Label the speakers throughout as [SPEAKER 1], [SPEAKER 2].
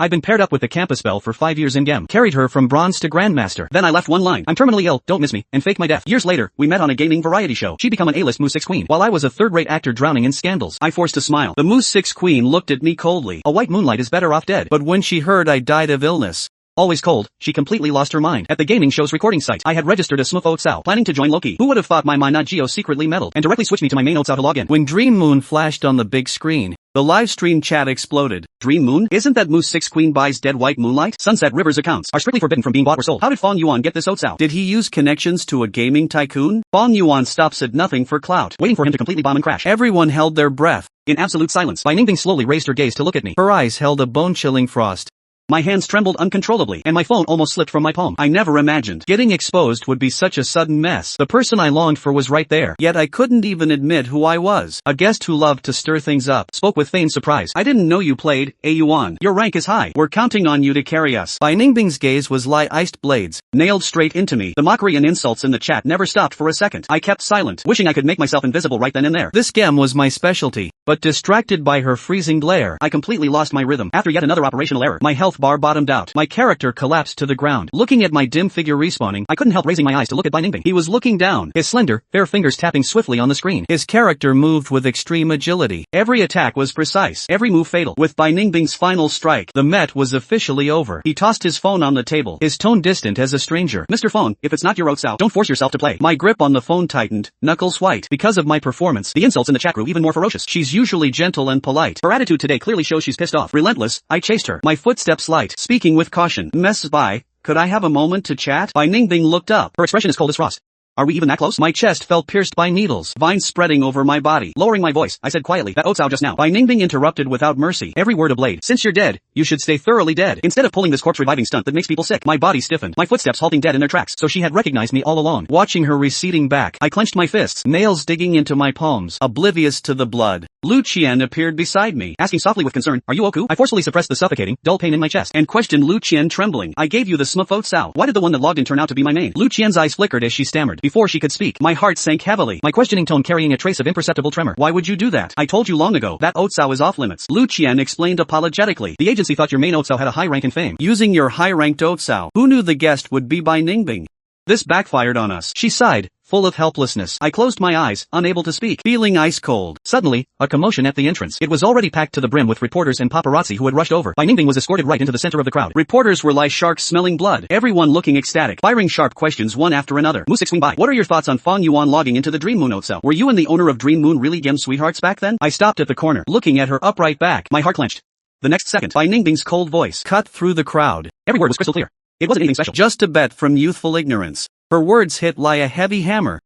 [SPEAKER 1] I've been paired up with the campus belle for 5 years in Gem. Carried her from bronze to grandmaster. Then I left one line. I'm terminally ill, don't miss me, and fake my death. Years later, we met on a gaming variety show. She'd become an A-list Moose 6 queen, while I was a third-rate actor drowning in scandals. I forced a smile. The Moose 6 queen looked at me coldly. A white moonlight is better off dead. But when she heard I died of illness, always cold, she completely lost her mind. At the gaming show's recording site, I had registered a Smith Otsao, planning to join Loki. Who would have thought my Nat Geo secretly meddled, and directly switched me to my main Otsao to log in. When Dream Moon flashed on the big screen, the live stream chat exploded. Dream Moon? Isn't that Moose 6 Queen buys dead white moonlight? Sunset River's accounts are strictly forbidden from being bought or sold. How did Fong Yuan get this Otsao? Did he use connections to a gaming tycoon? Fong Yuan stops at nothing for clout, waiting for him to completely bomb and crash. Everyone held their breath. In absolute silence, Bai Ningbing slowly raised her gaze to look at me. Her eyes held a bone-chilling frost. My hands trembled uncontrollably, and my phone almost slipped from my palm. I never imagined getting exposed would be such a sudden mess. The person I longed for was right there, yet I couldn't even admit who I was. A guest who loved to stir things up, spoke with feigned surprise. I didn't know you played, Yuan. Your rank is high. We're counting on you to carry us. Bai Ningbing's gaze was like iced blades, nailed straight into me. The mockery and insults in the chat never stopped for a second. I kept silent, wishing I could make myself invisible right then and there. This gem was my specialty, but distracted by her freezing glare, I completely lost my rhythm. After yet another operational error, my health bar bottomed out. My character collapsed to the ground. Looking at my dim figure respawning, I couldn't help raising my eyes to look at Bai Ningbing. He was looking down, his slender, bare fingers tapping swiftly on the screen. His character moved with extreme agility. Every attack was precise, every move fatal. With Bai Ningbing's final strike, the met was officially over. He tossed his phone on the table, his tone distant as a stranger. Mr. Phone, if it's not your Otsao, don't force yourself to play. My grip on the phone tightened, knuckles white. Because of my performance, the insults in the chat grew even more ferocious. She's usually gentle and polite. Her attitude today clearly shows she's pissed off. Relentless, I chased her, my footsteps light, speaking with caution. By, could I have a moment to chat? Bai Ningbing looked up. Her expression is cold as frost. Are we even that close? My chest felt pierced by needles, vines spreading over my body. Lowering my voice, I said quietly, that Otsao just now. Bai Ningbing interrupted without mercy, every word a blade. Since you're dead, you should stay thoroughly dead, instead of pulling this corpse reviving stunt that makes people sick. My body stiffened, my footsteps halting dead in their tracks. So she had recognized me all along. Watching her receding back, I clenched my fists, nails digging into my palms, oblivious to the blood. Lu Qian appeared beside me, asking softly with concern, are you Oku? I forcefully suppressed the suffocating, dull pain in my chest, and questioned Lu Qian trembling. I gave you the Smith Otsao. Why did the one that logged in turn out to be my main? Lu Qian's eyes flickered as she stammered. Before she could speak, my heart sank heavily, my questioning tone carrying a trace of imperceptible tremor. Why would you do that? I told you long ago, that Otsao is off limits. Lu Qian explained apologetically. The agency thought your main Otsao had a high rank and fame. Using your high-ranked Otsao, who knew the guest would be Bai Ningbing? This backfired on us. She sighed, full of helplessness. I closed my eyes, unable to speak, feeling ice cold. Suddenly, a commotion at the entrance. It was already packed to the brim with reporters and paparazzi who had rushed over. Bai Ningbing was escorted right into the center of the crowd. Reporters were like sharks smelling blood, everyone looking ecstatic, firing sharp questions one after another. Moose 6 Queen Bai, what are your thoughts on Fong Yuan logging into the Dream Moon Otsao? Were you and the owner of Dream Moon really Gem sweethearts back then? I stopped at the corner, looking at her upright back. My heart clenched. The next second, Bai Ningbing's cold voice cut through the crowd. Every word was crystal clear. It wasn't anything special. Just a bet from youthful ignorance. Her words hit like a heavy hammer,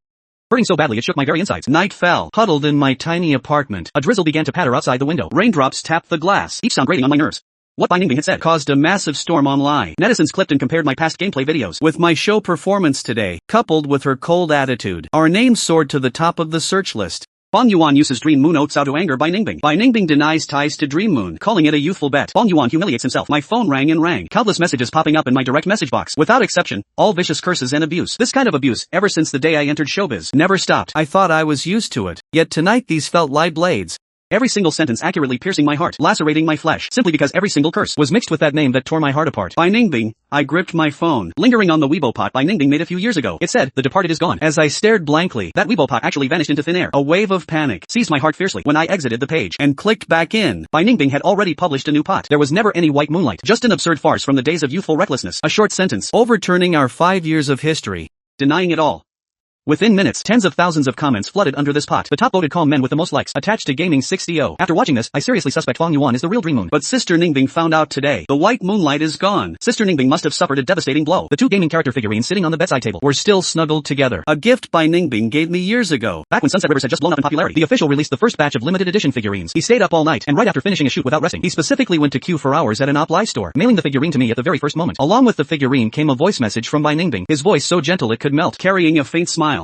[SPEAKER 1] hurting so badly it shook my very insides. Night fell. Huddled in my tiny apartment, a drizzle began to patter outside the window. Raindrops tapped the glass, each sound grating on my nerves. What Bai Ningbing had said caused a massive storm online. Netizens clipped and compared my past gameplay videos with my show performance today, coupled with her cold attitude. Our names soared to the top of the search list. Fong Yuan uses Dream Moon Otsao to anger Bai Ningbing. Bai Ningbing denies ties to Dream Moon, calling it a youthful bet. Fong Yuan humiliates himself. My phone rang and rang. Countless messages popping up in my direct message box. Without exception, all vicious curses and abuse. This kind of abuse, ever since the day I entered showbiz, never stopped. I thought I was used to it. Yet tonight these felt like blades. Every single sentence accurately piercing my heart, lacerating my flesh, simply because every single curse was mixed with that name that tore my heart apart. Bai Ningbing. I gripped my phone, lingering on the Weibo pot Bai Ningbing made a few years ago. It said, the departed is gone. As I stared blankly, that Weibo pot actually vanished into thin air. A wave of panic seized my heart fiercely when I exited the page and clicked back in. Bai Ningbing had already published a new pot. There was never any white moonlight, just an absurd farce from the days of youthful recklessness. A short sentence, overturning our 5 years of history. Denying it all. Within minutes, tens of thousands of comments flooded under this pot. The top voted calm men with the most likes, attached to Gaming 60. After watching this, I seriously suspect Fong Yuan is the real Dream Moon. But Sister Ningbing found out today. The white moonlight is gone. Sister Ningbing must have suffered a devastating blow. The two gaming character figurines sitting on the bedside table were still snuggled together. A gift Bai Ningbing gave me years ago, back when Sunset Rivers had just blown up in popularity. The official released the first batch of limited edition figurines. He stayed up all night, and right after finishing a shoot without resting, he specifically went to queue for hours at an op-live store, mailing the figurine to me at the very first moment. Along with the figurine came a voice message from Bai Ningbing, his voice so gentle it could melt, carrying a faint smile.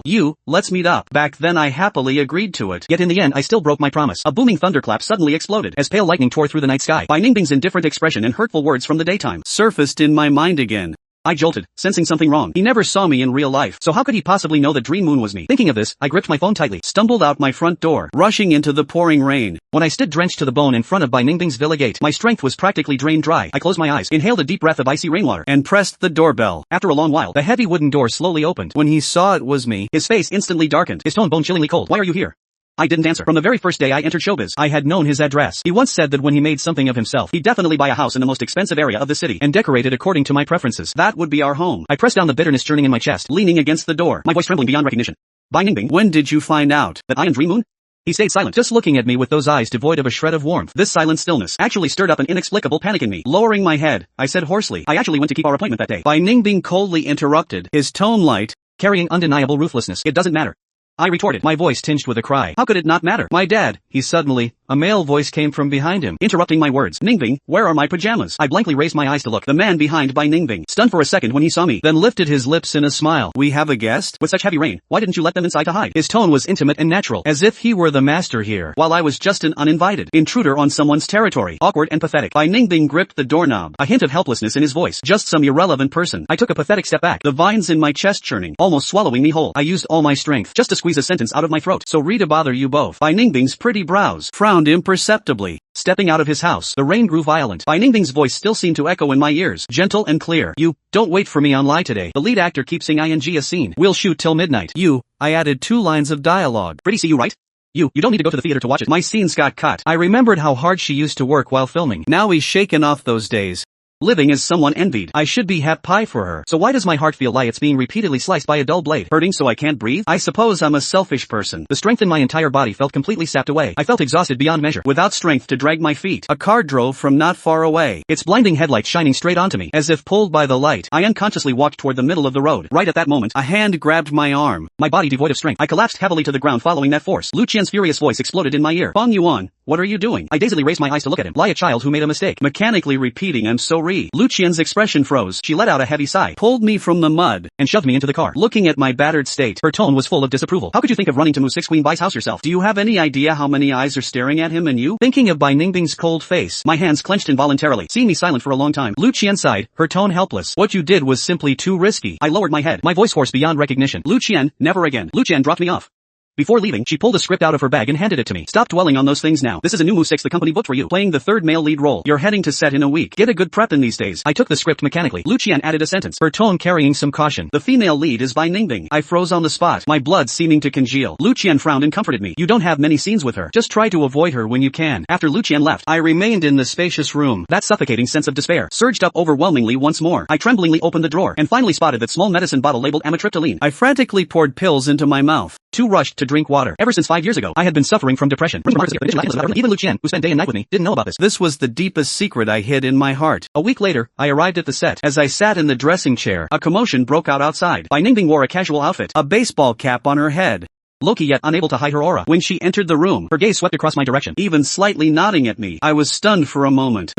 [SPEAKER 1] Let's meet up. Back then I happily agreed to it. Yet in the end I still broke my promise. A booming thunderclap suddenly exploded as pale lightning tore through the night sky. Bai Ningbing's indifferent expression and hurtful words from the daytime surfaced in my mind again. I jolted, sensing something wrong. He never saw me in real life, so how could he possibly know the Dream Moon was me? Thinking of this, I gripped my phone tightly, stumbled out my front door, rushing into the pouring rain. When I stood drenched to the bone in front of Bai Ningbing's villa gate, my strength was practically drained dry. I closed my eyes, inhaled a deep breath of icy rainwater, and pressed the doorbell. After a long while, the heavy wooden door slowly opened. When he saw it was me, his face instantly darkened, his tone bone-chillingly cold. Why are you here? I didn't answer. From the very first day I entered showbiz, I had known his address. He once said that when he made something of himself, he'd definitely buy a house in the most expensive area of the city and decorate it according to my preferences. That would be our home. I pressed down the bitterness churning in my chest, leaning against the door, my voice trembling beyond recognition. Bai Ningbing, when did you find out that I am Dream Moon? He stayed silent, just looking at me with those eyes devoid of a shred of warmth. This silent stillness actually stirred up an inexplicable panic in me. Lowering my head, I said hoarsely, I actually went to keep our appointment that day. Bai Ningbing coldly interrupted, his tone light, carrying undeniable ruthlessness. It doesn't matter. I retorted, my voice tinged with a cry. How could it not matter? My dad, he suddenly, a male voice came from behind him, interrupting my words. Ningbing, where are my pajamas? I blankly raised my eyes to look. The man behind Bai Ningbing, stunned for a second when he saw me, then lifted his lips in a smile. We have a guest? With such heavy rain, why didn't you let them inside to hide? His tone was intimate and natural, as if he were the master here, while I was just an uninvited intruder on someone's territory. Awkward and pathetic. Bai Ningbing gripped the doorknob, a hint of helplessness in his voice. Just some irrelevant person. I took a pathetic step back, the vines in my chest churning, almost swallowing me whole. I used all my strength just to squeeze a sentence out of my throat. Sorry to bother you both. Bai Ningbing's pretty brows frowned imperceptibly. Stepping out of his house, the rain grew violent. Bai Ningbing's voice still seemed to echo in my ears, gentle and clear. You, don't wait for me on lie today. The lead actor keeps saying ing a scene. We'll shoot till midnight. You, I added 2 lines of dialogue. Pretty see you right? You don't need to go to the theater to watch it. My scenes got cut. I remembered how hard she used to work while filming. Now he's shaken off those days. Living as someone envied. I should be happy for her. So why does my heart feel like it's being repeatedly sliced by a dull blade? Hurting so I can't breathe? I suppose I'm a selfish person. The strength in my entire body felt completely sapped away. I felt exhausted beyond measure, without strength to drag my feet. A car drove from not far away, its blinding headlights shining straight onto me, as if pulled by the light. I unconsciously walked toward the middle of the road. Right at that moment, a hand grabbed my arm, my body devoid of strength. I collapsed heavily to the ground following that force. Lu Qian's furious voice exploded in my ear. Fang Yuan, what are you doing? I dazedly raised my eyes to look at him, like a child who made a mistake, mechanically repeating I'm sorry. Lu Qian's expression froze. She let out a heavy sigh, pulled me from the mud, and shoved me into the car. Looking at my battered state, her tone was full of disapproval. How could you think of running to Mu Six Queen Bai's house yourself? Do you have any idea how many eyes are staring at him and you? Thinking of Bai Ningbing's cold face, my hands clenched involuntarily, seeing me silent for a long time. Lu Qian sighed, her tone helpless. What you did was simply too risky. I lowered my head, my voice hoarse beyond recognition. Lu Qian, never again. Lu Qian dropped me off. Before leaving, she pulled a script out of her bag and handed it to me. Stop dwelling on those things now. This is a new Mu 6 the company booked for you, playing the 3rd male lead role. You're heading to set in a week. Get a good prep in these days. I took the script mechanically. Lu Qian added a sentence, her tone carrying some caution. The female lead is Bai Ningbing. I froze on the spot, my blood seeming to congeal. Lu Qian frowned and comforted me. You don't have many scenes with her. Just try to avoid her when you can. After Lu Qian left, I remained in the spacious room. That suffocating sense of despair surged up overwhelmingly once more. I tremblingly opened the drawer and finally spotted that small medicine bottle labeled amitriptyline. I frantically poured pills into my mouth. Too rushed to drink water. Ever since 5 years ago, I had been suffering from depression. Even Lu Qian, who spent day and night with me, didn't know about this. This was the deepest secret I hid in my heart. A week later, I arrived at the set. As I sat in the dressing chair, a commotion broke out outside. Bai Ningbing wore a casual outfit, a baseball cap on her head. Low-key yet unable to hide her aura. When she entered the room, her gaze swept across my direction, even slightly nodding at me. I was stunned for a moment,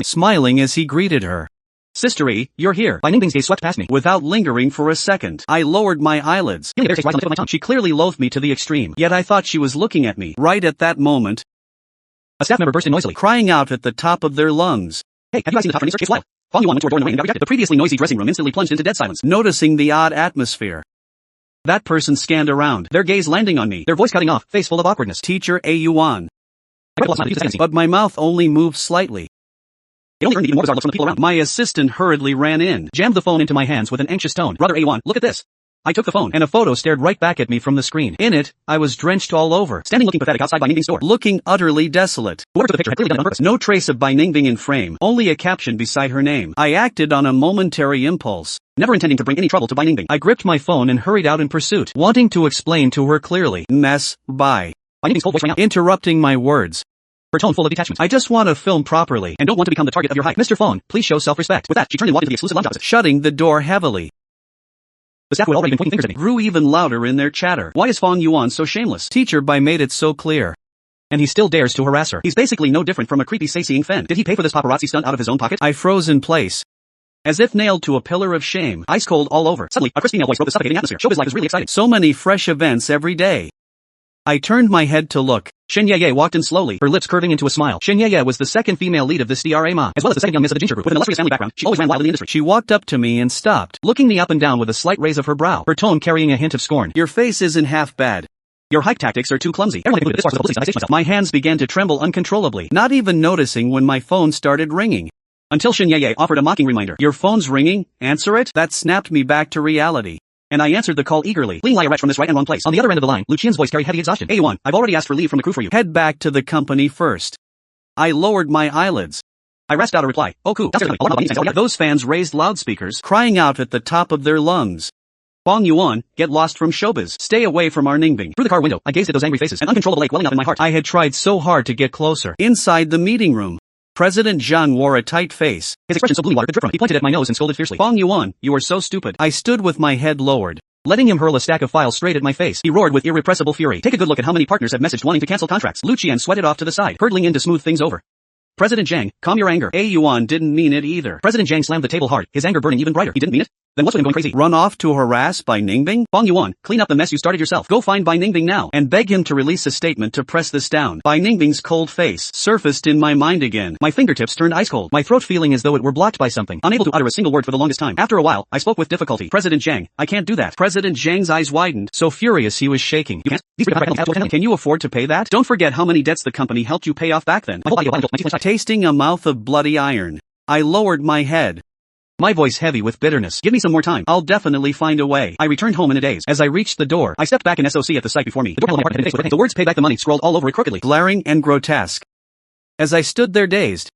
[SPEAKER 1] smiling as he greeted her. Sister-y, you're here. Bai Ningbing's gaze swept past me, without lingering for a second. I lowered my eyelids. She clearly loathed me to the extreme, yet I thought she was looking at me. Right at that moment, a staff member burst in noisily, crying out at the top of their lungs. Hey, have you guys seen the top research? It's wild. Fang Yuan went to her door in the rain and got rejected. The previously noisy dressing room instantly plunged into dead silence. Noticing the odd atmosphere, that person scanned around, their gaze landing on me, their voice cutting off, face full of awkwardness. Teacher A. Yuan. But my mouth only moved slightly. It only earned even more bizarre looks from the people around. My assistant hurriedly ran in, jammed the phone into my hands with an anxious tone. Brother A1, look at this. I took the phone, and a photo stared right back at me from the screen. In it, I was drenched all over, standing looking pathetic outside Bai Ningbing's door, looking utterly desolate. Whoever took the picture had clearly done it on purpose. No trace of Bai Ningbing in frame, only a caption beside her name. I acted on a momentary impulse, never intending to bring any trouble to Bai Ningbing. I gripped my phone and hurried out in pursuit, wanting to explain to her clearly. Mess, Bai Ningbing's whole voice rang out, interrupting my words, her tone full of detachment. I just want to film properly, and don't want to become the target of your hype. Mr. Phone, please show self-respect. With that, she turned and walked into the exclusive lounge opposite, shutting the door heavily. The staff who had already been pointing fingers at me grew even louder in their chatter. Why is Fang Yuan so shameless? Teacher Bai made it so clear. And he still dares to harass her. He's basically no different from a creepy sightseeing fan. Did he pay for this paparazzi stunt out of his own pocket? I froze in place, as if nailed to a pillar of shame, ice cold all over. Suddenly, a crispy male voice broke the suffocating atmosphere. Showbiz life is really exciting. So many fresh events every day.
[SPEAKER 2] I turned my head to look.
[SPEAKER 1] Shen Ye walked in slowly, her lips curving into a smile. Shen Ye was the second female lead of this DRA Ma, as well as the second young miss of the Ginger Group. With an illustrious family background, she always ran wild in the industry.
[SPEAKER 2] She walked up to me and stopped,
[SPEAKER 1] looking me up and down with a slight raise of her brow, her tone carrying a hint of scorn.
[SPEAKER 2] Your face isn't half bad.
[SPEAKER 1] Your hype tactics are too clumsy. Everyone this far, so I myself.
[SPEAKER 2] My hands began to tremble uncontrollably, not even noticing when my phone started ringing.
[SPEAKER 1] Until Shen Ye offered a mocking reminder.
[SPEAKER 2] Your phone's ringing? Answer it? That snapped me back to reality.
[SPEAKER 1] And I answered the call eagerly. Fleeing like a wretch from this right and wrong place. On the other end of the line, Lucian's voice carried heavy exhaustion. Hey, I've already asked for leave from the crew for you.
[SPEAKER 2] Head back to the company first. I lowered my eyelids.
[SPEAKER 1] I rasped out a reply. Oh, cool.
[SPEAKER 2] Those fans raised loudspeakers, crying out at the top of their lungs.
[SPEAKER 1] Bong Yuan, get lost from showbiz. Stay away from our Ningbing. Through the car window, I gazed at those angry faces, an uncontrollable ache welling up in my heart.
[SPEAKER 2] I had tried so hard to get closer. Inside the meeting room, President Zhang wore a tight face.
[SPEAKER 1] His expression so gloomy water could drip from it. He pointed at my nose and scolded fiercely.
[SPEAKER 2] Bong Yuan, you are so stupid. I stood with my head lowered,
[SPEAKER 1] letting him hurl a stack of files straight at my face. He roared with irrepressible fury. Take a good look at how many partners have messaged wanting to cancel contracts. Lucian sweated off to the side, hurtling in to smooth things over. President Zhang, calm your anger.
[SPEAKER 2] Yuan didn't mean it either.
[SPEAKER 1] President Zhang slammed the table hard, his anger burning even brighter. He didn't mean it? Then what's with him going crazy?
[SPEAKER 2] Run off to harass Bai Ningbing?
[SPEAKER 1] Bong Yuan, clean up the mess you started yourself. Go find Bai Ningbing now,
[SPEAKER 2] and beg him to release a statement to press this down. Bai Ningbing's cold face surfaced in my mind again.
[SPEAKER 1] My fingertips turned ice cold, my throat feeling as though it were blocked by something, unable to utter a single word for the longest time. After a while, I spoke with difficulty. President Zhang, I can't do that.
[SPEAKER 2] President Zhang's eyes widened, so furious he was shaking.
[SPEAKER 1] You can't?
[SPEAKER 2] Can you afford to pay that? Don't forget how many debts the company helped you pay off back then. Tasting a mouth of bloody iron, I lowered my head,
[SPEAKER 1] my voice heavy with bitterness. Give me some more time.
[SPEAKER 2] I'll definitely find a way.
[SPEAKER 1] I returned home in a daze.
[SPEAKER 2] As I reached the door,
[SPEAKER 1] I stepped back in SOC at the sight before me. The door held my heart and face with the words pay back the money scrolled all over it crookedly.
[SPEAKER 2] Glaring and grotesque. As I stood there dazed,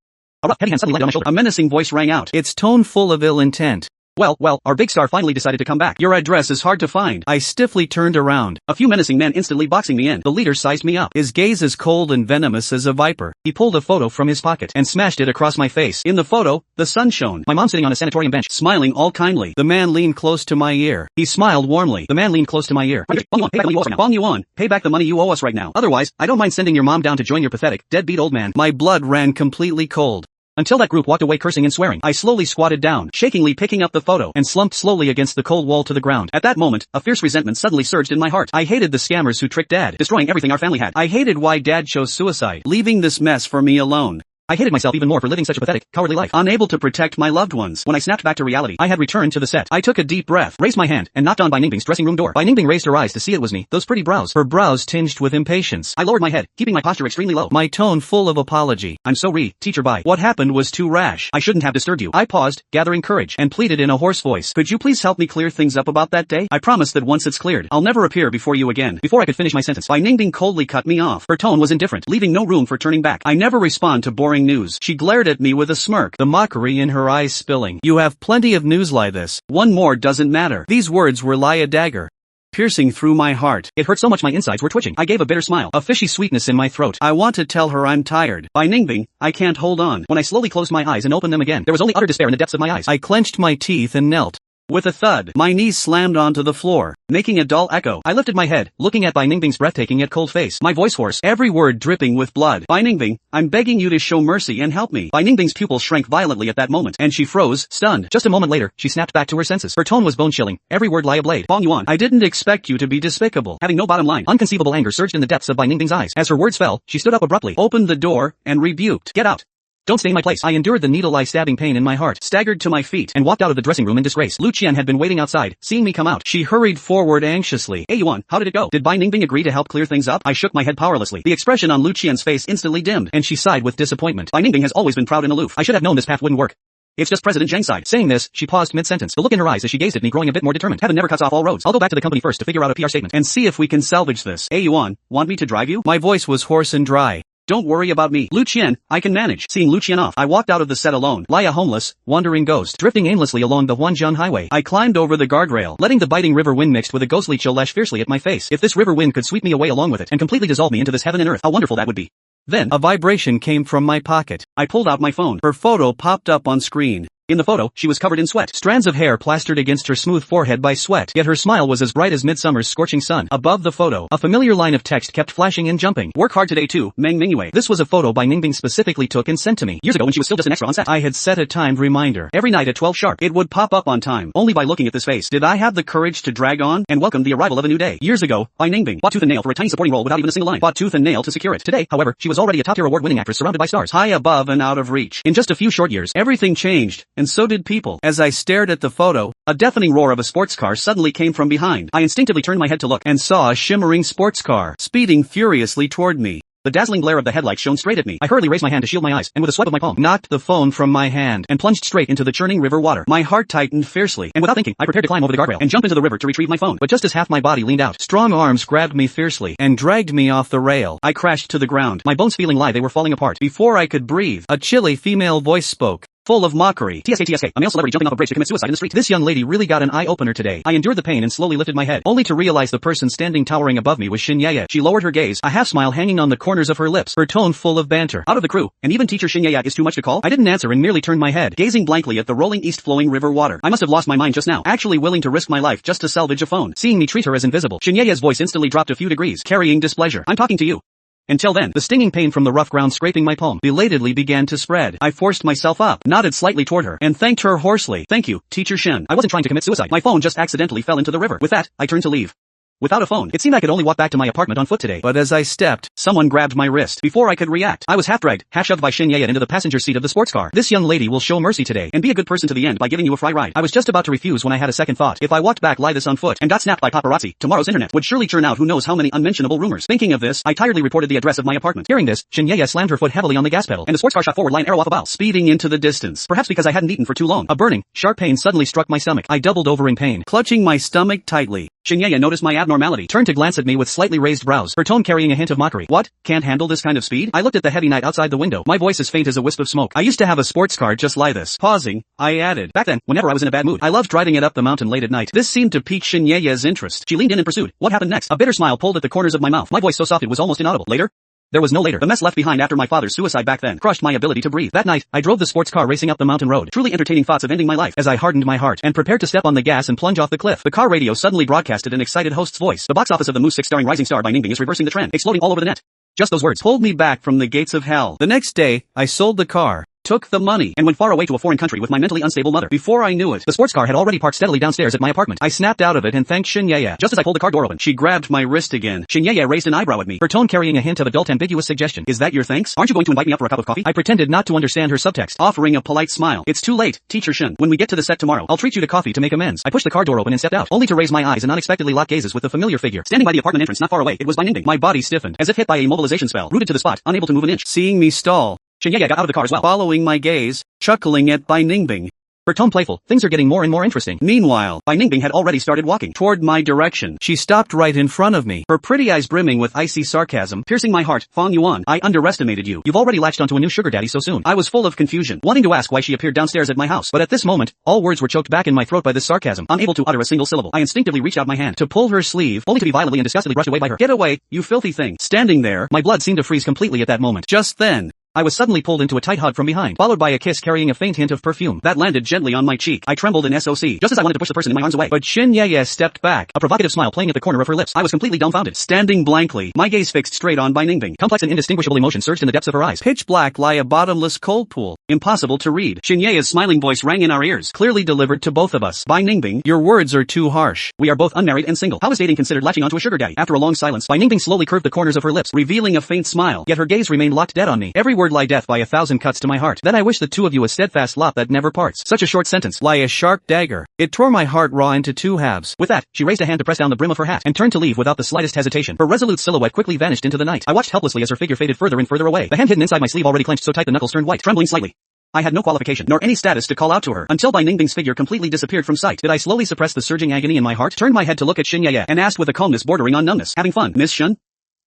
[SPEAKER 1] a rough, heavy hand suddenly landed on my shoulder.
[SPEAKER 2] A menacing voice rang out, its tone full of ill intent.
[SPEAKER 1] Well, our big star finally decided to come back.
[SPEAKER 2] Your address is hard to find. I stiffly turned around.
[SPEAKER 1] A few menacing men instantly boxing me in.
[SPEAKER 2] The leader sized me up. His gaze as cold and venomous as a viper. He pulled a photo from his pocket and smashed it across my face. In the photo, the sun shone.
[SPEAKER 1] My mom sitting on a sanatorium bench,
[SPEAKER 2] smiling all kindly. The man leaned close to my ear. He smiled warmly.
[SPEAKER 1] The man leaned close to my ear.
[SPEAKER 2] Bong Yuan, pay back the money you owe us right now. Otherwise, I don't mind sending your mom down to join your pathetic, deadbeat old man. My blood ran completely cold.
[SPEAKER 1] Until that group walked away cursing and swearing.
[SPEAKER 2] I slowly squatted down, shakingly picking up the photo, and slumped slowly against the cold wall to the ground. At that moment, a fierce resentment suddenly surged in my heart. I hated the scammers who tricked Dad,
[SPEAKER 1] destroying everything our family had.
[SPEAKER 2] I hated why Dad chose suicide, leaving this mess for me alone.
[SPEAKER 1] I hated myself even more for living such a pathetic, cowardly life.
[SPEAKER 2] Unable to protect my loved ones.
[SPEAKER 1] When I snapped back to reality, I had returned to the set.
[SPEAKER 2] I took a deep breath,
[SPEAKER 1] raised my hand, and knocked on Bai Ningbing's dressing room door. Bai Ningbing raised her eyes to see it was me. Those pretty brows.
[SPEAKER 2] Her brows tinged with impatience.
[SPEAKER 1] I lowered my head, keeping my posture extremely low.
[SPEAKER 2] My tone full of apology.
[SPEAKER 1] I'm sorry, Teacher Bai.
[SPEAKER 2] What happened was too rash.
[SPEAKER 1] I shouldn't have disturbed you.
[SPEAKER 2] I paused, gathering courage, and pleaded in a hoarse voice. Could you please help me clear things up about that day? I promise that once it's cleared, I'll never appear before you again.
[SPEAKER 1] Before I could finish my sentence,
[SPEAKER 2] Bai Ningbing coldly cut me off. Her tone was indifferent, leaving no room for turning back. I never respond to boring news. She glared at me with a smirk, the mockery in her eyes spilling. You have plenty of news like this. One more doesn't matter. These words were like a dagger, piercing through my heart.
[SPEAKER 1] It hurt so much my insides were twitching. I gave a bitter smile,
[SPEAKER 2] a fishy sweetness in my throat. I want to tell her I'm tired. Bai Ningbing, I can't hold on.
[SPEAKER 1] When I slowly closed my eyes and opened them again, there was only utter despair in the depths of my eyes.
[SPEAKER 2] I clenched my teeth and knelt. With a thud, my knees slammed onto the floor, making a dull echo. I lifted my head, looking at Bai Ningbing's breathtaking yet cold face, my voice hoarse, every word dripping with blood. Bai Ningbing, I'm begging you to show mercy and help me. Bai Ningbing's pupils shrank violently at that moment, and she froze, stunned.
[SPEAKER 1] Just a moment later, she snapped back to her senses.
[SPEAKER 2] Her tone was bone-chilling, every word like a blade.
[SPEAKER 1] Bong Yuan,
[SPEAKER 2] I didn't expect you to be despicable.
[SPEAKER 1] Having no bottom line, unconceivable anger surged in the depths of Bai Ningbing's eyes. As her words fell, she stood up abruptly,
[SPEAKER 2] opened the door, and rebuked.
[SPEAKER 1] Get out. Don't stay in my place.
[SPEAKER 2] I endured the needle-like stabbing pain in my heart, staggered to my feet,
[SPEAKER 1] and walked out of the dressing room in disgrace.
[SPEAKER 2] Lucian had been waiting outside, seeing me come out. She hurried forward anxiously.
[SPEAKER 1] Hey Yuan, how did it go?
[SPEAKER 2] Did Bai Ningbing agree to help clear things up? I shook my head powerlessly. The expression on Lucian's face instantly dimmed, and she sighed with disappointment.
[SPEAKER 1] Bai Ningbing has always been proud and aloof. I should have known this path wouldn't work. It's just President Zhang sighed.
[SPEAKER 2] Saying this, she paused mid-sentence, the look in her eyes as she gazed at me growing a bit more determined.
[SPEAKER 1] Heaven never cuts off all roads. I'll go back to the company first to figure out a PR statement,
[SPEAKER 2] and see if we can salvage this.
[SPEAKER 1] Hey Yuan, want me to drive you?
[SPEAKER 2] My voice was hoarse and dry.
[SPEAKER 1] Don't worry about me.
[SPEAKER 2] Lucian, I can manage. Seeing Lucian off, I walked out of the set alone, like a homeless, wandering ghost, drifting aimlessly along the Huanzhong highway. I climbed over the guardrail, letting the biting river wind mixed with a ghostly chill lash fiercely at my face. If this river wind could sweep me away along with it and completely dissolve me into this heaven and earth, how wonderful that would be. Then, a vibration came from my pocket. I pulled out my phone. Her photo popped up on screen.
[SPEAKER 1] In the photo, she was covered in sweat. Strands of hair plastered against her smooth forehead by sweat. Yet her smile was as bright as midsummer's scorching sun. Above the photo, a familiar line of text kept flashing and jumping. Work hard today too, Meng Mingyue. This was a photo by Ningbing specifically took and sent to me. Years ago when she was still just an extra on set. I had set a timed reminder. Every night at 12 sharp. It would pop up on time. Only by looking at this face. Did I have the courage to drag on and welcome the arrival of a new day? Years ago, by Ningbing. Bought tooth and nail for a tiny supporting role without even a single line. Bought tooth and nail to secure it. Today, however, she was already a top-tier award-winning actress surrounded by stars. High above and out of reach. In just a few short years, everything changed, and so did people. As I stared at the photo, a deafening roar of a sports car suddenly came from behind. I instinctively turned my head to look and saw a shimmering sports car speeding furiously toward me. The dazzling glare of the headlights shone straight at me. I hurriedly raised my hand to shield my eyes, and with a swipe of my palm, knocked the phone from my hand and plunged straight into the churning river water. My heart tightened fiercely, and without thinking, I prepared to climb over the guardrail and jump into the river to retrieve my phone. But just as half my body leaned out, strong arms grabbed me fiercely and dragged me off the rail. I crashed to the ground, my bones feeling like they were falling apart. Before I could breathe, a chilly female voice spoke. Full of mockery. TSK, a male celebrity jumping off a bridge to commit suicide in the street. This young lady really got an eye-opener today. I endured the pain and slowly lifted my head, only to realize the person standing towering above me was Shin Yeye. She lowered her gaze, a half-smile hanging on the corners of her lips, her tone full of banter. Out of the crew, and even teacher Shin Yeye is too much to call? I didn't answer and merely turned my head, gazing blankly at the rolling east-flowing river water. I must have lost my mind just now, actually willing to risk my life just to salvage a phone. Seeing me treat her as invisible, Shin Yeye's voice instantly dropped a few degrees, carrying displeasure. I'm talking to you. Until then, the stinging pain from the rough ground scraping my palm belatedly began to spread. I forced myself up, nodded slightly toward her, and thanked her hoarsely. Thank you, Teacher Shin. I wasn't trying to commit suicide. My phone just accidentally fell into the river. With that, I turned to leave. Without a phone, it seemed I could only walk back to my apartment on foot today. But as I stepped, someone grabbed my wrist. Before I could react, I was half-dragged, half-shoved by Shin Yeye into the passenger seat of the sports car. This young lady will show mercy today, and be a good person to the end by giving you a free ride. I was just about to refuse when I had a second thought. If I walked back like this on foot, and got snapped by paparazzi, tomorrow's internet would surely churn out who knows how many unmentionable rumors. Thinking of this, I tiredly reported the address of my apartment. Hearing this, Shin Yeye slammed her foot heavily on the gas pedal, and the sports car shot forward like an arrow off a bow, speeding into the distance. Perhaps because I hadn't eaten for too long. A burning, sharp pain suddenly struck my stomach. I doubled over in pain, clutching my stomach tightly. Shin Yeye noticed my abnormality, turned to glance at me with slightly raised brows, her tone carrying a hint of mockery. What? Can't handle this kind of speed? I looked at the heavy night outside the window, my voice as faint as a wisp of smoke. I used to have a sports car just like this. Pausing, I added. Back then, whenever I was in a bad mood, I loved driving it up the mountain late at night. This seemed to pique Shin Yeye's interest. She leaned in and pursued. What happened next? A bitter smile pulled at the corners of my mouth, my voice so soft it was almost inaudible. Later? There was no later. The mess left behind after my father's suicide back then crushed my ability to breathe. That night, I drove the sports car racing up the mountain road, truly entertaining thoughts of ending my life as I hardened my heart and prepared to step on the gas and plunge off the cliff. The car radio suddenly broadcasted an excited host's voice. The box office of the Moose 6 starring Rising Star by Ningbing is reversing the trend, exploding all over the net. Just those words pulled me back from the gates of hell. The next day, I sold the car, took the money, and went far away to a foreign country with my mentally unstable mother. Before I knew it, the sports car had already parked steadily downstairs at my apartment. I snapped out of it and thanked Shin Yeye. Just as I pulled the car door open, she grabbed my wrist again. Shin Yeye raised an eyebrow at me, her tone carrying a hint of adult ambiguous suggestion. Is that your thanks? Aren't you going to invite me up for a cup of coffee? I pretended not to understand her subtext, offering a polite smile. It's too late, Teacher Shin. When we get to the set tomorrow, I'll treat you to coffee to make amends. I pushed the car door open and stepped out, only to raise my eyes and unexpectedly lock gazes with the familiar figure. Standing by the apartment entrance not far away, it was by Ningbing. My body stiffened, as if hit by a mobilization spell, rooted to the spot, unable to move an inch. Seeing me stall, Shin Yeye got out of the car as well, following my gaze, chuckling at Bai Ningbing. Her tone playful. Things are getting more and more interesting. Meanwhile, Bai Ningbing had already started walking toward my direction. She stopped right in front of me, her pretty eyes brimming with icy sarcasm, piercing my heart. Fang Yuan, I underestimated you. You've already latched onto a new sugar daddy so soon. I was full of confusion, wanting to ask why she appeared downstairs at my house, but at this moment, all words were choked back in my throat by this sarcasm, unable to utter a single syllable. I instinctively reached out my hand to pull her sleeve, only to be violently and disgustedly brushed away by her. Get away, you filthy thing. Standing there, my blood seemed to freeze completely at that moment. Just then, I was suddenly pulled into a tight hug from behind, followed by a kiss carrying a faint hint of perfume that landed gently on my cheek. I trembled in SOC, just as I wanted to push the person in my arms away. But Shin Yeye stepped back, a provocative smile playing at the corner of her lips. I was completely dumbfounded, standing blankly, my gaze fixed straight on Bai Ningbing. Complex and indistinguishable emotion surged in the depths of her eyes. Pitch black lie a bottomless cold pool, impossible to read. Shin Yeye's smiling voice rang in our ears, clearly delivered to both of us. Bai Ningbing, your words are too harsh. We are both unmarried and single. How is dating considered latching onto a sugar daddy? After a long silence, Bai Ningbing slowly curved the corners of her lips, revealing a faint smile, yet her gaze remained locked dead on me. Every word lie death by 1,000 cuts to my heart. Then I wish the two of you a steadfast lot that never parts. Such a short sentence, lie a sharp dagger. It tore my heart raw into two halves. With that, she raised a hand to press down the brim of her hat, and turned to leave without the slightest hesitation. Her resolute silhouette quickly vanished into the night. I watched helplessly as her figure faded further and further away. The hand hidden inside my sleeve already clenched so tight the knuckles turned white, trembling slightly. I had no qualification, nor any status to call out to her, until Bai Ningbing's figure completely disappeared from sight. Did I slowly suppress the surging agony in my heart, turned my head to look at Shin Yeye, and asked with a calmness bordering on numbness, having fun, Miss Shun?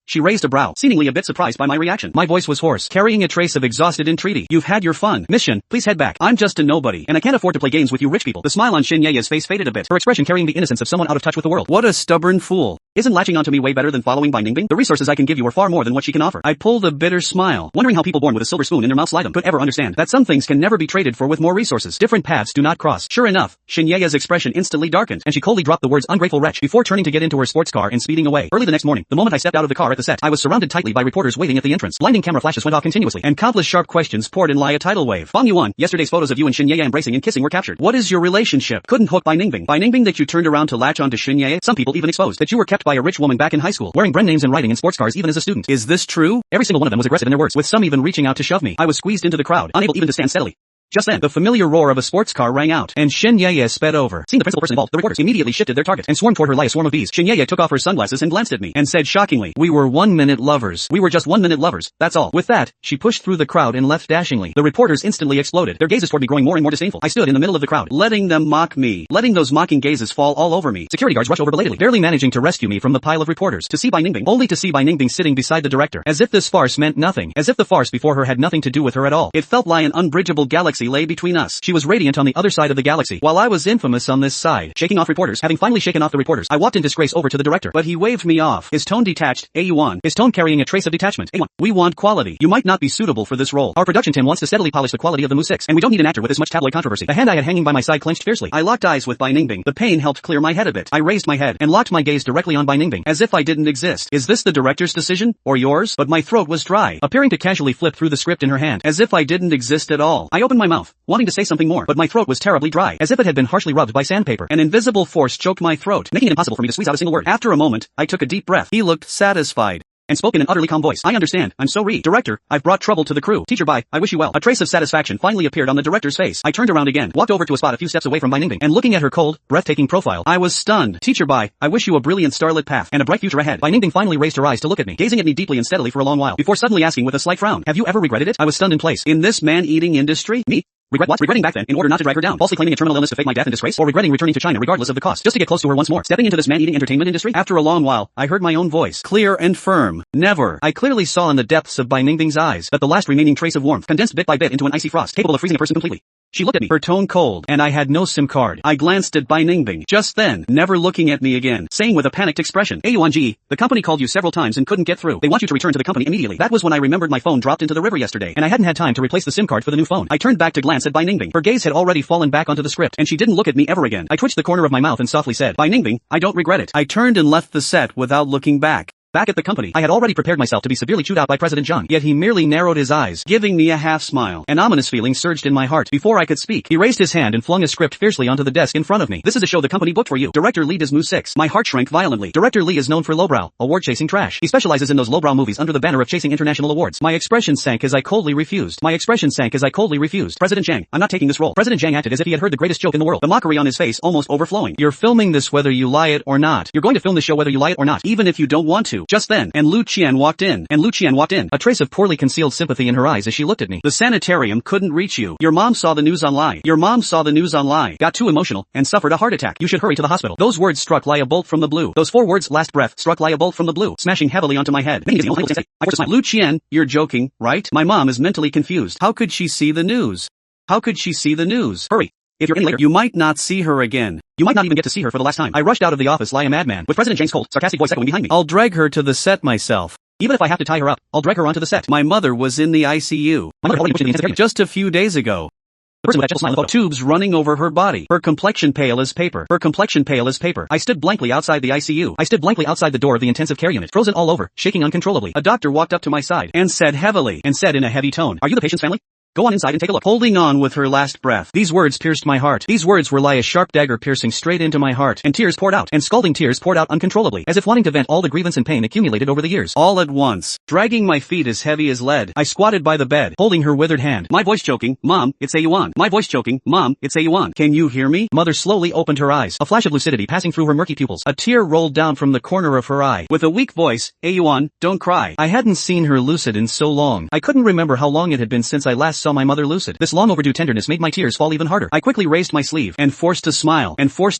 [SPEAKER 1] She raised a brow, seemingly a bit surprised by my reaction. My voice was hoarse, carrying a trace of exhausted entreaty. You've had your fun. Mission, please head back. I'm just a nobody, and I can't afford to play games with you rich people. The smile on Shin Ye's face faded a bit, her expression carrying the innocence of someone out of touch with the world.
[SPEAKER 2] What a stubborn fool.
[SPEAKER 1] Isn't latching onto me way better than following by Ningbing? The resources I can give you are far more than what she can offer.
[SPEAKER 2] I pulled a bitter smile,
[SPEAKER 1] Wondering how people born with a silver spoon in their mouths slide them could ever understand that some things can never be traded for with more resources. Different paths do not cross. Sure enough, Shin Ye's expression instantly darkened, and she coldly dropped the words ungrateful wretch before turning to get into her sports car and speeding away. Early the next morning, the moment I stepped out of the car at the set, I was surrounded tightly by reporters waiting at the entrance. Blinding camera flashes went off continuously, and countless sharp questions poured in like a tidal wave. Bong Yuan, yesterday's photos of you and Shin Ye embracing and kissing were captured. What is your relationship? Couldn't hook by Ningbing. By Ningbing that you turned around to latch onto Shin Ye? Some people even exposed that you were kept by a rich woman back in high school, wearing brand names and riding in sports cars even as a student.
[SPEAKER 2] Is this true?
[SPEAKER 1] Every single one of them was aggressive in their words, with some even reaching out to shove me. I was squeezed into the crowd, unable even to stand steadily. Just then, the familiar roar of a sports car rang out, and Shin Ye sped over. Seeing the principal person involved, the reporters immediately shifted their target and swarmed toward her like a swarm of bees. Shin Ye took off her sunglasses and glanced at me, and said shockingly, "We were 1-minute lovers. We were just 1-minute lovers, that's all." With that, she pushed through the crowd and left dashingly. The reporters instantly exploded, their gazes toward me growing more and more disdainful. I stood in the middle of the crowd, letting them mock me, letting those mocking gazes fall all over me. Security guards rushed over belatedly, barely managing to rescue me from the pile of reporters. To see by Ningbing, only to see by Ningbing sitting beside the director, as if this farce meant nothing, as if the farce before her had nothing to do with her at all. It felt like an unbridgeable galaxy lay between us. She was radiant on the other side of the galaxy, while I was infamous on this side. Shaking off reporters, having finally shaken off the reporters, I walked in disgrace over to the director, but he waved me off. His tone detached, A1. His tone carrying a trace of detachment. A1. We want quality. You might not be suitable for this role. Our production team wants to steadily polish the quality of the Mu-6, and we don't need an actor with as much tabloid controversy. The hand I had hanging by my side clenched fiercely. I locked eyes with Bai Ningbing. The pain helped clear my head a bit. I raised my head, and locked my gaze directly on Bai Ningbing, as if I didn't exist. Is this the director's decision? Or yours? But my throat was dry, appearing to casually flip through the script in her hand, as if I didn't exist at all. I opened my mouth, wanting to say something more, but my throat was terribly dry, as if it had been harshly rubbed by sandpaper. An invisible force choked my throat, making it impossible for me to squeeze out a single word. After a moment, I took a deep breath.
[SPEAKER 2] He looked satisfied,
[SPEAKER 1] and spoke in an utterly calm voice. I understand. I'm so Director, I've brought trouble to the crew. Teacher Bai, I wish you well. A trace of satisfaction finally appeared on the director's face. I turned around again, walked over to a spot a few steps away from Bai Ningbing, and looking at her cold, breathtaking profile, I was stunned. Teacher Bai, I wish you a brilliant starlit path, and a bright future ahead. Bai Ningbing finally raised her eyes to look at me, gazing at me deeply and steadily for a long while, before suddenly asking with a slight frown, have you ever regretted it? I was stunned in place. In this man-eating industry? Me? Regret what? Regretting back then, in order not to drag her down, falsely claiming a terminal illness to fake my death and disgrace, or regretting returning to China regardless of the cost, just to get close to her once more. Stepping into this man-eating entertainment industry? After a long while, I heard my own voice, clear and firm. Never. I clearly saw in the depths of Bai Ningbing's eyes that the last remaining trace of warmth condensed bit by bit into an icy frost, capable of freezing a person completely. She looked at me, her tone cold, and I had no SIM card. I glanced at Bai Ningbing, just then, never looking at me again, saying with a panicked expression, A1G, the company called you several times and couldn't get through. They want you to return to the company immediately. That was when I remembered my phone dropped into the river yesterday, and I hadn't had time to replace the SIM card for the new phone. I turned back to glance at Bai Ningbing. Her gaze had already fallen back onto the script, and she didn't look at me ever again. I twitched the corner of my mouth and softly said, Bai Ningbing, I don't regret it. I turned and left the set without looking back. Back at the company, I had already prepared myself to be severely chewed out by President Zhang, yet he merely narrowed his eyes, giving me a half smile. An ominous feeling surged in my heart. Before I could speak, he raised his hand and flung a script fiercely onto the desk in front of me. This is a show the company booked for you. Director Lee does Mu-6. My heart shrank violently. Director Lee is known for lowbrow, award-chasing trash. He specializes in those lowbrow movies under the banner of chasing international awards. My expression sank as I coldly refused. President Zhang, I'm not taking this role. President Zhang acted as if he had heard the greatest joke in the world, the mockery on his face almost overflowing. You're filming this whether you lie it or not. You're going to film this show whether you lie it or not, even if you don't want to. Just then, and Lu Qian walked in, a trace of poorly concealed sympathy in her eyes as she looked at me. The sanitarium couldn't reach you. Your mom saw the news online. Got too emotional, and suffered a heart attack. You should hurry to the hospital. Those words struck like a bolt from the blue. Those 4 words, last breath, struck like a bolt from the blue, smashing heavily onto my head. I forced a smile. Lu Qian, you're joking, right? My mom is mentally confused. How could she see the news? Hurry. If you're in later, you might not see her again. You might not even get to see her for the last time. I rushed out of the office like a madman, with President Zhang's cold, sarcastic voice echoing behind me. I'll drag her to the set myself. Even if I have to tie her up, I'll drag her onto the set. My mother was in the ICU. My mother already pushed into the intensive care just a few days ago. The person with that gentle smile in the photo. Tubes running over her body. Her complexion pale as paper. I stood blankly outside the ICU. I stood blankly outside the door of the intensive care unit, frozen all over, shaking uncontrollably. A doctor walked up to my side, and said in a heavy tone, are you the patient's family? Go on inside and take a look. Holding on with her last breath. These words pierced my heart. These words were like a sharp dagger piercing straight into my heart. And tears poured out. And scalding tears poured out uncontrollably, as if wanting to vent all the grievance and pain accumulated over the years. All at once. Dragging my feet as heavy as lead, I squatted by the bed, holding her withered hand. My voice choking, Mom, it's A1. Can you hear me? Mother slowly opened her eyes. A flash of lucidity passing through her murky pupils. A tear rolled down from the corner of her eye. With a weak voice, A1, don't cry. I hadn't seen her lucid in so long. I couldn't remember how long it had been since I last saw my mother lucid. This long overdue tenderness made my tears fall even harder. I quickly raised my sleeve, and forced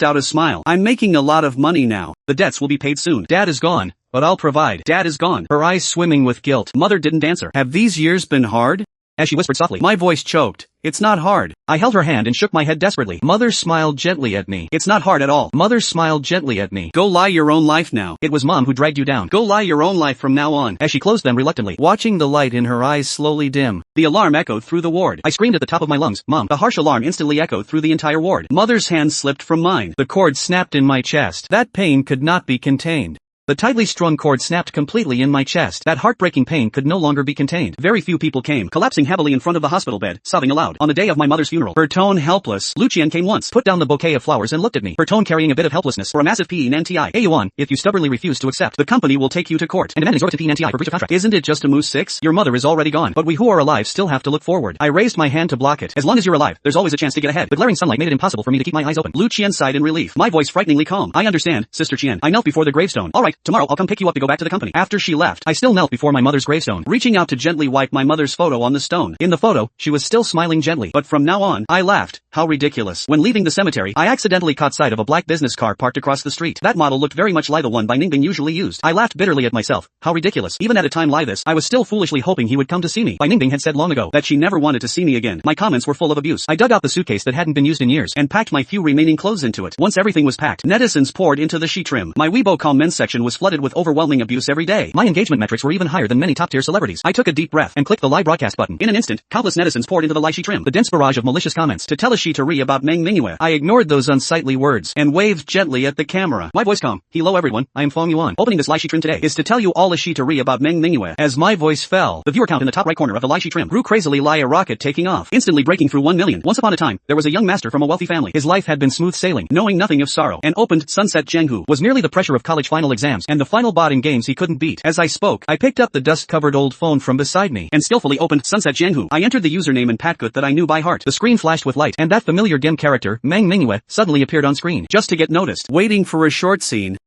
[SPEAKER 1] out a smile. I'm making a lot of money now. The debts will be paid soon. Dad is gone,
[SPEAKER 2] but I'll provide. Dad is gone. Her eyes swimming with guilt. Mother didn't answer. Have these years been hard? As she whispered softly. My voice choked. It's not hard. I held her hand and shook my head desperately. Mother smiled gently at me. It's not hard at all. Mother smiled gently at me. Go lie your own life now. It was Mom who dragged you down. Go lie your own life from now on. As she closed them reluctantly, watching the light in her eyes slowly dim. The alarm echoed through the ward. I screamed at the top of my lungs, Mom. The harsh alarm instantly echoed through the entire ward. Mother's hand slipped from mine. The cord snapped in my chest. That pain could not be contained. The tightly strung cord snapped completely in my chest. That heartbreaking pain could no longer be contained. Very few people came, collapsing heavily in front of the hospital bed, sobbing aloud. On the day of my mother's funeral, her tone helpless. Lucian came once, put down the bouquet of flowers and looked at me. Her tone carrying a bit of helplessness for a massive PE&NTI. Hey Yuan, if you stubbornly refuse to accept, the company will take you to court and demand an exorbitant PE&NTI for breach of contract. Isn't it just a moose 6? Your mother is already gone, but we who are alive still have to look forward. I raised my hand to block it. As long as you're alive, there's always a chance to get ahead. The glaring sunlight made it impossible for me to keep my eyes open. Lucian sighed in relief, my voice frighteningly calm. I understand, Sister Qian. I knelt before the gravestone. Alright, tomorrow I'll come pick you up to go back to the company. After she left, I still knelt before my mother's gravestone, reaching out to gently wipe my mother's photo on the stone. In the photo, she was still smiling gently, but from now on, I laughed. How ridiculous. When leaving the cemetery, I accidentally caught sight of a black business car parked across the street. That model looked very much like the one Bai Ningbing usually used. I laughed bitterly at myself. How ridiculous. Even at a time like this, I was still foolishly hoping he would come to see me. Bai Ningbing had said long ago that she never wanted to see me again. My comments were full of abuse. I dug out the suitcase that hadn't been used in years and packed my few remaining clothes into it. Once everything was packed, netizens poured into the sheet trim. My Weibo comments section was flooded with overwhelming abuse every day. My engagement metrics were even higher than many top-tier celebrities. I took a deep breath and clicked the live broadcast button. In an instant, countless netizens poured into the live sheet trim. The dense barrage of malicious comments to tell a Shitari about Meng Mingyue. I ignored those unsightly words and waved gently at the camera. My voice calm. Hello everyone, I am Fong Yuan. Opening this live sheet trim today is to tell you all a Shitari about Meng Mingyue. As my voice fell, the viewer count in the top right corner of the live sheet trim grew crazily like a rocket taking off, instantly breaking through 1 million. Once upon a time, there was a young master from a wealthy family. His life had been smooth sailing, knowing nothing of sorrow. An opened sunset Zhenghu was merely the pressure of college final exams and the final bot in games he couldn't beat. As I spoke, I picked up the dust-covered old phone from beside me and skillfully opened Sunset Zhenghu. I entered the username and patgut that I knew by heart. The screen flashed with light and that familiar game character, Meng Mingyue, suddenly appeared on screen, just to get noticed. Waiting for a short scene.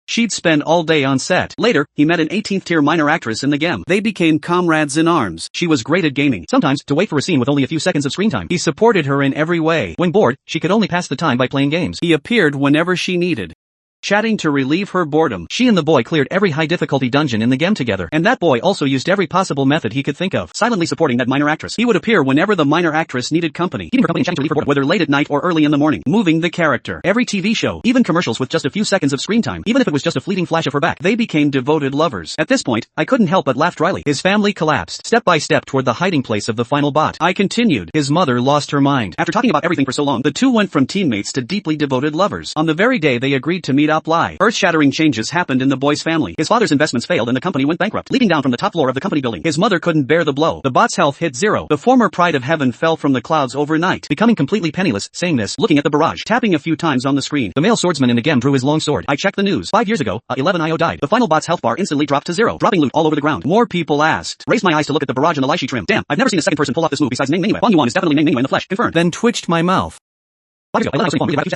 [SPEAKER 2] She'd spend all day on set. Later, he met an 18th tier minor actress in the game. They became comrades in arms. She was great at gaming. Sometimes, to wait for a scene with only a few seconds of screen time, he supported her in every way. When bored, she could only pass the time by playing games. He appeared whenever she needed. Chatting to relieve her boredom. She and the boy cleared every high difficulty dungeon in the game together, and that boy also used every possible method he could think of, silently supporting that minor actress. He would appear whenever the minor actress needed company, keeping her company and chatting to relieve her boredom, whether late at night or early in the morning, moving the character. Every TV show, even commercials with just a few seconds of screen time, even if it was just a fleeting flash of her back, they became devoted lovers. At this point, I couldn't help but laugh dryly. His family collapsed, step by step toward the hiding place of the final bot. I continued. His mother lost her mind. After talking about everything for so long, the two went from teammates to deeply devoted lovers. On the very day they agreed to meet up live, earth-shattering changes happened in the boy's family. His father's investments failed and the company went bankrupt, leaping down from the top floor of the company building. His mother couldn't bear the blow. The bot's health hit zero. The former pride of heaven fell from the clouds overnight, becoming completely penniless. Saying this, looking at the barrage, tapping a few times on the screen. The male swordsman in the game drew his long sword. I checked the news. 5 years ago, 11 IO died. The final bot's health bar instantly dropped to zero, dropping loot all over the ground. More people asked. Raised my eyes to look at the barrage in the Laishi trim. Damn, I've never seen a second person pull off this move besides Meng Mingyue. Bong Yuan is definitely Meng Mingyue in the flesh. Confirmed. Then twitched my mouth.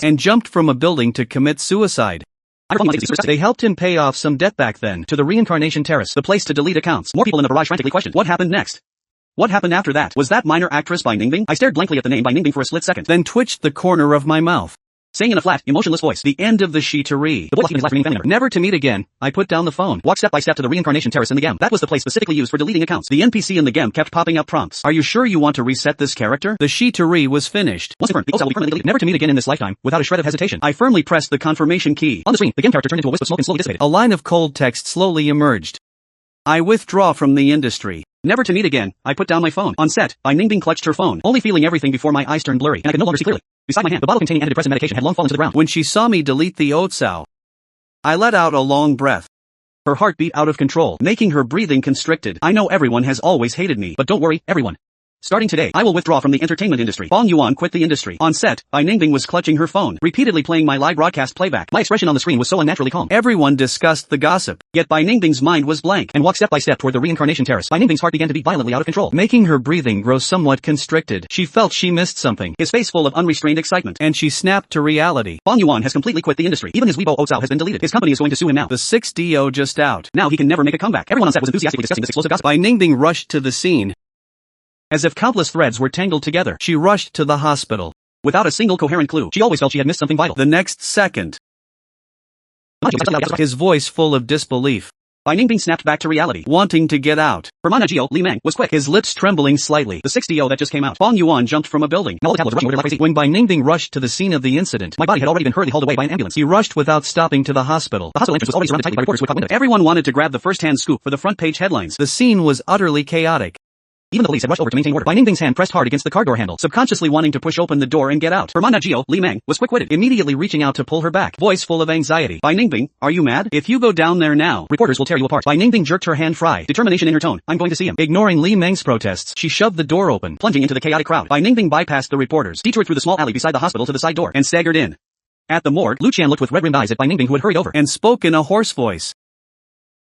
[SPEAKER 2] And jumped from a building to commit suicide. They helped him pay off some debt back then, to the reincarnation terrace, the place to delete accounts. More people in the barrage frantically questioned, what happened next? What happened after that? Was that minor actress Bai Ningbing? I stared blankly at the name Bai Ningbing for a split second, then twitched the corner of my mouth, saying in a flat, emotionless voice, the end of the Shitari. The boy left his last remaining family member. Never to meet again. I put down the phone, walked step by step to the reincarnation terrace in the game. That was the place specifically used for deleting accounts. The NPC in the game kept popping up prompts. Are you sure you want to reset this character? The Shitari was finished. Once confirmed, the old cell will be permanently deleted. Never to meet again in this lifetime, without a shred of hesitation. I firmly pressed the confirmation key. On the screen, the game character turned into a wisp of smoke and slowly dissipated. A line of cold text slowly emerged. I withdraw from the industry. Never to meet again. I put down my phone. On set, Bai Ningbing clutched her phone, only feeling everything before my eyes turned blurry, and I could no longer see clearly. Beside my hand, the bottle containing antidepressant medication had long fallen to the ground. When she saw me delete the otsao, I let out a long breath. Her heart beat out of control, making her breathing constricted. I know everyone has always hated me, but don't worry, everyone. Starting today, I will withdraw from the entertainment industry. Bong Yuan quit the industry. On set, Bai Ningbing was clutching her phone, repeatedly playing my live broadcast playback. My expression on the screen was so unnaturally calm. Everyone discussed the gossip. Yet Bai Ningbing's mind was blank, and walked step by step toward the reincarnation terrace. Bai Ningbing's heart began to beat violently out of control, making her breathing grow somewhat constricted. She felt she missed something, his face full of unrestrained excitement, and she snapped to reality. Bong Yuan has completely quit the industry. Even his Weibo Otsao has been deleted. His company is going to sue him now. The 6DO just out. Now he can never make a comeback. Everyone on set was enthusiastically discussing this explosive gossip. Bai Ningbing rushed to the scene. As if countless threads were tangled together, she rushed to the hospital. Without a single coherent clue, she always felt she had missed something vital. The next second, His voice full of disbelief.
[SPEAKER 1] Bai Ningbing snapped back to reality,
[SPEAKER 2] wanting to get out.
[SPEAKER 1] Her Managio, Li Meng, was quick,
[SPEAKER 2] his lips trembling slightly.
[SPEAKER 1] The 60 that just came out. Fong Yuan jumped from a building. Now all the tablets were rushing like crazy.
[SPEAKER 2] When Bai Ningbing rushed to the scene of the incident,
[SPEAKER 1] my body had already been hurriedly hauled away by an ambulance.
[SPEAKER 2] He rushed without stopping to the hospital.
[SPEAKER 1] The hospital entrance was already surrounded tightly by reporters who had caught wind of it. Everyone wanted to grab the first-hand scoop for the front-page headlines.
[SPEAKER 2] The scene was utterly chaotic.
[SPEAKER 1] Even the police had rushed over to maintain order. Bai Ningbing's hand pressed hard against the car door handle, subconsciously wanting to push open the door and get out. Her Managio, Li Meng, was quick-witted,
[SPEAKER 2] immediately reaching out to pull her back,
[SPEAKER 1] voice full of anxiety. Bai Ningbing, are you mad? If you go down there now, reporters will tear you apart.
[SPEAKER 2] Bai Ningbing jerked her hand free,
[SPEAKER 1] determination in her tone. I'm going to see him.
[SPEAKER 2] Ignoring Li Meng's protests, she shoved the door open,
[SPEAKER 1] plunging into the chaotic crowd. Bai Ningbing bypassed the reporters, detoured through the small alley beside the hospital to the side door, and staggered in. At the morgue, Lu Qian looked with red-rimmed eyes at Bai Ningbing, who had hurried over,
[SPEAKER 2] and spoke in a hoarse voice.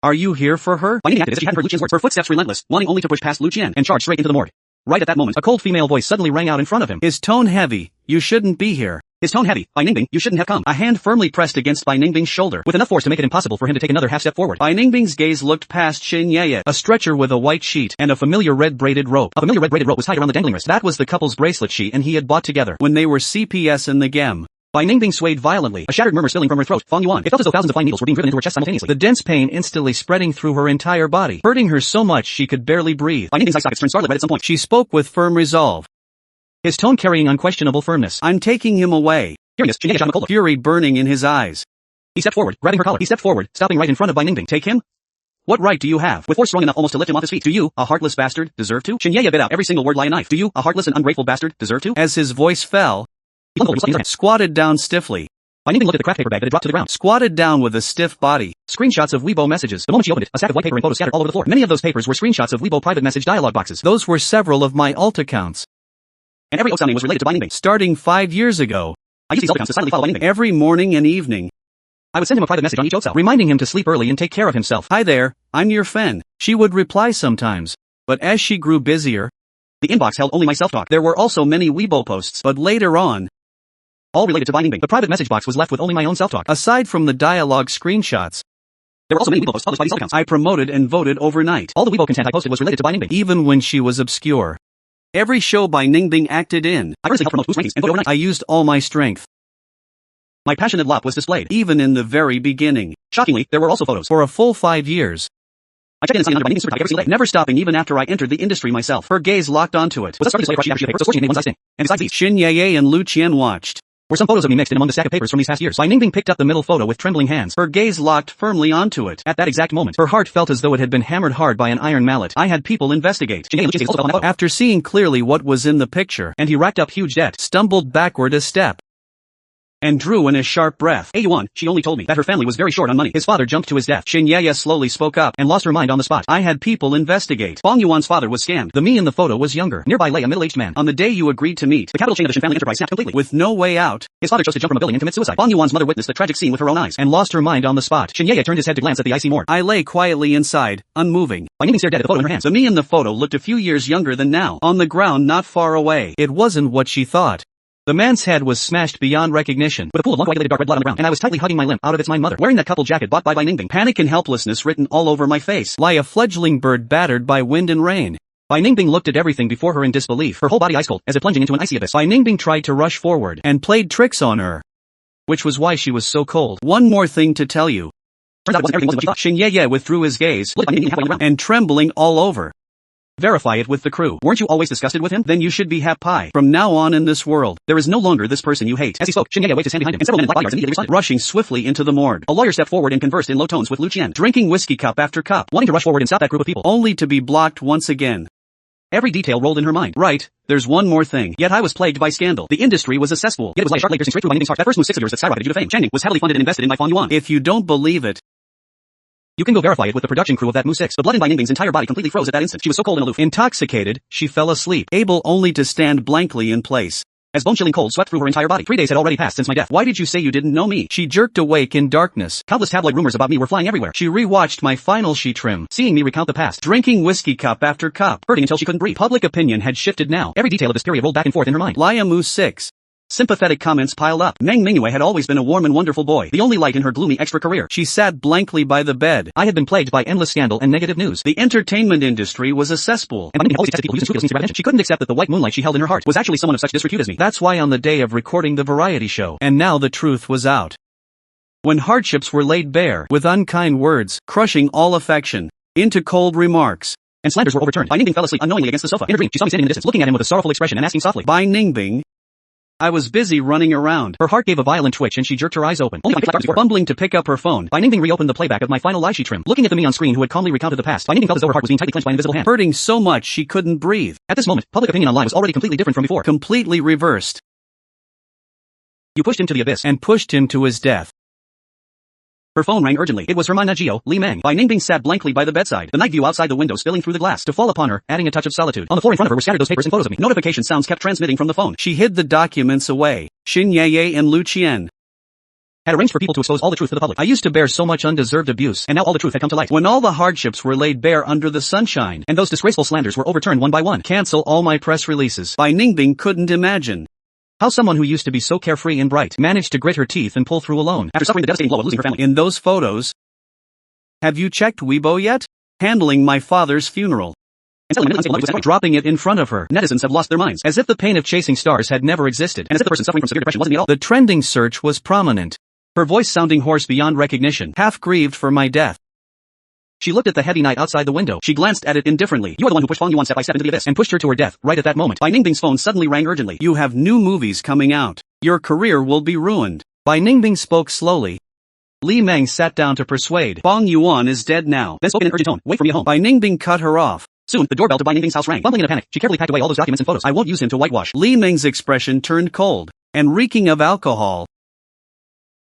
[SPEAKER 2] Are you here for her?
[SPEAKER 1] Bai Ningbing acted as if she hadn't heard Lu Qian's words, her footsteps relentless, wanting only to push past Lu Qian and charge straight into the morgue. Right at that moment, a cold female voice suddenly rang out in front of him.
[SPEAKER 2] His tone heavy. You shouldn't be here.
[SPEAKER 1] His tone heavy. Bai Ningbing, you shouldn't have come.
[SPEAKER 2] A hand firmly pressed against Bai Ningbing's shoulder,
[SPEAKER 1] with enough force to make it impossible for him to take another half step forward.
[SPEAKER 2] Bai Ningbing's gaze looked past Xin Yeye, a stretcher with a white sheet, and a familiar red braided rope.
[SPEAKER 1] A familiar red braided rope was tied around the dangling wrist.
[SPEAKER 2] That was the couple's bracelet she and he had bought together when they were CPS in the game.
[SPEAKER 1] Bai Ningbing swayed violently, a shattered murmur spilling from her throat. Fong Yuan. It felt as though thousands of fine needles were being driven into her chest simultaneously.
[SPEAKER 2] The dense pain instantly spreading through her entire body, hurting her so much she could barely breathe.
[SPEAKER 1] Bai Ningbing's eye sockets turned scarlet red at some point.
[SPEAKER 2] She spoke with firm resolve,
[SPEAKER 1] his tone carrying unquestionable firmness.
[SPEAKER 2] I'm taking him away.
[SPEAKER 1] Hearing this, Xin Yeye shot him a cold look.
[SPEAKER 2] Fury burning in his eyes.
[SPEAKER 1] He stepped forward, grabbing her collar. He stepped forward, stopping right in front of Bai Ningbing.
[SPEAKER 2] Take him? What right do you have?
[SPEAKER 1] With force strong enough almost to lift him off his feet. Do you, a heartless bastard, deserve to? Xin Yeye bit out every single word like a knife. Do you, a heartless and ungrateful bastard, deserve to?
[SPEAKER 2] As his voice fell,
[SPEAKER 1] he
[SPEAKER 2] squatted down stiffly.
[SPEAKER 1] Bai Ningbing looked at the craft paper bag that had dropped to the ground.
[SPEAKER 2] Squatted down with a stiff body.
[SPEAKER 1] Screenshots of Weibo messages. The moment she opened it, a stack of white paper and photos scattered all over the floor. Many of those papers were screenshots of Weibo private message dialogue boxes.
[SPEAKER 2] Those were several of my alt accounts.
[SPEAKER 1] And every alt name was related to Bai Ningbing.
[SPEAKER 2] Starting 5 years ago,
[SPEAKER 1] I used these alt accounts to silently follow Bai Ningbing.
[SPEAKER 2] Every morning and evening,
[SPEAKER 1] I would send him a private message on each alt cell,
[SPEAKER 2] reminding him to sleep early and take care of himself. Hi there, I'm your Fen. She would reply sometimes, but as she grew busier,
[SPEAKER 1] the inbox held only my self-talk.
[SPEAKER 2] There were also many Weibo posts, but later on,
[SPEAKER 1] all related to Bai Ningbing. The private message box was left with only my own self-talk.
[SPEAKER 2] Aside from the dialogue screenshots,
[SPEAKER 1] there were also many Weibo posts published by these alt accounts.
[SPEAKER 2] I promoted and voted overnight.
[SPEAKER 1] All the Weibo content I posted was related to Bai Ningbing.
[SPEAKER 2] Even when she was obscure. Every show Bai Ningbing acted in,
[SPEAKER 1] I earnestly helped promote boost rankings and voted overnight.
[SPEAKER 2] I used all my strength.
[SPEAKER 1] My passionate love was displayed.
[SPEAKER 2] Even in the very beginning.
[SPEAKER 1] Shockingly, there were also photos.
[SPEAKER 2] For a full 5 years.
[SPEAKER 1] I checked in and signed under Bai Ningbing's super type every single day.
[SPEAKER 2] Never stopping even after I entered the industry myself. Her gaze locked onto it.
[SPEAKER 1] Was that starting to display across the paper? So scorching made one's eye sting. And besides these,
[SPEAKER 2] Xin Yeye and Lu Qian watched.
[SPEAKER 1] Were some photos of me mixed in among the stack of papers from these past years.
[SPEAKER 2] Bai Ningbing picked up the middle photo with trembling hands. Her gaze locked firmly onto it. At that exact moment, her heart felt as though it had been hammered hard by an iron mallet. I had people investigate. After seeing clearly what was in the picture, and he racked up huge debt, stumbled backward a step, and drew in a sharp breath.
[SPEAKER 1] Yuan, she only told me that her family was very short on money.
[SPEAKER 2] His father jumped to his death. Xin Yeye slowly spoke up and lost her mind on the spot. I had people investigate.
[SPEAKER 1] Fong Yuan's father was scammed.
[SPEAKER 2] The me in the photo was younger. Nearby lay a middle-aged man. On the day you agreed to meet,
[SPEAKER 1] the capital chain of the Shin family enterprise snapped completely.
[SPEAKER 2] With no way out,
[SPEAKER 1] his father chose to jump from a building and commit suicide. Fong Yuan's mother witnessed the tragic scene with her own eyes
[SPEAKER 2] and lost her mind on the spot.
[SPEAKER 1] Xin Yeye turned his head to glance at the icy morgue.
[SPEAKER 2] I lay quietly inside, unmoving.
[SPEAKER 1] Bai Ningbing stared dead at the photo in her hands.
[SPEAKER 2] The me in the photo looked a few years younger than now. On the ground not far away. It wasn't what she thought. The man's head was smashed beyond recognition,
[SPEAKER 1] with a pool of long coagulated dark red blood on the ground,
[SPEAKER 2] and I was tightly hugging my limp out of its my mother, wearing that couple jacket bought by Bai Ningbing. Panic and helplessness written all over my face, lie a fledgling bird battered by wind and rain. Bai Ningbing looked at everything before her in disbelief, her whole body ice cold, as if plunging into an icy abyss. Bai Ningbing tried to rush forward, and played tricks on her, which was why she was so cold. One more thing to tell you.
[SPEAKER 1] Turns out it wasn't everything wasn't what she thought.
[SPEAKER 2] Xin Yeye withdrew his gaze, and trembling all over. Verify it with the crew.
[SPEAKER 1] Weren't you always disgusted with him?
[SPEAKER 2] Then you should be happy. From now on in this world, there is no longer this person you hate.
[SPEAKER 1] As he spoke, Xin Yeye waved his hand behind him, and several men in black bodyguards immediately responded.
[SPEAKER 2] Rushing swiftly into the morgue, a lawyer stepped forward and conversed in low tones with Lu Qian, drinking whiskey cup after cup,
[SPEAKER 1] wanting to rush forward and stop that group of people,
[SPEAKER 2] only to be blocked once again.
[SPEAKER 1] Every detail rolled in her mind.
[SPEAKER 2] Right, there's one more thing. Yet I was plagued by scandal. The industry was a cesspool.
[SPEAKER 1] Yet it was like a sharp blade piercing straight through Bai Ningbing's heart. That first move 6 of yours that skyrocketed you to fame. Channing was heavily funded and invested in by Fong Yuan.
[SPEAKER 2] If you don't believe it,
[SPEAKER 1] you can go verify it with the production crew of that Mu 6. The blood in Bai Ningbing's entire body completely froze at that instant. She was so cold and aloof.
[SPEAKER 2] Intoxicated, she fell asleep, able only to stand blankly in place.
[SPEAKER 1] As bone-chilling cold swept through her entire body. 3 days had already passed since my death.
[SPEAKER 2] Why did you say you didn't know me? She jerked awake in darkness.
[SPEAKER 1] Countless tabloid rumors about me were flying everywhere.
[SPEAKER 2] She rewatched my final sheet trim, seeing me recount the past, drinking whiskey cup after cup,
[SPEAKER 1] hurting until she couldn't breathe.
[SPEAKER 2] Public opinion had shifted now.
[SPEAKER 1] Every detail of this period rolled back and forth in her mind.
[SPEAKER 2] Lia Mu 6. Sympathetic comments piled up. Meng Mingyue had always been a warm and wonderful boy, the only light in her gloomy extra career. She sat blankly by the bed. I had been plagued by endless scandal and negative news. The entertainment industry was a cesspool.
[SPEAKER 1] And Bai Ningbing always detested people who used unscrupulous means to grab attention.
[SPEAKER 2] She couldn't accept that the white moonlight she held in her heart was actually someone of such disrepute as me. That's why on the day of recording the variety show, and now the truth was out. when hardships were laid bare, with unkind words, crushing all affection, into cold remarks,
[SPEAKER 1] and slanders were overturned. Bai Ningbing fell asleep unknowingly against the sofa. In her dream, she saw me standing in the distance, looking at him with a sorrowful expression and asking softly,
[SPEAKER 2] "Bai Ningbing?" I was busy running around.
[SPEAKER 1] Her heart gave a violent twitch and she jerked her eyes open. Only
[SPEAKER 2] fumbling to pick up her phone.
[SPEAKER 1] Bai Ningbing reopened the playback of my final lie she trimmed. Looking at the me on screen who had calmly recounted the past, Bai Ningbing felt as though her heart was being tightly clenched by an invisible hand.
[SPEAKER 2] Hurting so much she couldn't breathe.
[SPEAKER 1] At this moment, public opinion online was already completely different from before.
[SPEAKER 2] Completely reversed.
[SPEAKER 1] You pushed him to the abyss.
[SPEAKER 2] And pushed him to his death.
[SPEAKER 1] Her phone rang urgently. It was her Managio, Li Meng.
[SPEAKER 2] Bai Ningbing sat blankly by the bedside, the night view outside the window spilling through the glass to fall upon her, adding a touch of solitude.
[SPEAKER 1] On the floor in front of her were scattered those papers and photos of me.
[SPEAKER 2] Notification sounds kept transmitting from the phone. She hid the documents away. Xin Yeye and Lu Qian
[SPEAKER 1] had arranged for people to expose all the truth to the public.
[SPEAKER 2] I used to bear so much undeserved abuse,
[SPEAKER 1] and now all the truth had come to light.
[SPEAKER 2] When all the hardships were laid bare under the sunshine,
[SPEAKER 1] and those disgraceful slanders were overturned one by one.
[SPEAKER 2] Cancel all my press releases. Bai Ningbing couldn't imagine
[SPEAKER 1] how someone who used to be so carefree and bright managed to grit her teeth and pull through alone, after suffering the devastating blow of losing her family.
[SPEAKER 2] In those photos, have you checked Weibo yet? Handling my father's funeral. Dropping it in front of her.
[SPEAKER 1] Netizens have lost their minds,
[SPEAKER 2] as if the pain of chasing stars had never existed,
[SPEAKER 1] and as if the person suffering from severe depression wasn't me at all.
[SPEAKER 2] The trending search was prominent, her voice sounding hoarse beyond recognition, half grieved for my death.
[SPEAKER 1] She looked at the heavy night outside the window.
[SPEAKER 2] She glanced at it indifferently.
[SPEAKER 1] You are the one who pushed Fong Yuan step by step into the abyss,
[SPEAKER 2] and pushed her to her death. Right at that moment,
[SPEAKER 1] Bai Ningbing's phone suddenly rang urgently.
[SPEAKER 2] You have new movies coming out. Your career will be ruined. Bai Ningbing spoke slowly. Li Meng sat down to persuade. Fong Yuan is dead now.
[SPEAKER 1] Then spoke in an urgent tone. Wait for me at home.
[SPEAKER 2] Bai Ningbing cut her off.
[SPEAKER 1] Soon, the doorbell to Bai Ningbing's house rang. Fumbling in a panic, she carefully packed away all those documents and photos.
[SPEAKER 2] I won't use him to whitewash. Li Meng's expression turned cold, and reeking of alcohol.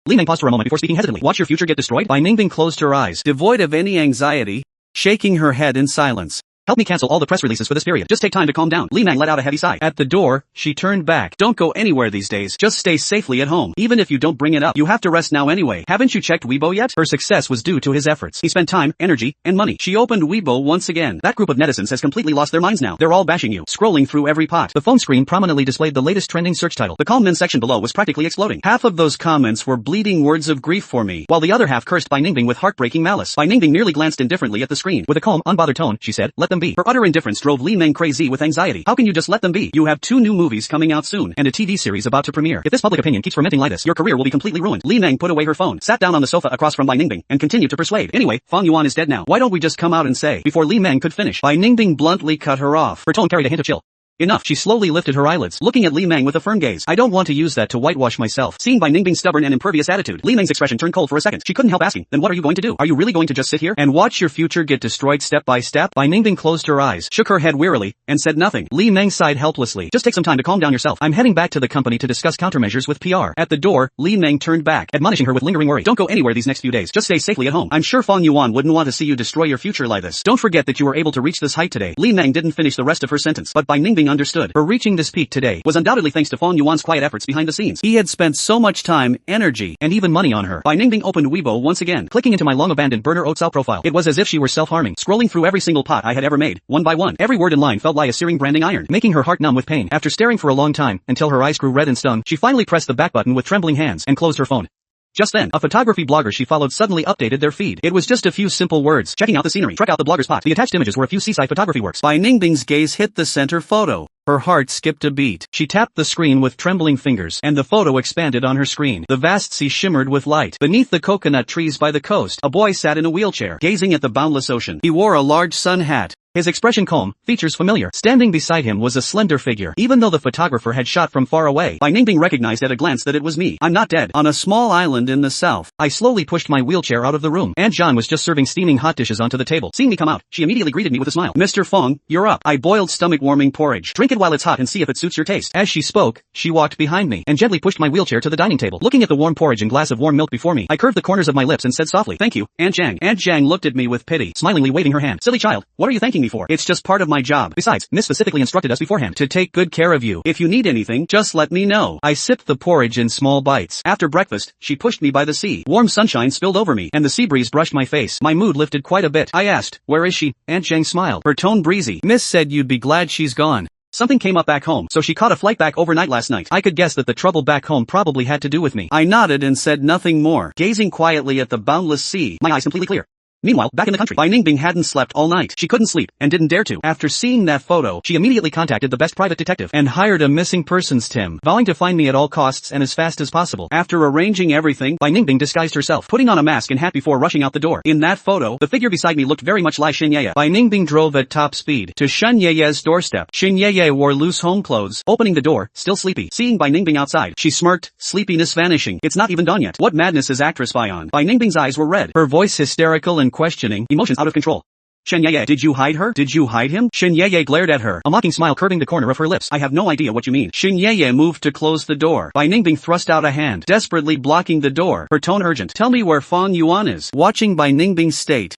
[SPEAKER 1] Li Meng paused for a moment before speaking hesitantly.
[SPEAKER 2] Watch your future get destroyed? Bai Ningbing closed her eyes, devoid of any anxiety, shaking her head in silence.
[SPEAKER 1] Help me cancel all the press releases for this period. Just take time to calm down. Li Meng let out a heavy sigh.
[SPEAKER 2] At the door, she turned back. Don't go anywhere these days. Just stay safely at home. Even if you don't bring it up, you have to rest now anyway. Haven't you checked Weibo yet? Her success was due to his efforts. He spent time, energy, and money. She opened Weibo once again. That group of netizens has completely lost their minds now. They're all bashing you, scrolling through every pot.
[SPEAKER 1] The phone screen prominently displayed the latest trending search title.
[SPEAKER 2] The calm men section below was practically exploding. Half of those comments were bleeding words of grief for me, while the other half cursed Bai Ningbing with heartbreaking malice. Bai Ningbing merely glanced indifferently at the screen.
[SPEAKER 1] With a calm, unbothered tone, she said, "Let them be."
[SPEAKER 2] Her utter indifference drove Li Meng crazy with anxiety. How can you just let them be? You have 2 new movies coming out soon, and a TV series about to premiere.
[SPEAKER 1] If this public opinion keeps fermenting like this, your career will be completely ruined.
[SPEAKER 2] Li Meng put away her phone, sat down on the sofa across from Bai Ningbing, and continued to persuade. Anyway, Fong Yuan is dead now. Why don't we just come out and say, before Li Meng could finish? Bai Ningbing bluntly cut her off.
[SPEAKER 1] Her tone carried a hint of chill.
[SPEAKER 2] Enough. She slowly lifted her eyelids, looking at Li Meng with a firm gaze. I don't want to use that to whitewash myself. Seeing Bai Ningbing's stubborn and impervious attitude, Li Meng's expression turned cold for a second. She couldn't help asking, then what are you going to do? Are you really going to just sit here and watch your future get destroyed step by step? Bai Ningbing closed her eyes, shook her head wearily, and said nothing. Li Meng sighed helplessly. Just take some time to calm down yourself. I'm heading back to the company to discuss countermeasures with PR. At the door, Li Meng turned back,
[SPEAKER 1] admonishing her with lingering worry.
[SPEAKER 2] Don't go anywhere these next few days. Just stay safely at home. I'm sure Fong Yuan wouldn't want to see you destroy your future like this. Don't forget that you were able to reach this height today. Li Meng didn't finish the rest of her sentence, but Bai Ningbing understood. Her reaching this peak today was undoubtedly thanks to Fong Yuan's quiet efforts behind the scenes. He had spent so much time, energy, and even money on her. Bai Ningbing opened Weibo once again, clicking into my long-abandoned burner Oatsal profile. It was as if she were self-harming, scrolling through every single pot I had ever made, one by one. Every word in line felt like a searing branding iron, making her heart numb with pain. After staring for a long time, until her eyes grew red and stung, she finally pressed the back button with trembling hands and closed her phone. Just then, a photography blogger she followed suddenly updated their feed. It was just a few simple words. Checking out the scenery. Check out the blogger's pot. The attached images were a few seaside photography works. Bai Ningbing's gaze hit the center photo. Her heart skipped a beat. She tapped the screen with trembling fingers, and the photo expanded on her screen. The vast sea shimmered with light. Beneath the coconut trees by the coast, a boy sat in a wheelchair, gazing at the boundless ocean. He wore a large sun hat. His expression calm, features familiar. Standing beside him was a slender figure. Even though the photographer had shot from far away, Bai Ningbing recognized at a glance that it was me. I'm not dead. On a small island in the south, I slowly pushed my wheelchair out of the room. Aunt Jean was just serving steaming hot dishes onto the table. Seeing me come out, she immediately greeted me with a smile. Mr. Fong, you're up. I boiled stomach-warming porridge. Drink it while it's hot and see if it suits your taste. As she spoke, she walked behind me and gently pushed my wheelchair to the dining table. Looking at the warm porridge and glass of warm milk before me, I curved the corners of my lips and said softly, "Thank you, Aunt Zhang." Aunt Zhang looked at me with pity, smilingly waving her hand. "Silly child, what are you thanking me for? It's just part of my job. Besides, Miss specifically instructed us beforehand to take good care of you. If you need anything, just let me know." I sipped the porridge in small bites. After breakfast, she pushed me by the sea. Warm sunshine spilled over me, and the sea breeze brushed my face. My mood lifted quite a bit. I asked, "Where is she?" Aunt Zhang smiled, her tone breezy. "Miss said you'd be glad she's gone. Something came up back home, so she caught a flight back overnight last night." I could guess that the trouble back home probably had to do with me. I nodded and said nothing more, gazing quietly at the boundless sea, my eyes completely clear.
[SPEAKER 1] Meanwhile, back in the country, Bai Ningbing hadn't slept all night. She couldn't sleep, and didn't dare to. After seeing that photo, she immediately contacted the best private detective, and hired a missing persons team, vowing to find me at all costs and as fast as possible. After arranging everything, Bai Ningbing disguised herself, putting on a mask and hat before rushing out the door. In that photo, the figure beside me looked very much like Xin Yeye. Bai Ningbing drove at top speed to Shen Yeye's doorstep. Xin Yeye wore loose home clothes, opening the door, still sleepy. Seeing Bai Ningbing outside, she smirked, sleepiness vanishing. It's not even dawn yet. What madness is actress Bai on? Bai Ningbing's eyes were red, her voice hysterical and questioning, emotions out of control. Shen Yeye, did you hide her? Did you hide him? Shen Yeye glared at her, a mocking smile curving the corner of her lips. I have no idea what you mean. Shen Yeye moved to close the door. Bai Ningbing thrust out a hand, desperately blocking the door, her tone urgent. Tell me where Fang Yuan is. Watching Bai Ningbing's state,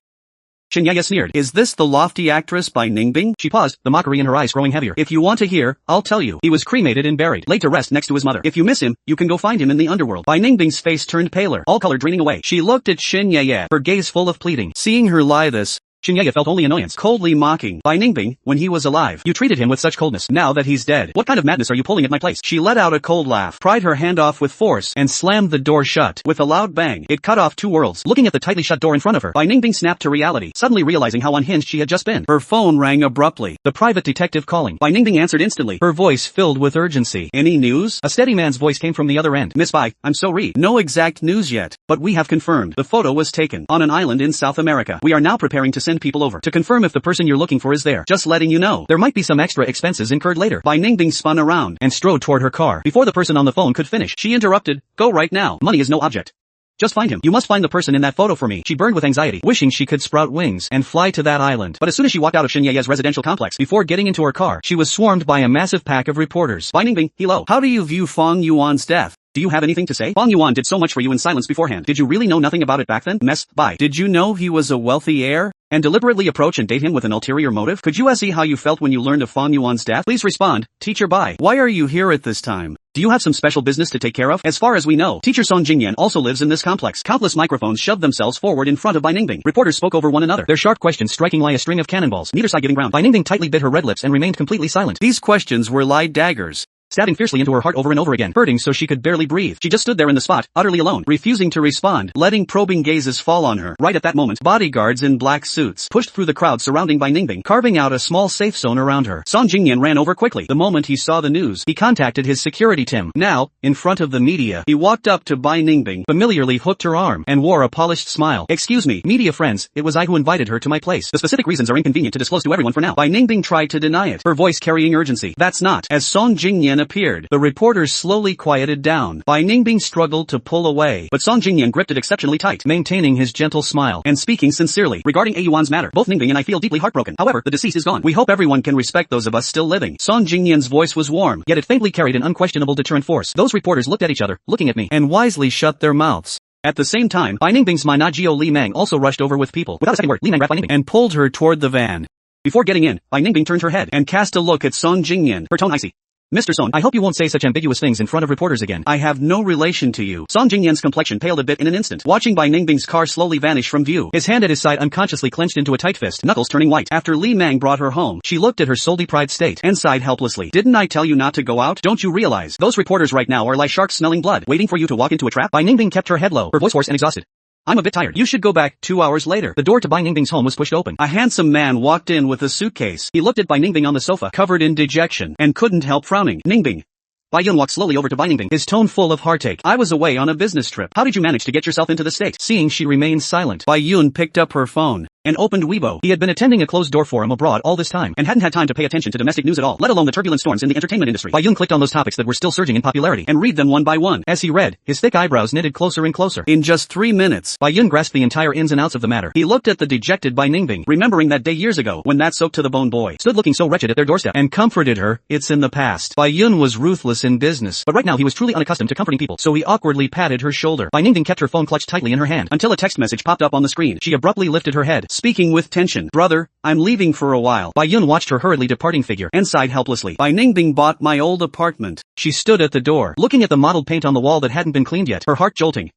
[SPEAKER 1] Shen Yeye sneered. Is this the lofty actress Bai Ningbing? She paused, the mockery in her eyes growing heavier. If you want to hear, I'll tell you. He was cremated and buried, laid to rest next to his mother. If you miss him, you can go find him in the underworld. Bai Ningbing's face turned paler, all color draining away. She looked at Shen Yeye, her gaze full of pleading. Seeing her lie this, Shen Yeye felt only annoyance, coldly mocking. Bai Ningbing, when he was alive, you treated him with such coldness. Now that he's dead, what kind of madness are you pulling at my place? She let out a cold laugh, pried her hand off with force, and slammed the door shut. With a loud bang, it cut off two worlds. Looking at the tightly shut door in front of her, Bai Ningbing snapped to reality, suddenly realizing how unhinged she had just been. Her phone rang abruptly. The private detective calling. Bai Ningbing answered instantly, her voice filled with urgency. Any news? A steady man's voice came from the other end. Miss Bai, I'm so sorry. No exact news yet, but we have confirmed. The photo was taken on an island in South America. We are now preparing to send people over to confirm if the person you're looking for is there. Just letting you know. There might be some extra expenses incurred later. Bai Ningbing spun around and strode toward her car. Before the person on the phone could finish, she interrupted. Go right now. Money is no object. Just find him. You must find the person in that photo for me. She burned with anxiety, wishing she could sprout wings and fly to that island. But as soon as she walked out of Shen Yeye's residential complex, before getting into her car, she was swarmed by a massive pack of reporters. Bai Ningbing, hello. How do you view Fang Yuan's death? Do you have anything to say? Fang Yuan did so much for you in silence beforehand. Did you really know nothing about it back then? Mess. Bai. Did you know he was a wealthy heir? And deliberately approach and date him with an ulterior motive? Could you see how you felt when you learned of Fang Yuan's death? Please respond, Teacher Bai. Why are you here at this time? Do you have some special business to take care of? As far as we know, Teacher Song Jingyan also lives in this complex. Countless microphones shoved themselves forward in front of Bai Ningbing. Reporters spoke over one another, their sharp questions striking like a string of cannonballs, neither side giving ground. Bai Ningbing tightly bit her red lips and remained completely silent. These questions were like daggers, stabbing fiercely into her heart over and over again, hurting so she could barely breathe. She just stood there in the spot, utterly alone, refusing to respond, letting probing gazes fall on her. Right at that moment, bodyguards in black suits pushed through the crowd surrounding Bai Ningbing, carving out a small safe zone around her. Song Jingyan ran over quickly. The moment he saw the news, he contacted his security team. Now, in front of the media, he walked up to Bai Ningbing, familiarly hooked her arm, and wore a polished smile. Excuse me, media friends, it was I who invited her to my place. The specific reasons are inconvenient to disclose to everyone for now. Bai Ningbing tried to deny it, her voice carrying urgency. That's not. As Song Jingyan appeared, the reporters slowly quieted down. Bai Ningbing struggled to pull away, but Song Jingyan gripped it exceptionally tight, maintaining his gentle smile, and speaking sincerely. Regarding A Yuan's matter, both Ningbing and I feel deeply heartbroken. However, the deceased is gone. We hope everyone can respect those of us still living. Song Jingyan's voice was warm, yet it faintly carried an unquestionable deterrent force. Those reporters looked at each other, looking at me, and wisely shut their mouths. At the same time, Bai Ningbing's Minagio Li Mang also rushed over with people. Without a second word, Li Mang grabbed Bai Ningbing and pulled her toward the van. Before getting in, Bai Ningbing turned her head and cast a look at Song Jingyan, her tone icy. Mr. Song, I hope you won't say such ambiguous things in front of reporters again. I have no relation to you. Song Jingyan's complexion paled a bit in an instant, watching Bai Ningbing's car slowly vanish from view. His hand at his side unconsciously clenched into a tight fist, knuckles turning white. After Li Mang brought her home, she looked at her soul-deprived state and sighed helplessly. Didn't I tell you not to go out? Don't you realize? Those reporters right now are like sharks smelling blood, waiting for you to walk into a trap? Bai Ningbing kept her head low, her voice hoarse and exhausted. I'm a bit tired. You should go back 2 hours later. The door to Bai Ningbing's home was pushed open. A handsome man walked in with a suitcase. He looked at Bai Ningbing on the sofa, covered in dejection, and couldn't help frowning. Ningbing. Bai Yun walked slowly over to Bai Ningbing, his tone full of heartache. I was away on a business trip. How did you manage to get yourself into this state? Seeing she remained silent, Bai Yun picked up her phone and opened Weibo. He had been attending a closed-door forum abroad all this time, and hadn't had time to pay attention to domestic news at all, let alone the turbulent storms in the entertainment industry. Bai Yun clicked on those topics that were still surging in popularity, and read them one by one. As he read, his thick eyebrows knitted closer and closer. In just 3 minutes, Bai Yun grasped the entire ins and outs of the matter. He looked at the dejected Bai Ningbing, remembering that day years ago, when that soaked-to-the-bone boy stood looking so wretched at their doorstep, and comforted her. It's in the past. Bai Yun was ruthless in business, but right now he was truly unaccustomed to comforting people, so he awkwardly patted her shoulder. Bai Ningbing kept her phone clutched tightly in her hand, until a text message popped up on the screen. She abruptly lifted her head, speaking with tension. Brother, I'm leaving for a while. Bai Yun watched her hurriedly departing figure, and sighed helplessly. Bai Ningbing bought my old apartment. She stood at the door, looking at the mottled paint on the wall that hadn't been cleaned yet, her heart jolting.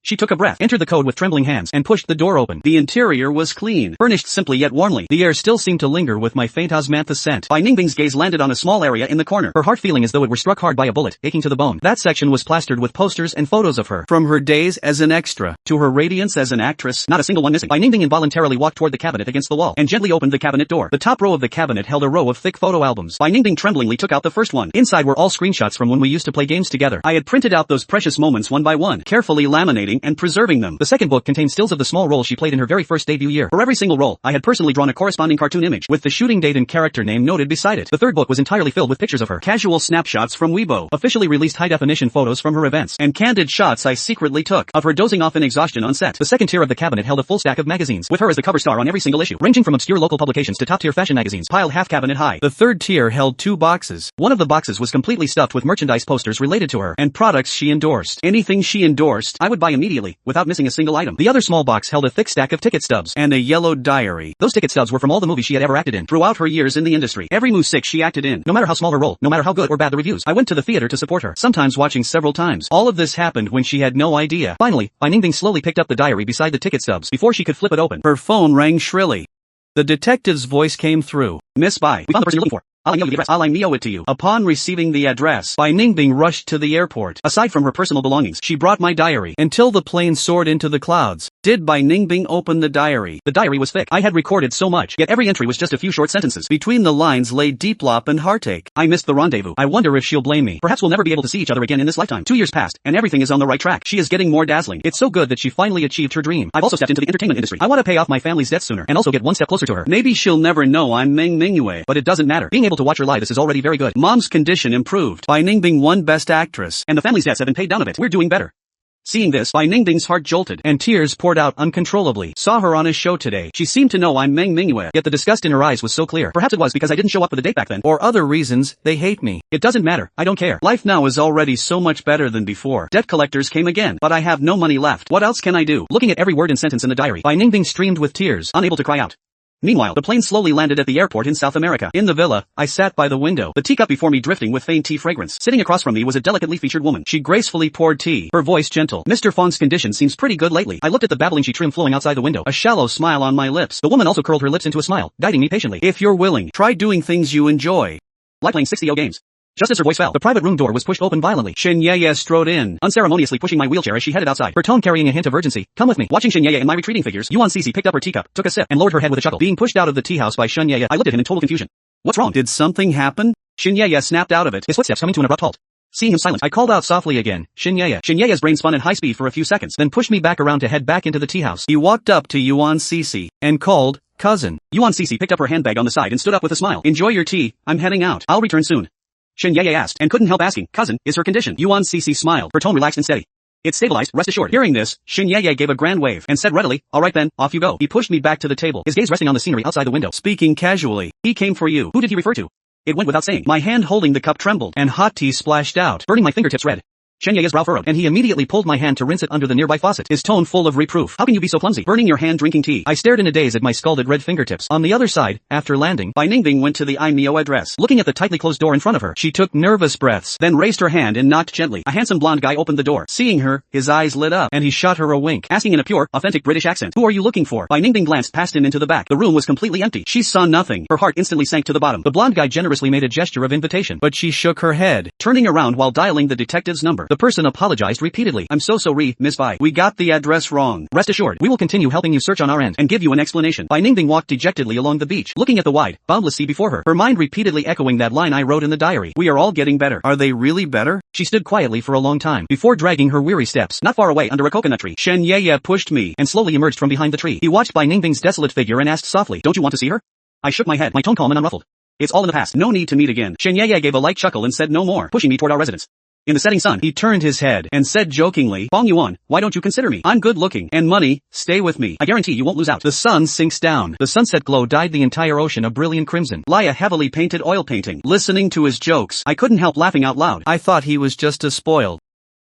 [SPEAKER 1] She took a breath, entered the code with trembling hands, and pushed the door open. The interior was clean, furnished simply yet warmly. The air still seemed to linger with my faint osmantha scent. Bai Ningbing's gaze landed on a small area in the corner, her heart feeling as though it were struck hard by a bullet, aching to the bone. That section was plastered with posters and photos of her. From her days as an extra, to her radiance as an actress, not a single one missing. Bai Ningbing involuntarily walked toward the cabinet against the wall, and gently opened the cabinet door. The top row of the cabinet held a row of thick photo albums. Bai Ningbing tremblingly took out the first one. Inside were all screenshots from when we used to play games together. I had printed out those precious moments one by one, carefully laminating and preserving them. The second book contained stills of the small role she played in her very first debut year. For every single role, I had personally drawn a corresponding cartoon image, with the shooting date and character name noted beside it. The third book was entirely filled with pictures of her, casual snapshots from Weibo, officially released high-definition photos from her events, and candid shots I secretly took of her dozing off in exhaustion on set. The second tier of the cabinet held a full stack of magazines, with her as the cover star on every single issue, ranging from obscure local publications to top-tier fashion magazines, piled half-cabinet high. The third tier held 2 boxes. One of the boxes was completely stuffed with merchandise posters related to her, and products she endorsed. Anything she endorsed, I would buy immediately, without missing a single item. The other small box held a thick stack of ticket stubs, and a yellowed diary. Those ticket stubs were from all the movies she had ever acted in, throughout her years in the industry. Every music she acted in, no matter how small her role, no matter how good or bad the reviews. I went to the theater to support her, sometimes watching several times. All of this happened when she had no idea. Finally, Bai Ningbing slowly picked up the diary beside the ticket stubs, before she could flip it open. Her phone rang shrilly. The detective's voice came through. Miss Bai, we found the person you're looking for. I'll email you the address. I'll email it to you. Upon receiving the address, Bai Ningbing rushed to the airport. Aside from her personal belongings, she brought my diary. Until the plane soared into the clouds, did Bai Ningbing open the diary. The diary was thick. I had recorded so much, yet every entry was just a few short sentences. Between the lines lay deep lop and heartache. I missed the rendezvous. I wonder if she'll blame me. Perhaps we'll never be able to see each other again in this lifetime. 2 years passed, and everything is on the right track. She is getting more dazzling. It's so good that she finally achieved her dream. I've also stepped into the entertainment industry. I want to pay off my family's debts sooner, and also get one step closer to her. Maybe she'll never know I'm Meng Mingyue, but it doesn't matter. Being able to watch her live is already very good. Mom's condition improved. Bai Ningbing won Best Actress, and the family's debts have been paid down a bit. We're doing better. Seeing this, Bai Ningbing's heart jolted, and tears poured out uncontrollably. Saw her on a show today. She seemed to know I'm Meng Mingyue, yet the disgust in her eyes was so clear. Perhaps it was because I didn't show up for the date back then, or other reasons. They hate me. It doesn't matter. I don't care. Life now is already so much better than before. Debt collectors came again, but I have no money left. What else can I do? Looking at every word and sentence in the diary, Bai Ningbing streamed with tears, unable to cry out. Meanwhile, the plane slowly landed at the airport in South America. In the villa, I sat by the window, the teacup before me drifting with faint tea fragrance. Sitting across from me was a delicately featured woman. She gracefully poured tea, her voice gentle. Mr. Fong's condition seems pretty good lately. I looked at the babbling she trimmed flowing outside the window, a shallow smile on my lips. The woman also curled her lips into a smile, guiding me patiently. If you're willing, try doing things you enjoy. Like playing 60 games. Just as her voice fell, the private room door was pushed open violently. Shen Yeye strode in, unceremoniously pushing my wheelchair as she headed outside, her tone carrying a hint of urgency. Come with me. Watching Shen Yeye and my retreating figures, Yuan Cece picked up her teacup, took a sip, and lowered her head with a chuckle. Being pushed out of the tea house by Shen Yeye, I looked at him in total confusion. What's wrong? Did something happen? Shen Yeye snapped out of it, his footsteps coming to an abrupt halt. Seeing him silent, I called out softly again, Shen Yeye. Shen Yeye's brain spun at high speed for a few seconds, then pushed me back around to head back into the tea house. He walked up to Yuan Cece, and called, cousin. Yuan Cece picked up her handbag on the side and stood up with a smile. Enjoy your tea, I'm heading out. I'll return soon. Shen Yeye asked, and couldn't help asking, cousin, is her condition? Yuan Cece smiled, her tone relaxed and steady. It's stabilized, rest assured. Hearing this, Shen Yeye gave a grand wave, and said readily, alright then, off you go. He pushed me back to the table, his gaze resting on the scenery outside the window. Speaking casually, he came for you. Who did he refer to? It went without saying. My hand holding the cup trembled, and hot tea splashed out, burning my fingertips red. Shen Yeye's brow furrowed, and he immediately pulled my hand to rinse it under the nearby faucet, his tone full of reproof. How can you be so clumsy, burning your hand drinking tea? I stared in a daze at my scalded red fingertips. On the other side, after landing, Bai Ningbing went to the IMEO address. Looking at the tightly closed door in front of her, she took nervous breaths, then raised her hand and knocked gently. A handsome blonde guy opened the door. Seeing her, his eyes lit up, and he shot her a wink, asking in a pure, authentic British accent, who are you looking for? Bai Ningbing glanced past him into the back. The room was completely empty. She saw nothing. Her heart instantly sank to the bottom. The blonde guy generously made a gesture of invitation, but she shook her head, turning around while dialing the detective's number. The person apologized repeatedly. I'm so sorry, Miss Bai. We got the address wrong. Rest assured, we will continue helping you search on our end, and give you an explanation. Bai Ningbing walked dejectedly along the beach, looking at the wide, boundless sea before her, her mind repeatedly echoing that line I wrote in the diary. We are all getting better. Are they really better? She stood quietly for a long time, before dragging her weary steps. Not far away under a coconut tree, Shen Yeye pushed me, and slowly emerged from behind the tree. He watched Bai Ningbing's desolate figure and asked softly, don't you want to see her? I shook my head, my tone calm and unruffled. It's all in the past. No need to meet again. Shen Yeye gave a light chuckle and said no more, pushing me toward our residence. In the setting sun, he turned his head and said jokingly, Bong Yuan, why don't you consider me? I'm good looking, and money, stay with me. I guarantee you won't lose out. The sun sinks down. The sunset glow dyed the entire ocean a brilliant crimson. Lie a heavily painted oil painting. Listening to his jokes, I couldn't help laughing out loud. I thought he was just a spoiled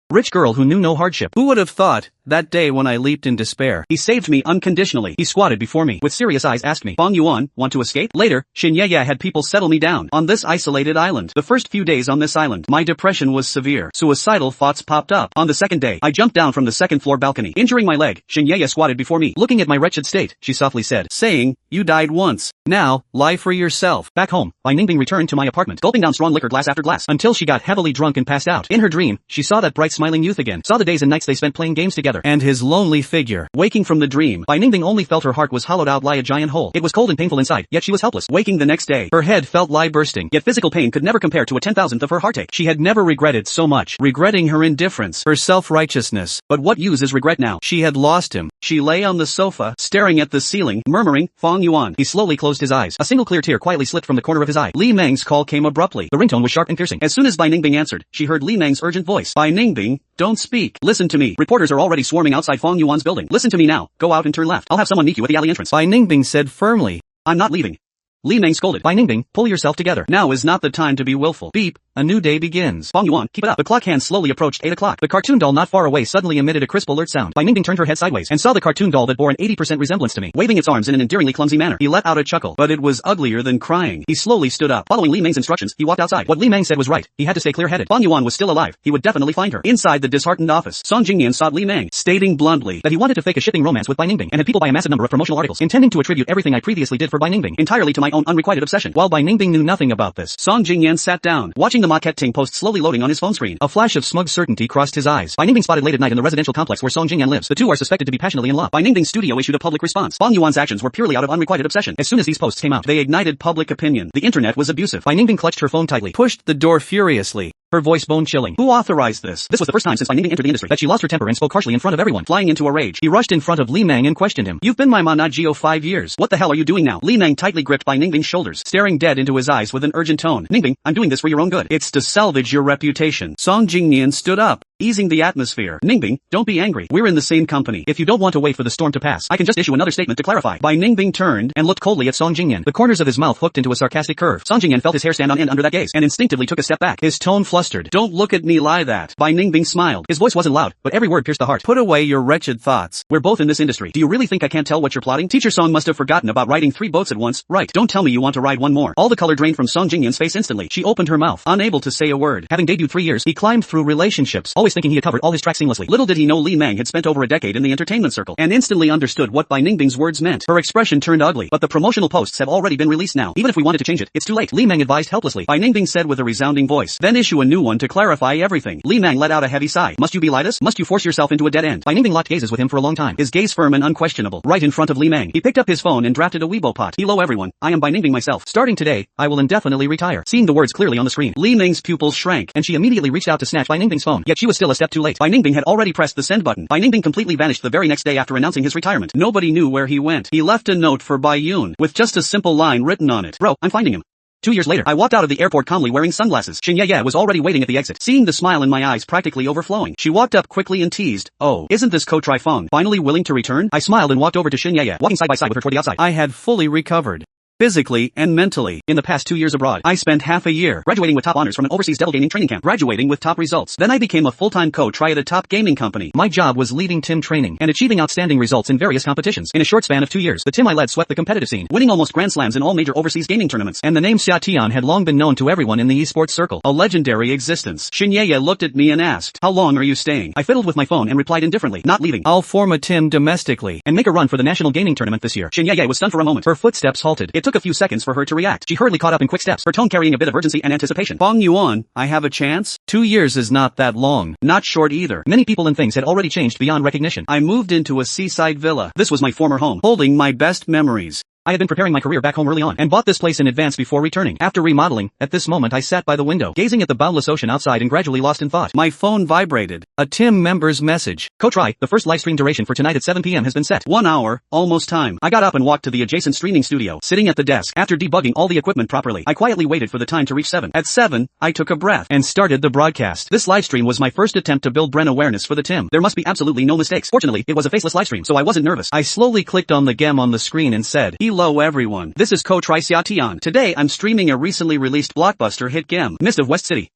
[SPEAKER 1] rich girl who knew no hardship. Who would have thought
[SPEAKER 2] That day when I leaped in despair.
[SPEAKER 1] He saved me unconditionally. He squatted before me, with serious eyes asked me, Bong Yuan, want to escape? Later, Xin Ye had people settle me down, on this isolated island. The first few days on this island, my depression was severe. Suicidal thoughts popped up. On the second day, I jumped down from the second floor balcony, injuring my leg. Xin Ye squatted before me, looking at my wretched state, she softly said,
[SPEAKER 2] saying, you died once. Now, lie for yourself.
[SPEAKER 1] Back home, Bai Ningbing returned to my apartment, gulping down strong liquor glass after glass, until she got heavily drunk and passed out. In her dream, she saw that bright smiling youth again, saw the days and nights they spent playing games together,
[SPEAKER 2] and his lonely figure.
[SPEAKER 1] Waking from the dream, Bai Ningbing only felt her heart was hollowed out like a giant hole. It was cold and painful inside, yet she was helpless. Waking the next day, her head felt like bursting, yet physical pain could never compare to a 10,000th of her heartache. She had never regretted so much, regretting her indifference,
[SPEAKER 2] her self-righteousness.
[SPEAKER 1] But what use is regret now?
[SPEAKER 2] She had lost him.
[SPEAKER 1] She lay on the sofa, staring at the ceiling, murmuring, Fong Yuan. He slowly closed his eyes. A single clear tear quietly slipped from the corner of his eye. Li Meng's call came abruptly. The ringtone was sharp and piercing. As soon as Bai Ningbing answered, she heard Li Meng's urgent voice. Bai Ningbing, don't speak. Listen to me. Reporters are already swarming outside Fong Yuan's building. Listen to me now. Go out and turn left. I'll have someone meet you at the alley entrance.
[SPEAKER 2] Bai Ningbing said firmly.
[SPEAKER 1] I'm not leaving. Li Meng scolded. Bai Ningbing, pull yourself together. Now is not the time to be willful.
[SPEAKER 2] Beep. A new day begins.
[SPEAKER 1] Fong Yuan, keep it up. The clock hand slowly approached 8 o'clock. The cartoon doll not far away suddenly emitted a crisp alert sound. Bai Ningbing turned her head sideways and saw the cartoon doll that bore an 80% resemblance to me, waving its arms in an endearingly clumsy manner. He let out a chuckle, but it was uglier than crying. He slowly stood up. Following Li Meng's instructions, he walked outside. What Li Meng said was right. He had to stay clear-headed. Fong Yuan was still alive. He would definitely find her. Inside the disheartened office, Song Jingyan sought Li Meng, stating bluntly that he wanted to fake a shipping romance with Bai Ningbing and had people buy a massive number of promotional articles, intending to attribute everything I previously did for Bai Ningbing entirely to my own unrequited obsession. While Bai Ningbing knew nothing about this, Song Jingyan sat down, watching the marketing post slowly loading on his phone screen. A flash of smug certainty crossed his eyes. Bai Ningbing spotted late at night in the residential complex where Song Jingyan lives. The two are suspected to be passionately in love. Bai Ningbing's studio issued a public response. Fong Yuan's actions were purely out of unrequited obsession. As soon as these posts came out, they ignited public opinion. The internet was abusive. Bai Ningbing clutched her phone tightly, pushed the door furiously, her voice bone-chilling. Who authorized this? This was the first time since Bai Ningbing entered the industry that she lost her temper and spoke harshly in front of everyone. Flying into a rage, he rushed in front of Li Meng and questioned him. You've been my managio 5 years. What the hell are you doing now? Li Meng tightly gripped Bai Ningbing's shoulders, staring dead into his eyes with an urgent tone. Ningbing, I'm doing this for your own good. It's to salvage your reputation. Song Jingyan stood up, easing the atmosphere. Ningbing, don't be angry. We're in the same company. If you don't want to wait for the storm to pass, I can just issue another statement to clarify. Bai Ningbing turned and looked coldly at Song Jingyan. The corners of his mouth hooked into a sarcastic curve. Song Jingyan felt his hair stand on end under that gaze, and instinctively took a step back. His tone flustered. Don't look at me like that. Bai Ningbing smiled. His voice wasn't loud, but every word pierced the heart.
[SPEAKER 2] Put away your wretched thoughts.
[SPEAKER 1] We're both in this industry. Do you really think I can't tell what you're plotting? Teacher Song must have forgotten about riding 3 boats at once. Right. Don't tell me you want to ride one more. All the color drained from Song Jingyan's face instantly. She opened her mouth, unable to say a word. Having debuted 3 years, he climbed through relationships, always thinking he had covered all his tracks seamlessly. Little did he know Li Meng had spent over a decade in the entertainment circle, and instantly understood what Bai Ningbing's words meant. Her expression turned ugly, but the promotional posts have already been released now. Even if we wanted to change it, it's too late. Li Meng advised helplessly. Bai Ningbing said with a resounding voice. Then issue a new one to clarify everything. Li Meng let out a heavy sigh. Must you be like this? Must you force yourself into a dead end? Bai Ningbing locked gazes with him for a long time, his gaze firm and unquestionable, right in front of Li Meng. He picked up his phone and drafted a Weibo pot. Hello everyone, I am Bai Ningbing myself. Starting today, I will indefinitely retire. Seeing the words clearly on the screen, Li Meng's pupils shrank, and she immediately reached out to snatch Bai Ningbing's phone. Yet she was still a step too late. Bai Ningbing had already pressed the send button. Bai Ningbing completely vanished the very next day after announcing his retirement. Nobody knew where he went. He left a note for Bai Yun, with just a simple line written on it. Bro, I'm finding him. 2 years later, I walked out of the airport calmly wearing sunglasses. Xin Ye was already waiting at the exit, seeing the smile in my eyes practically overflowing. She walked up quickly and teased, oh, isn't this Ko Tri Fong finally willing to return? I smiled and walked over to Xin Ye, walking side by side with her toward the outside.
[SPEAKER 2] I had fully recovered, physically and mentally.
[SPEAKER 1] In the past 2 years abroad, I spent half a year graduating with top honors from an overseas devil gaming training camp, graduating with top results. Then I became a full-time coach at a top gaming company. My job was leading Tim training and achieving outstanding results in various competitions. In a short span of 2 years, the Tim I led swept the competitive scene, winning almost grand slams in all major overseas gaming tournaments. And the name Xia Tian had long been known to everyone in the esports circle, a legendary existence. Xin Ye looked at me and asked, how long are you staying? I fiddled with my phone and replied indifferently, not leaving.
[SPEAKER 2] I'll form a Tim domestically
[SPEAKER 1] and make a run for the national gaming tournament this year. Xin Ye was stunned for a moment. Her footsteps halted. It took a few seconds for her to react. She hurriedly caught up in quick steps, her tone carrying a bit of urgency and anticipation.
[SPEAKER 2] Fong Yuan, I have a chance? 2 years is not that long.
[SPEAKER 1] Not short either. Many people and things had already changed beyond recognition. I moved into a seaside villa. This was my former home, holding my best memories. I had been preparing my career back home early on, and bought this place in advance before returning. After remodeling, at this moment I sat by the window, gazing at the boundless ocean outside and gradually lost in thought. My phone vibrated. A Tim member's message. Ko Tri, the first live stream duration for tonight at 7 p.m. has been set. 1 hour, almost time. I got up and walked to the adjacent streaming studio, sitting at the desk. After debugging all the equipment properly, I quietly waited for the time to reach 7. At 7, I took a breath and started the broadcast. This live stream was my first attempt to build brand awareness for the Tim. There must be absolutely no mistakes. Fortunately, it was a faceless live stream, so I wasn't nervous. I slowly clicked on the gem on the screen and said, hello everyone. This is Ko Tri Xia Tian. Today I'm streaming a recently released blockbuster hit game, Mist of West City.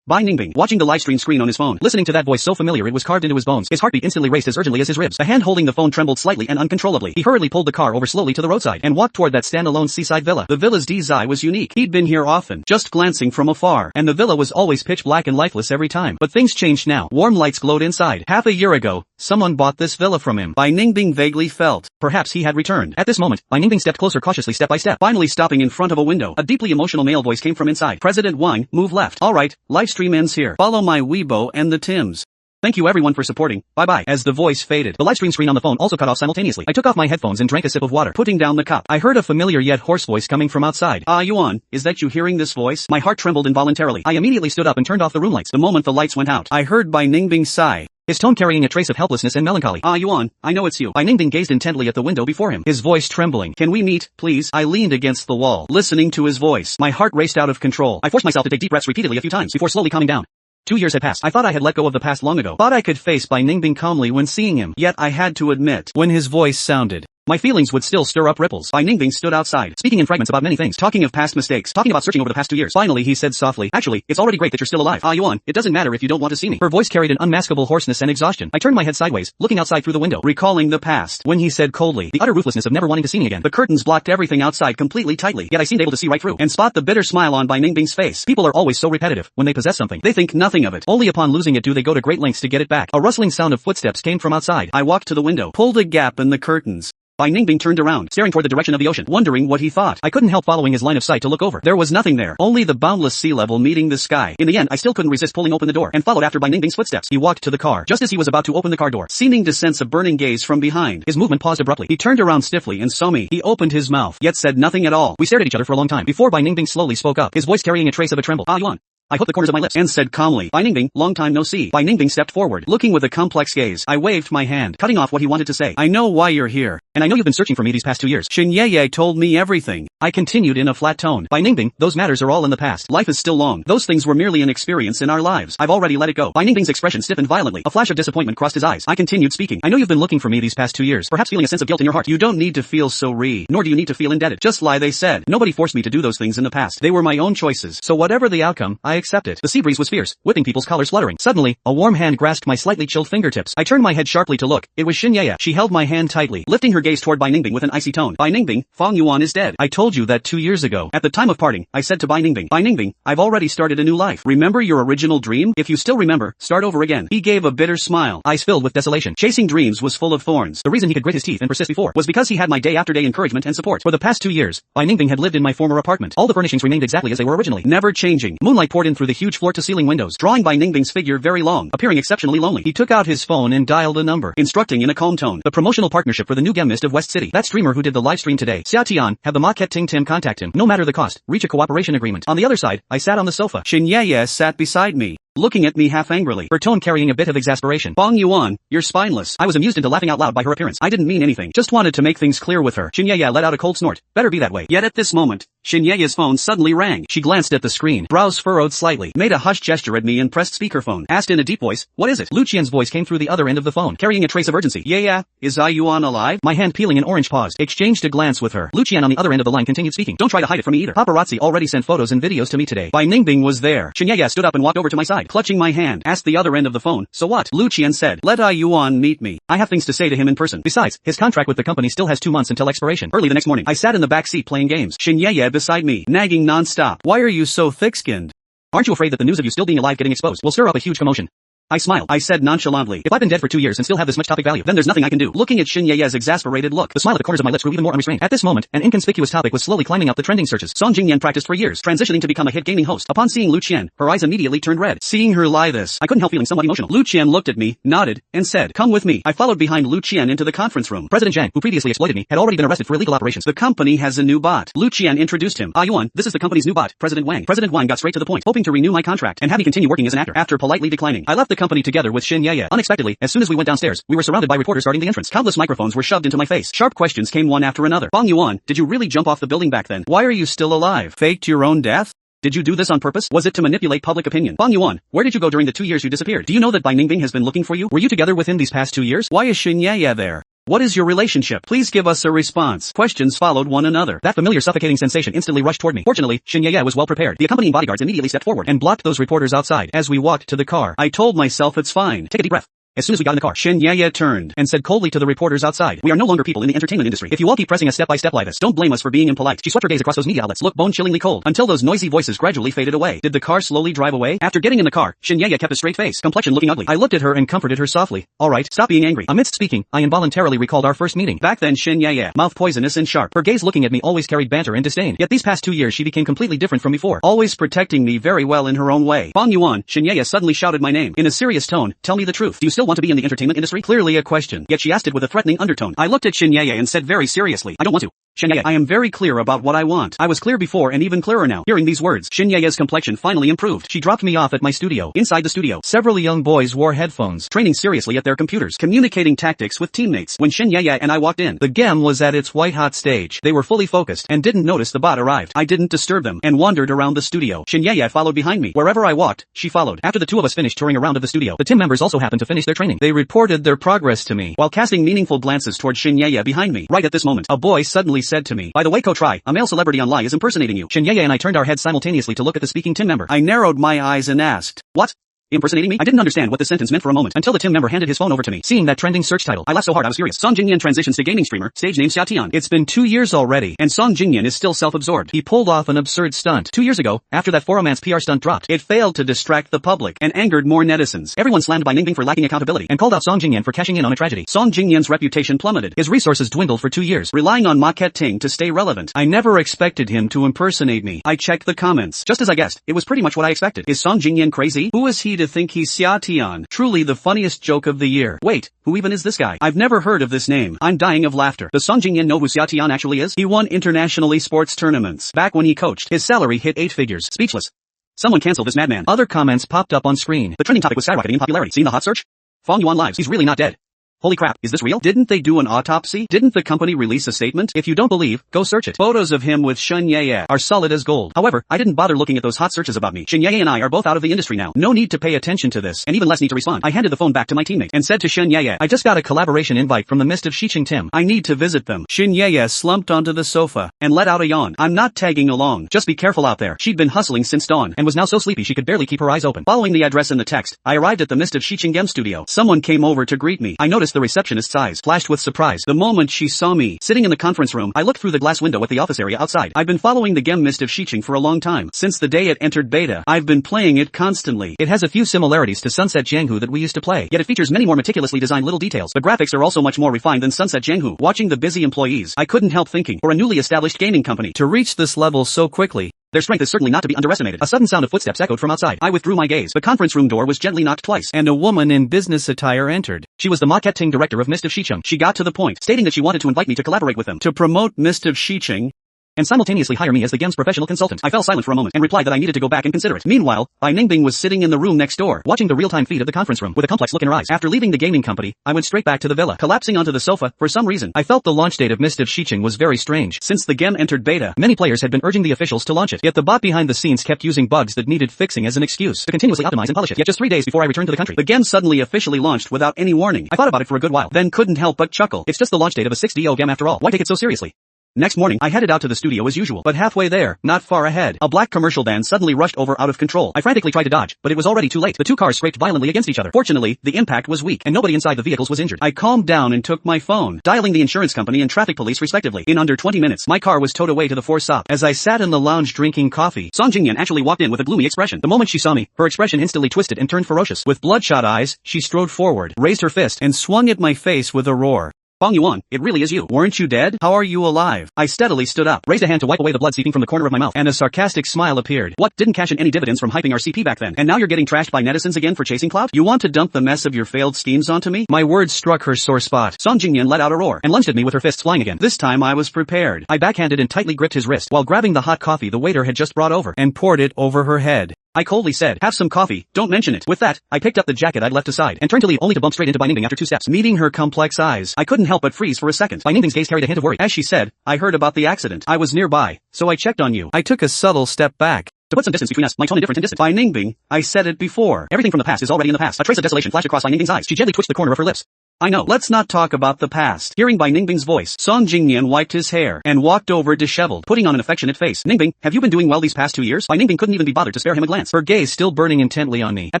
[SPEAKER 1] Bai Ningbing, watching the livestream screen on his phone, listening to that voice so familiar it was carved into his bones. His heartbeat instantly raced as urgently as his ribs. The hand holding the phone trembled slightly and uncontrollably. He hurriedly pulled the car over slowly to the roadside and walked toward that standalone seaside villa. The villa's design was unique. He'd been here often, just glancing from afar, and the villa was always pitch black and lifeless every time. But things changed now. Warm lights glowed inside. Half a year ago, someone bought this villa from him. Bai Ningbing vaguely felt. Perhaps he had returned. At this moment, Bai Ningbing stepped closer cautiously step by step, finally stopping in front of a window. A deeply emotional male voice came from inside. President Wang, move left. Alright, livestream ends here. Follow my Weibo and the Tims. Thank you everyone for supporting. Bye-bye. As the voice faded, the livestream screen on the phone also cut off simultaneously. I took off my headphones and drank a sip of water, putting down the cup. I heard a familiar yet hoarse voice coming from outside. Ah, Yuan, is that you hearing this voice? My heart trembled involuntarily. I immediately stood up and turned off the room lights. The moment the lights went out, I heard Bai Ningbing sigh, his tone carrying a trace of helplessness and melancholy. Ah, Yuan, I know it's you. Bai Ningbing gazed intently at the window before him, his voice trembling. Can we meet, please? I leaned against the wall, listening to his voice. My heart raced out of control. I forced myself to take deep breaths repeatedly a few times before slowly calming down. 2 years had passed. I thought I had let go of the past long ago. Thought I could face Bai Ningbing calmly when seeing him. Yet I had to admit, when his voice sounded, my feelings would still stir up ripples. Bai Ningbing stood outside, speaking in fragments about many things, talking of past mistakes, talking about searching over the past 2 years. Finally he said softly, actually, it's already great that you're still alive. Ah Yuan, it doesn't matter if you don't want to see me. Her voice carried an unmaskable hoarseness and exhaustion. I turned my head sideways, looking outside through the window, recalling the past. When he said coldly, the utter ruthlessness of never wanting to see me again. The curtains blocked everything outside completely tightly, yet I seemed able to see right through, and spot the bitter smile on Bai Ningbing's face. People are always so repetitive. When they possess something, they think nothing of it. Only upon losing it do they go to great lengths to get it back. A rustling sound of footsteps came from outside. I walked to the window, pulled a gap in the curtains. Bai Ningbing turned around, staring toward the direction of the ocean, wondering what he thought. I couldn't help following his line of sight to look over. There was nothing there, only the boundless sea level meeting the sky. In the end, I still couldn't resist pulling open the door, and followed after Bai Ningbing's footsteps. He walked to the car, just as he was about to open the car door, seeming to sense a burning gaze from behind. His movement paused abruptly. He turned around stiffly and saw me. He opened his mouth, yet said nothing at all. We stared at each other for a long time, before Bai Ningbing slowly spoke up, his voice carrying a trace of a tremble. Ah Yuan. I hooked the corners of my lips and said calmly, Bai Ningbing, long time no see. Bai Ningbing stepped forward, looking with a complex gaze. I waved my hand, cutting off what he wanted to say. I know why you're here, and I know you've been searching for me these past 2 years. Xin Yeye told me everything. I continued in a flat tone. Bai Ningbing, those matters are all in the past. Life is still long. Those things were merely an experience in our lives. I've already let it go. Bai Ningbing's expression stiffened violently. A flash of disappointment crossed his eyes. I continued speaking. I know you've been looking for me these past 2 years, perhaps feeling a sense of guilt in your heart. You don't need to feel so nor do you need to feel indebted. Just lie, they said. Nobody forced me to do those things in the past. They were my own choices. So whatever the outcome, I accept it. The sea breeze was fierce, whipping people's collars fluttering. Suddenly, a warm hand grasped my slightly chilled fingertips. I turned my head sharply to look. It was Xin Yeye. She held my hand tightly, lifting her gaze toward Bai Ningbing with an icy tone. Bai Ningbing, Fang Yuan is dead. I told you that 2 years ago. At the time of parting, I said to Bai Ningbing, I've already started a new life. Remember your original dream? If you still remember, start over again. He gave a bitter smile, eyes filled with desolation. Chasing dreams was full of thorns. The reason he could grit his teeth and persist before was because he had my day after day encouragement and support. For the past 2 years, Bai Ningbing had lived in my former apartment. All the furnishings remained exactly as they were originally, never changing. Moonlight poured in through the huge floor-to-ceiling windows, drawing Bai Ningbing's figure very long, appearing exceptionally lonely. He took out his phone and dialed a number, instructing in a calm tone. The promotional partnership for the new Gemist of West City. That streamer who did the live stream today, Xia Tian, have the marketing team contact him. No matter the cost, reach a cooperation agreement. On the other side, I sat on the sofa. Xin Yeye sat beside me, looking at me half angrily, her tone carrying a bit of exasperation. Fang Yuan, you're spineless. I was amused into laughing out loud by her appearance. I didn't mean anything, just wanted to make things clear with her. Xin Yeye let out a cold snort. Better be that way. Yet at this moment, Xin Yeye's phone suddenly rang. She glanced at the screen, brows furrowed slightly, made a hushed gesture at me and pressed speakerphone. Asked in a deep voice, what is it? Lu Qian's voice came through the other end of the phone, carrying a trace of urgency. Yeah, is Ai Yuan alive? My hand peeling an orange paused, exchanged a glance with her. Lu Qian on the other end of the line continued speaking. Don't try to hide it from me either. Paparazzi already sent photos and videos to me today. Bai Ningbing was there. Xin Yeye stood up and walked over to my side, clutching my hand. Asked the other end of the phone, so what? Lu Qian said, let Ai Yuan meet me. I have things to say to him in person. Besides, his contract with the company still has 2 months until expiration. Early the next morning, I sat in the back seat playing games. Xin Yeye beside me, nagging non-stop. Why are you so thick-skinned? Aren't you afraid that the news of you still being alive getting exposed will stir up a huge commotion? I smiled. I said nonchalantly, if I've been dead for 2 years and still have this much topic value, then there's nothing I can do. Looking at Xin Yeye's exasperated look, the smile at the corners of my lips grew even more unrestrained. At this moment, an inconspicuous topic was slowly climbing up the trending searches. Song Jingyan practiced for years, transitioning to become a hit gaming host. Upon seeing Lu Qian, her eyes immediately turned red. Seeing her lie this, I couldn't help feeling somewhat emotional. Lu Qian looked at me, nodded, and said, come with me. I followed behind Lu Qian into the conference room. President Zhang, who previously exploited me, had already been arrested for illegal operations. The company has a new bot. Lu Qian introduced him. Ah Yuan, this is the company's new bot, President Wang. President Wang got straight to the point, hoping to renew my contract and have me continue working as an actor. After politely declining, I left the company together with Xin Yeye. Unexpectedly, as soon as we went downstairs, we were surrounded by reporters guarding the entrance. Countless microphones were shoved into my face. Sharp questions came one after another. Fang Yuan, did you really jump off the building back then? Why are you still alive? Faked your own death? Did you do this on purpose? Was it to manipulate public opinion? Fang Yuan, where did you go during the 2 years you disappeared? Do you know that Bai Ningbing has been looking for you? Were you together with him these past 2 years? Why is Xin Yeye there?
[SPEAKER 2] What is your relationship? Please give us a response. Questions followed one another. That familiar suffocating sensation instantly rushed toward me. Fortunately, Shin Ye was well prepared. The accompanying bodyguards immediately stepped forward and blocked those reporters outside. As we walked to the car, I told myself it's fine. Take a deep breath. As soon as we got in the car, Shin Ye turned and said coldly to the reporters outside, "We are no longer people in the entertainment industry. If you all keep pressing us step by step like this, don't blame us for being impolite." She swept her gaze across those media outlets, looked bone-chillingly cold, until those noisy voices gradually faded away. Did the car slowly drive away? After getting in the car, Shin Ye kept a straight face, complexion looking ugly. I looked at her and comforted her softly. "All right, stop being angry." Amidst speaking, I involuntarily recalled our first meeting. Back then Shin Ye, mouth poisonous and sharp, her gaze looking at me always carried banter and disdain. Yet these past 2 years she became completely different from before, always protecting me very well in her own way. "Bong Yuan," Shin Ye suddenly shouted my name. In a serious tone, "Tell me the truth. Do you still want to be in the entertainment industry?" Clearly a question, yet she asked it with a threatening undertone. I looked at Shin Ye and said very seriously, "I don't want to." Shin Ye, I am very clear about what I want. I was clear before and even clearer now. Hearing these words, Shin Ye's complexion finally improved. She dropped me off at my studio. Inside the studio, several young boys wore headphones, training seriously at their computers, communicating tactics with teammates. When Shin Ye and I walked in, the game was at its white-hot stage. They were fully focused and didn't notice the bot arrived. I didn't disturb them and wandered around the studio. Shin Ye followed behind me. Wherever I walked, she followed. After the two of us finished touring around of the studio, the team members also happened to finish their training. They reported their progress to me, while casting meaningful glances toward Shin Ye behind me. Right at this moment, a boy suddenly said to me, "By the way, Coach Rai, a male celebrity online is impersonating you." Shin Ye and I turned our heads simultaneously to look at the speaking team member. I narrowed my eyes and asked, "What? Impersonating me?" I didn't understand what the sentence meant for a moment, until the team member handed his phone over to me. Seeing that trending search title, I laughed so hard I was furious. Song Jingyan transitions to gaming streamer, stage name Xiaotian. It's been 2 years already, and Song Jingyan is still self-absorbed. He pulled off an absurd stunt. 2 years ago, after that 4-romance PR stunt dropped, it failed to distract the public, and angered more netizens. Everyone slammed Bai Ningbing for lacking accountability, and called out Song Jingyan for cashing in on a tragedy. Song Jingyan's reputation plummeted. His resources dwindled for 2 years, relying on marketing to stay relevant. I never expected him to impersonate me. I checked the comments. Just as I guessed, it was pretty much what I expected. Is Song Jingyan crazy? Who is he to think he's Xiaotian? Truly the funniest joke of the year. Wait, who even is this guy? I've never heard of this name. I'm dying of laughter. Does Song Jingyan know who Xiaotian actually is? He won international esports tournaments. Back when he coached, his salary hit 8 figures. Speechless. Someone cancel this madman. Other comments popped up on screen. The trending topic was skyrocketing in popularity. Seen the hot search? Fong Yuan lives. He's really not dead. Holy crap, is this real? Didn't they do an autopsy? Didn't the company release a statement? If you don't believe, go search it. Photos of him with Shin Ye are solid as gold. However, I didn't bother looking at those hot searches about me. Shin Ye and I are both out of the industry now. No need to pay attention to this, and even less need to respond. I handed the phone back to my teammate and said to Shin Ye, "I just got a collaboration invite from the Mist of Shicheng Tim. I need to visit them." Shin Ye slumped onto the sofa and let out a yawn. "I'm not tagging along. Just be careful out there." She'd been hustling since dawn and was now so sleepy she could barely keep her eyes open. Following the address in the text, I arrived at the Mist of Shicheng Game studio. Someone came over to greet me. I noticed the receptionist's eyes flashed with surprise the moment she saw me. Sitting in the conference room, I looked through the glass window at the office area outside. I've been following the game Mist of Shicheng for a long time. Since the day it entered beta, I've been playing it constantly. It has a few similarities to Sunset Jianghu that we used to play, yet it features many more meticulously designed little details. The graphics are also much more refined than Sunset Jianghu. Watching the busy employees, I couldn't help thinking, for a newly established gaming company to reach this level so quickly, their strength is certainly not to be underestimated. A sudden sound of footsteps echoed from outside. I withdrew my gaze. The conference room door was gently knocked twice, and a woman in business attire entered. She was the marketing director of Mist of Shicheng. She got to the point, stating that she wanted to invite me to collaborate with them to promote Mist of Shicheng and simultaneously hire me as the game's professional consultant. I fell silent for a moment and replied that I needed to go back and consider it. Meanwhile, Bai Ningbing was sitting in the room next door, watching the real-time feed of the conference room with a complex look in her eyes. After leaving the gaming company, I went straight back to the villa. Collapsing onto the sofa, for some reason, I felt the launch date of Mist of Shicheng was very strange. Since the game entered beta, many players had been urging the officials to launch it, yet the bot behind the scenes kept using bugs that needed fixing as an excuse to continuously optimize and polish it. Yet just 3 days before I returned to the country, the game suddenly officially launched without any warning. I thought about it for a good while, then couldn't help but chuckle. It's just the launch date of a 6DO game after all. Why take it so seriously? Next morning, I headed out to the studio as usual, but halfway there, not far ahead, a black commercial van suddenly rushed over out of control. I frantically tried to dodge, but it was already too late. The two cars scraped violently against each other. Fortunately, the impact was weak, and nobody inside the vehicles was injured. I calmed down and took my phone, dialing the insurance company and traffic police respectively. In under 20 minutes, my car was towed away to the 4-stop. As I sat in the lounge drinking coffee, Song Jingyan actually walked in with a gloomy expression. The moment she saw me, her expression instantly twisted and turned ferocious. With bloodshot eyes, she strode forward, raised her fist, and swung at my face with a roar. "Bong Yuan, it really is you. Weren't you dead? How are you alive?" I steadily stood up, raised a hand to wipe away the blood seeping from the corner of my mouth, and a sarcastic smile appeared. "What, didn't cash in any dividends from hyping our CP back then? And now you're getting trashed by netizens again for chasing clout? You want to dump the mess of your failed schemes onto me?" My words struck her sore spot. Song Jingyan let out a roar, and lunged at me with her fists flying again. This time I was prepared. I backhanded and tightly gripped his wrist, while grabbing the hot coffee the waiter had just brought over, and poured it over her head. I coldly said, "Have some coffee, don't mention it." With that, I picked up the jacket I'd left aside, and turned to leave only to bump straight into Bai Ningbing after 2 steps. Meeting her complex eyes, I couldn't help but freeze for a second. Bai Ningbing's gaze carried a hint of worry. As she said, "I heard about the accident. I was nearby, so I checked on you." I took a subtle step back to put some distance between us, my tone indifferent and distant. "Bai Ningbing, I said it before. Everything from the past is already in the past." A trace of desolation flashed across Bai Ningbing's eyes. She gently twitched the corner of her lips. I know. Let's not talk about the past. Hearing Bai Ningbing's voice, Song Jingyan wiped his hair and walked over disheveled, putting on an affectionate face. Ningbing, have you been doing well these past 2 years? Bai Ningbing couldn't even be bothered to spare him a glance, her gaze still burning intently on me. At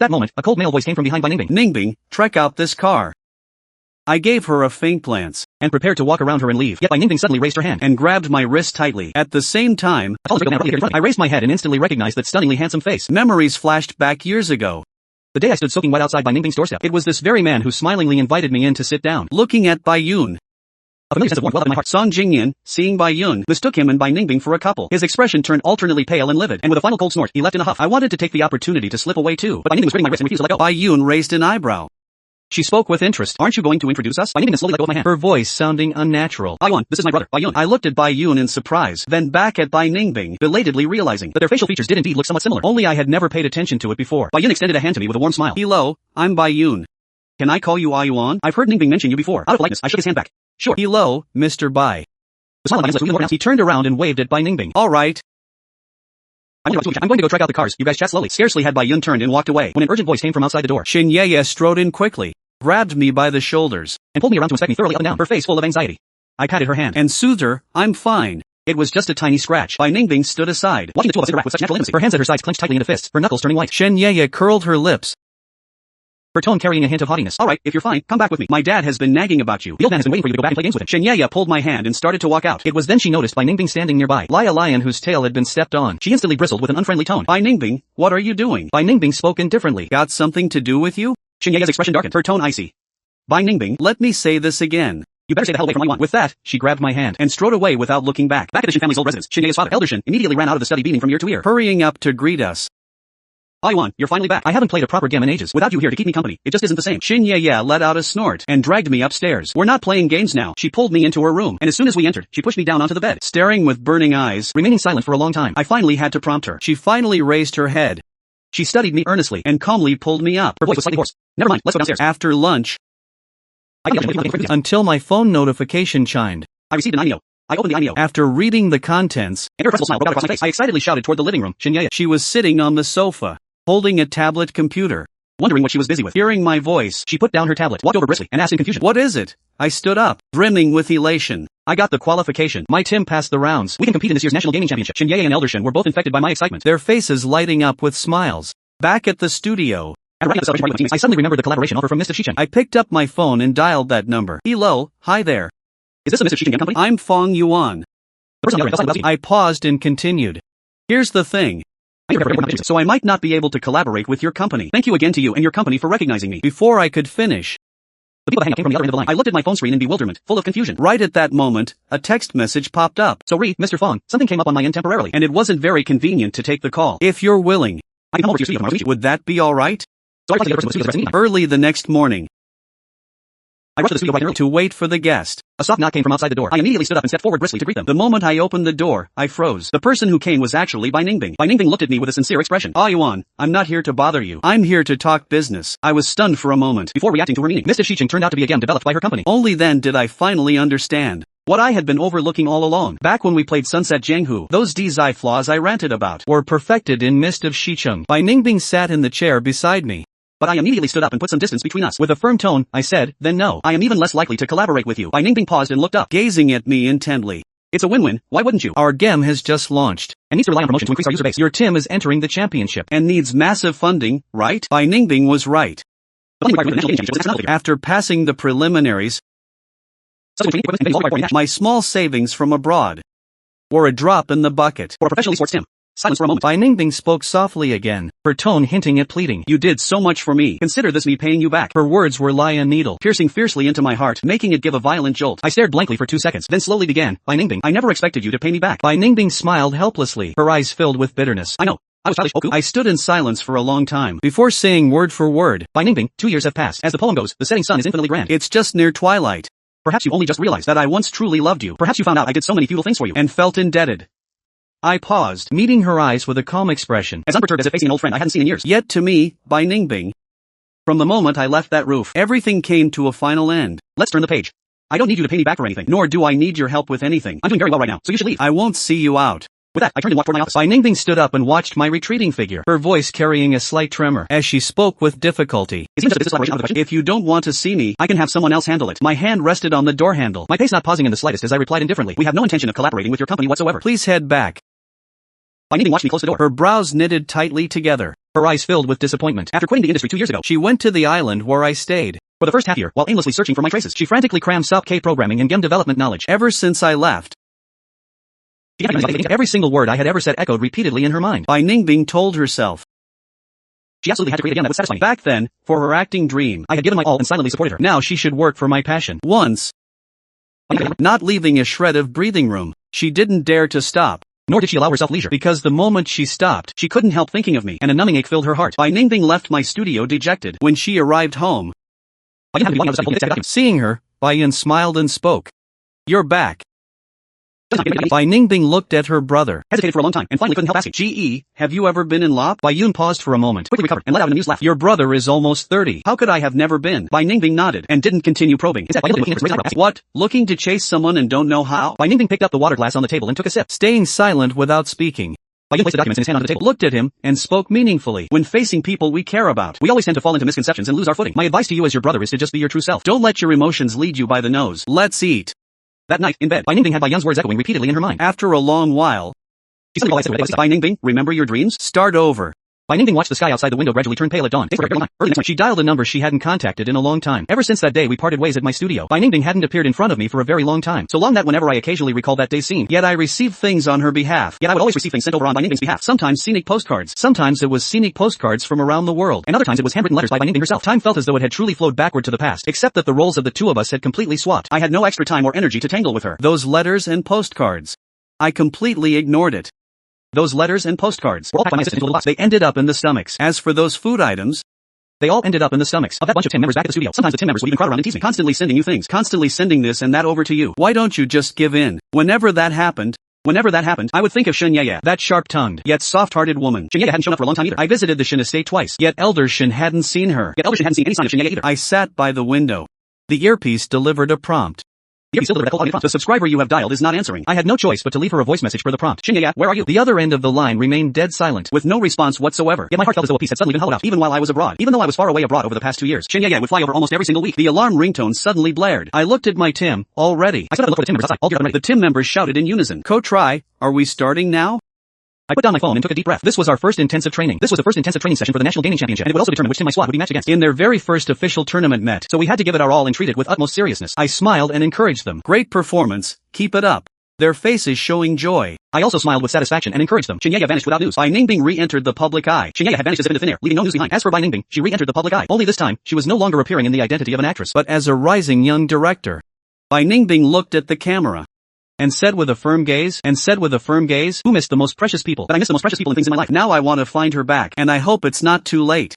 [SPEAKER 2] that moment, a cold male voice came from behind Bai Ningbing. Ningbing, trek out this car. I gave her a faint glance and prepared to walk around her and leave. Yet Bai Ningbing suddenly raised her hand and grabbed my wrist tightly. At the same time, I raised my head and instantly recognized that stunningly handsome face. Memories flashed back years ago. The day I stood soaking wet outside Bai Ningbing's doorstep. It was this very man who smilingly invited me in to sit down. Looking at Bai Yun, a familiar sense of warmth welled up in my heart. Song Jingyan, seeing Bai Yun, mistook him and Bai Ningbing for a couple. His expression turned alternately pale and livid, and with a final cold snort, he left in a huff. I wanted to take the opportunity to slip away too, but Bai Ningbing was gripping my wrist and refused to let go. Bai Yun raised an eyebrow. She spoke with interest. Aren't you going to introduce us? Bai Ningbing slowly let go of my hand, her voice sounding unnatural. Bai Yun, this is my brother, Bai Yun. I looked at Bai Yun in surprise, then back at Bai Ningbing, belatedly realizing that their facial features did indeed look somewhat similar. Only I had never paid attention to it before. Bai Yun extended a hand to me with a warm smile. Hello, I'm Bai Yun. Can I call you Yuan? I've heard Ningbing mention you before. Out of politeness, I shook his hand back. Sure. Hello, Mr. Bai. The smile on Bai Yun's lips grew more. He turned around and waved at Bai Ningbing. All right. I'm going to go check out the cars. You guys chat slowly. Scarcely had Bai Yun turned and walked away when an urgent voice came from outside the door. Xin Ye strode in quickly, grabbed me by the shoulders, and pulled me around to inspect me thoroughly up and down, her face full of anxiety. I patted her hand and soothed her. I'm fine. It was just a tiny scratch. Bai Ningbing stood aside, watching the two of us interact with such natural intimacy. Her hands at her sides clenched tightly into fists, her knuckles turning white. Shen Ye curled her lips, her tone carrying a hint of haughtiness. Alright, if you're fine, come back with me. My dad has been nagging about you. The old man has been waiting for you to go back and play games with him. Shen Ye pulled my hand and started to walk out. It was then she noticed Bai Ningbing standing nearby, like a lion whose tail had been stepped on. She instantly bristled with an unfriendly tone. Bai Ningbing, what are you doing? Bai Ningbing spoke indifferently. Got something to do with you? Shen Ye's expression darkened, her tone icy. Bai Ningbing, let me say this again. You better stay the hell away from Yuan. With that, she grabbed my hand and strode away without looking back. Back at the Shin family's old residence, Shin Ye's father, Elder Shin, immediately ran out of the study beaming from ear to ear, hurrying up to greet us. Yuan, you're finally back. I haven't played a proper game in ages. Without you here to keep me company, it just isn't the same. Shin Ye let out a snort and dragged me upstairs. We're not playing games now. She pulled me into her room, and as soon as we entered, she pushed me down onto the bed, staring with burning eyes, remaining silent for a long time. I finally had to prompt her. She finally raised her head. She studied me earnestly and calmly pulled me up. Her voice was slightly hoarse. Never mind, let's go downstairs. After lunch, until my phone notification chimed. I received an IMEO. I opened the IMEO. After reading the contents, an irrepressible smile broke out across my face. I excitedly shouted toward the living room. Shin Ye. She was sitting on the sofa, holding a tablet computer, wondering what she was busy with. Hearing my voice, she put down her tablet, walked over briskly, and asked in confusion, what is it? I stood up, brimming with elation. I got the qualification. My team passed the rounds. We can compete in this year's National Gaming Championship. Shin Ye and Elder Shin were both infected by my excitement, their faces lighting up with smiles. Back at the studio, I suddenly remembered the collaboration offer from Mr. Shichen. I picked up my phone and dialed that number. Hello, hi there. Is this a Mr. Shichen company? I'm Fong Yuan. I paused and continued. Here's the thing. So I might not be able to collaborate with your company. Thank you again to you and your company for recognizing me. Before I could finish, the people hanging came from the other end of the line. I looked at my phone screen in bewilderment, full of confusion. Right at that moment, a text message popped up. So Mr. Fong, something came up on my end temporarily, and it wasn't very convenient to take the call. If you're willing, I can come over to your studio tomorrow to meet you. Would that be alright? So early the next morning, I rushed to the studio bright and early to wait for the guest. A soft knock came from outside the door. I immediately stood up and stepped forward briskly to greet them. The moment I opened the door, I froze. The person who came was actually Bai Ningbing. Bai Ningbing looked at me with a sincere expression. Yuan, I'm not here to bother you. I'm here to talk business. I was stunned for a moment before reacting to her meaning. Mr. Shicheng turned out to be a game developed by her company. Only then did I finally understand what I had been overlooking all along. Back when we played Sunset Jianghu, those design flaws I ranted about were perfected in Mist of Shicheng. Bai Ningbing sat in the chair beside me. But I immediately stood up and put some distance between us. With a firm tone, I said, then no. I am even less likely to collaborate with you. Bai Ningbing paused and looked up, gazing at me intently. It's a win-win, why wouldn't you? Our game has just launched, and needs to rely on promotion to increase our user base. Your team is entering the championship, and needs massive funding, right? Bai Ningbing was right. After passing the preliminaries, my small savings from abroad were a drop in the bucket for a professional esports team. Silence for a moment. Bai Ningbing spoke softly again, her tone hinting at pleading. You did so much for me. Consider this me paying you back. Her words were like a needle, piercing fiercely into my heart, making it give a violent jolt. I stared blankly for 2 seconds, then slowly began. Bai Ningbing, I never expected you to pay me back. Bai Ningbing smiled helplessly, her eyes filled with bitterness. I know. I was childish. I stood in silence for a long time, before saying word for word. Bai Ningbing, 2 years have passed. As the poem goes, the setting sun is infinitely grand. It's just near twilight. Perhaps you only just realized that I once truly loved you. Perhaps you found out I did so many futile things for you, and felt indebted. I paused, meeting her eyes with a calm expression, as unperturbed as if facing an old friend I hadn't seen in years. Yet to me, Bai Ningbing, from the moment I left that roof, everything came to a final end. Let's turn the page. I don't need you to pay me back for anything, nor do I need your help with anything. I'm doing very well right now, so you should leave. I won't see you out.
[SPEAKER 1] With that, I turned and walked toward my office.
[SPEAKER 2] Bai Ningbing stood up and watched my retreating figure, her voice carrying a slight tremor, as she spoke with difficulty.
[SPEAKER 1] Is he just a business collaboration out of the question?
[SPEAKER 2] If you don't want to see me, I can have someone else handle it. My hand rested on the door handle,
[SPEAKER 1] My pace not pausing in the slightest as I replied indifferently. We have no intention of collaborating with your company whatsoever.
[SPEAKER 2] Please head back.
[SPEAKER 1] Bai Ningbing watched me close the door.
[SPEAKER 2] Her brows knitted tightly together,
[SPEAKER 1] Her eyes filled with disappointment. After quitting the industry 2 years ago,
[SPEAKER 2] she went to the island where I stayed.
[SPEAKER 1] for the first half year, while aimlessly searching for my traces, she frantically crammed SOP K programming and game development knowledge.
[SPEAKER 2] Ever since I left,
[SPEAKER 1] Every single word I had ever said echoed repeatedly in her mind.
[SPEAKER 2] Bai Ningbing told herself.
[SPEAKER 1] She absolutely had to create a game that would satisfy me.
[SPEAKER 2] Back then, for her acting dream,
[SPEAKER 1] I had given my all and silently supported her.
[SPEAKER 2] now she should work for my passion. Once, not leaving a shred of breathing room, she didn't dare to stop.
[SPEAKER 1] Nor did she allow herself leisure.
[SPEAKER 2] Because the moment she stopped,
[SPEAKER 1] She couldn't help thinking of me, and a numbing ache filled her heart.
[SPEAKER 2] Bai Ningbing left my studio dejected. When she arrived home, seeing her, Bai Yin smiled and spoke. You're back. Bai Ningbing looked at her brother.
[SPEAKER 1] Hesitated for a long time, and finally couldn't help asking.
[SPEAKER 2] GE, have you ever been in LOP? Bai Yun paused for a moment,
[SPEAKER 1] Quickly recovered, and let out an amused laugh.
[SPEAKER 2] Your brother is almost 30. How could I have never been? Bai Ningbing nodded, and didn't continue probing. What? Looking to chase someone and don't know how?
[SPEAKER 1] Bai Ningbing picked up the water glass on the table and took a sip.
[SPEAKER 2] Staying silent without speaking.
[SPEAKER 1] Bai Yin placed the documents in his hand onto the table.
[SPEAKER 2] Looked at him, and spoke meaningfully. When facing people we care about,
[SPEAKER 1] We always tend to fall into misconceptions and lose our footing. My advice to you as your brother is to just be your true self.
[SPEAKER 2] don't let your emotions lead you by the nose. Let's eat.
[SPEAKER 1] That night, in bed, Bai Ningbing had Bai Yun's words echoing repeatedly in her mind.
[SPEAKER 2] After a long while,
[SPEAKER 1] She suddenly realized what I said.
[SPEAKER 2] Bai Ningbing, remember your dreams? Start over.
[SPEAKER 1] Bai Ningbing watched the sky outside the window gradually turn pale at dawn. Early next morning.
[SPEAKER 2] She dialed a number she hadn't contacted in a long time.
[SPEAKER 1] Ever since that day we parted ways at my studio, Bai Ningbing hadn't appeared in front of me for a very long time. So long that whenever I occasionally recall that day's scene,
[SPEAKER 2] Yet I received things on her behalf.
[SPEAKER 1] yet I would always receive things sent over on Bai Ningbing's behalf.
[SPEAKER 2] Sometimes scenic postcards. Sometimes it was scenic postcards from around the world.
[SPEAKER 1] And other times it was handwritten letters by Bai Ningbing herself.
[SPEAKER 2] Time felt as though it had truly flowed backward to the past, except that the roles of the two of us had completely swapped.
[SPEAKER 1] I had no extra time or energy to tangle with her.
[SPEAKER 2] Those letters and postcards. I completely ignored it. Those letters and postcards
[SPEAKER 1] Were all packed by my assistant into a little box.
[SPEAKER 2] They ended up in the stomachs. As for those food items,
[SPEAKER 1] They all ended up in the stomachs of that bunch of 10 members back at the studio. Sometimes the 10 members would even crowd around and tease me.
[SPEAKER 2] constantly sending you things, constantly sending this and that over to you. Why don't you just give in? Whenever that happened, I would think of Shen Yeye, that sharp-tongued, yet soft-hearted woman.
[SPEAKER 1] Shen Yeye hadn't shown up for a long time either.
[SPEAKER 2] I visited the Shen estate twice, yet Elder Shen hadn't seen her.
[SPEAKER 1] Yet Elder Shen hadn't seen any sign of Shen Yeye either.
[SPEAKER 2] I sat by the window. The earpiece delivered a prompt.
[SPEAKER 1] The earpiece still delivered a cold audio prompt.
[SPEAKER 2] The subscriber you have dialed is not answering.
[SPEAKER 1] I had no choice but to leave her a voice message for the prompt. Shen Yeye, where are you?
[SPEAKER 2] The other end of the line remained dead silent, with no response whatsoever.
[SPEAKER 1] Yet my heart felt as though a piece had suddenly been hollowed out. Even while I was abroad. Even though I was far away abroad over the past 2 years. Shen Yeye would fly over almost every single week.
[SPEAKER 2] The alarm ringtone suddenly blared. I looked at my Tim, already.
[SPEAKER 1] I stood up and looked for the 10 members outside, all geared up and ready.
[SPEAKER 2] The Tim members shouted in unison. Try, are we starting now?
[SPEAKER 1] I put down my phone and took a deep breath. This was our first intensive training. This was the first intensive training session for the National Gaming Championship, and it would also determine which team my squad would be matched against.
[SPEAKER 2] In their very first official tournament met,
[SPEAKER 1] So we had to give it our all and treat it with utmost seriousness.
[SPEAKER 2] I smiled and encouraged them. Great performance, keep it up. Their faces showing joy.
[SPEAKER 1] I also smiled with satisfaction and encouraged them. Shen Yeye vanished without news.
[SPEAKER 2] Bai Ningbing re-entered the public eye.
[SPEAKER 1] Shen Yeye had vanished as if into thin air, leaving no news behind. As for Bai Ningbing, she re-entered the public eye. Only this time, she was no longer appearing in the identity of an actress,
[SPEAKER 2] But as a rising young director, Bai Ningbing looked at the camera. And said with a firm gaze,
[SPEAKER 1] who missed the most precious people. But I missed the most precious people and things in my life.
[SPEAKER 2] Now I want to find her back, and I hope it's not too late.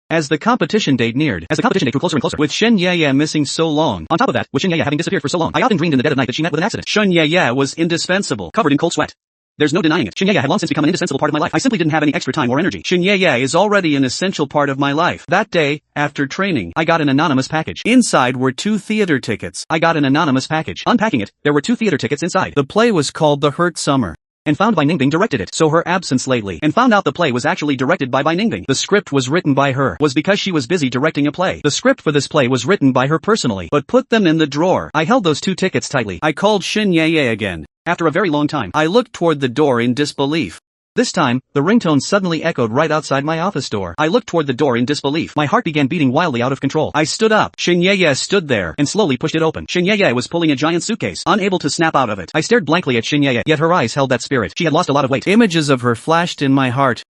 [SPEAKER 2] As the competition date neared,
[SPEAKER 1] drew closer and closer.
[SPEAKER 2] with Shen Yeye missing so long,
[SPEAKER 1] On top of that, with Shen Yeye having disappeared for so long, I often dreamed in the dead of night that she met with an accident.
[SPEAKER 2] Shen Yeye was indispensable.
[SPEAKER 1] Covered in cold sweat. There's no denying it. Shen Yeye had long since become an indispensable part of my life. I simply didn't have any extra time or energy.
[SPEAKER 2] Shen Yeye is already an essential part of my life. That day, after training, I got an anonymous package. Inside were 2 theater tickets. I got an anonymous package.
[SPEAKER 1] Unpacking it, there were 2 theater tickets inside.
[SPEAKER 2] The play was called The Hurt Summer.
[SPEAKER 1] And found Bai Ningbing directed it.
[SPEAKER 2] So her absence lately, and found out the play was actually directed by Bai Ningbing. The script was written by her, was because she was busy directing a play. The script for this play was written by her personally, but put them in the drawer. I held those 2 tickets tightly. I called Shen Yeye again.
[SPEAKER 1] After a very long time,
[SPEAKER 2] I looked toward the door in disbelief. This time, the ringtone suddenly echoed right outside my office door. I looked toward the door in disbelief. My heart began beating wildly out of control. I stood up. Shen Yeye stood there, and slowly pushed it open. Shen Yeye was pulling a giant suitcase, unable to snap out of it. I stared blankly at Shen Yeye, yet her eyes held that spirit.
[SPEAKER 1] She had lost a lot of weight.
[SPEAKER 2] Images of her flashed in my heart.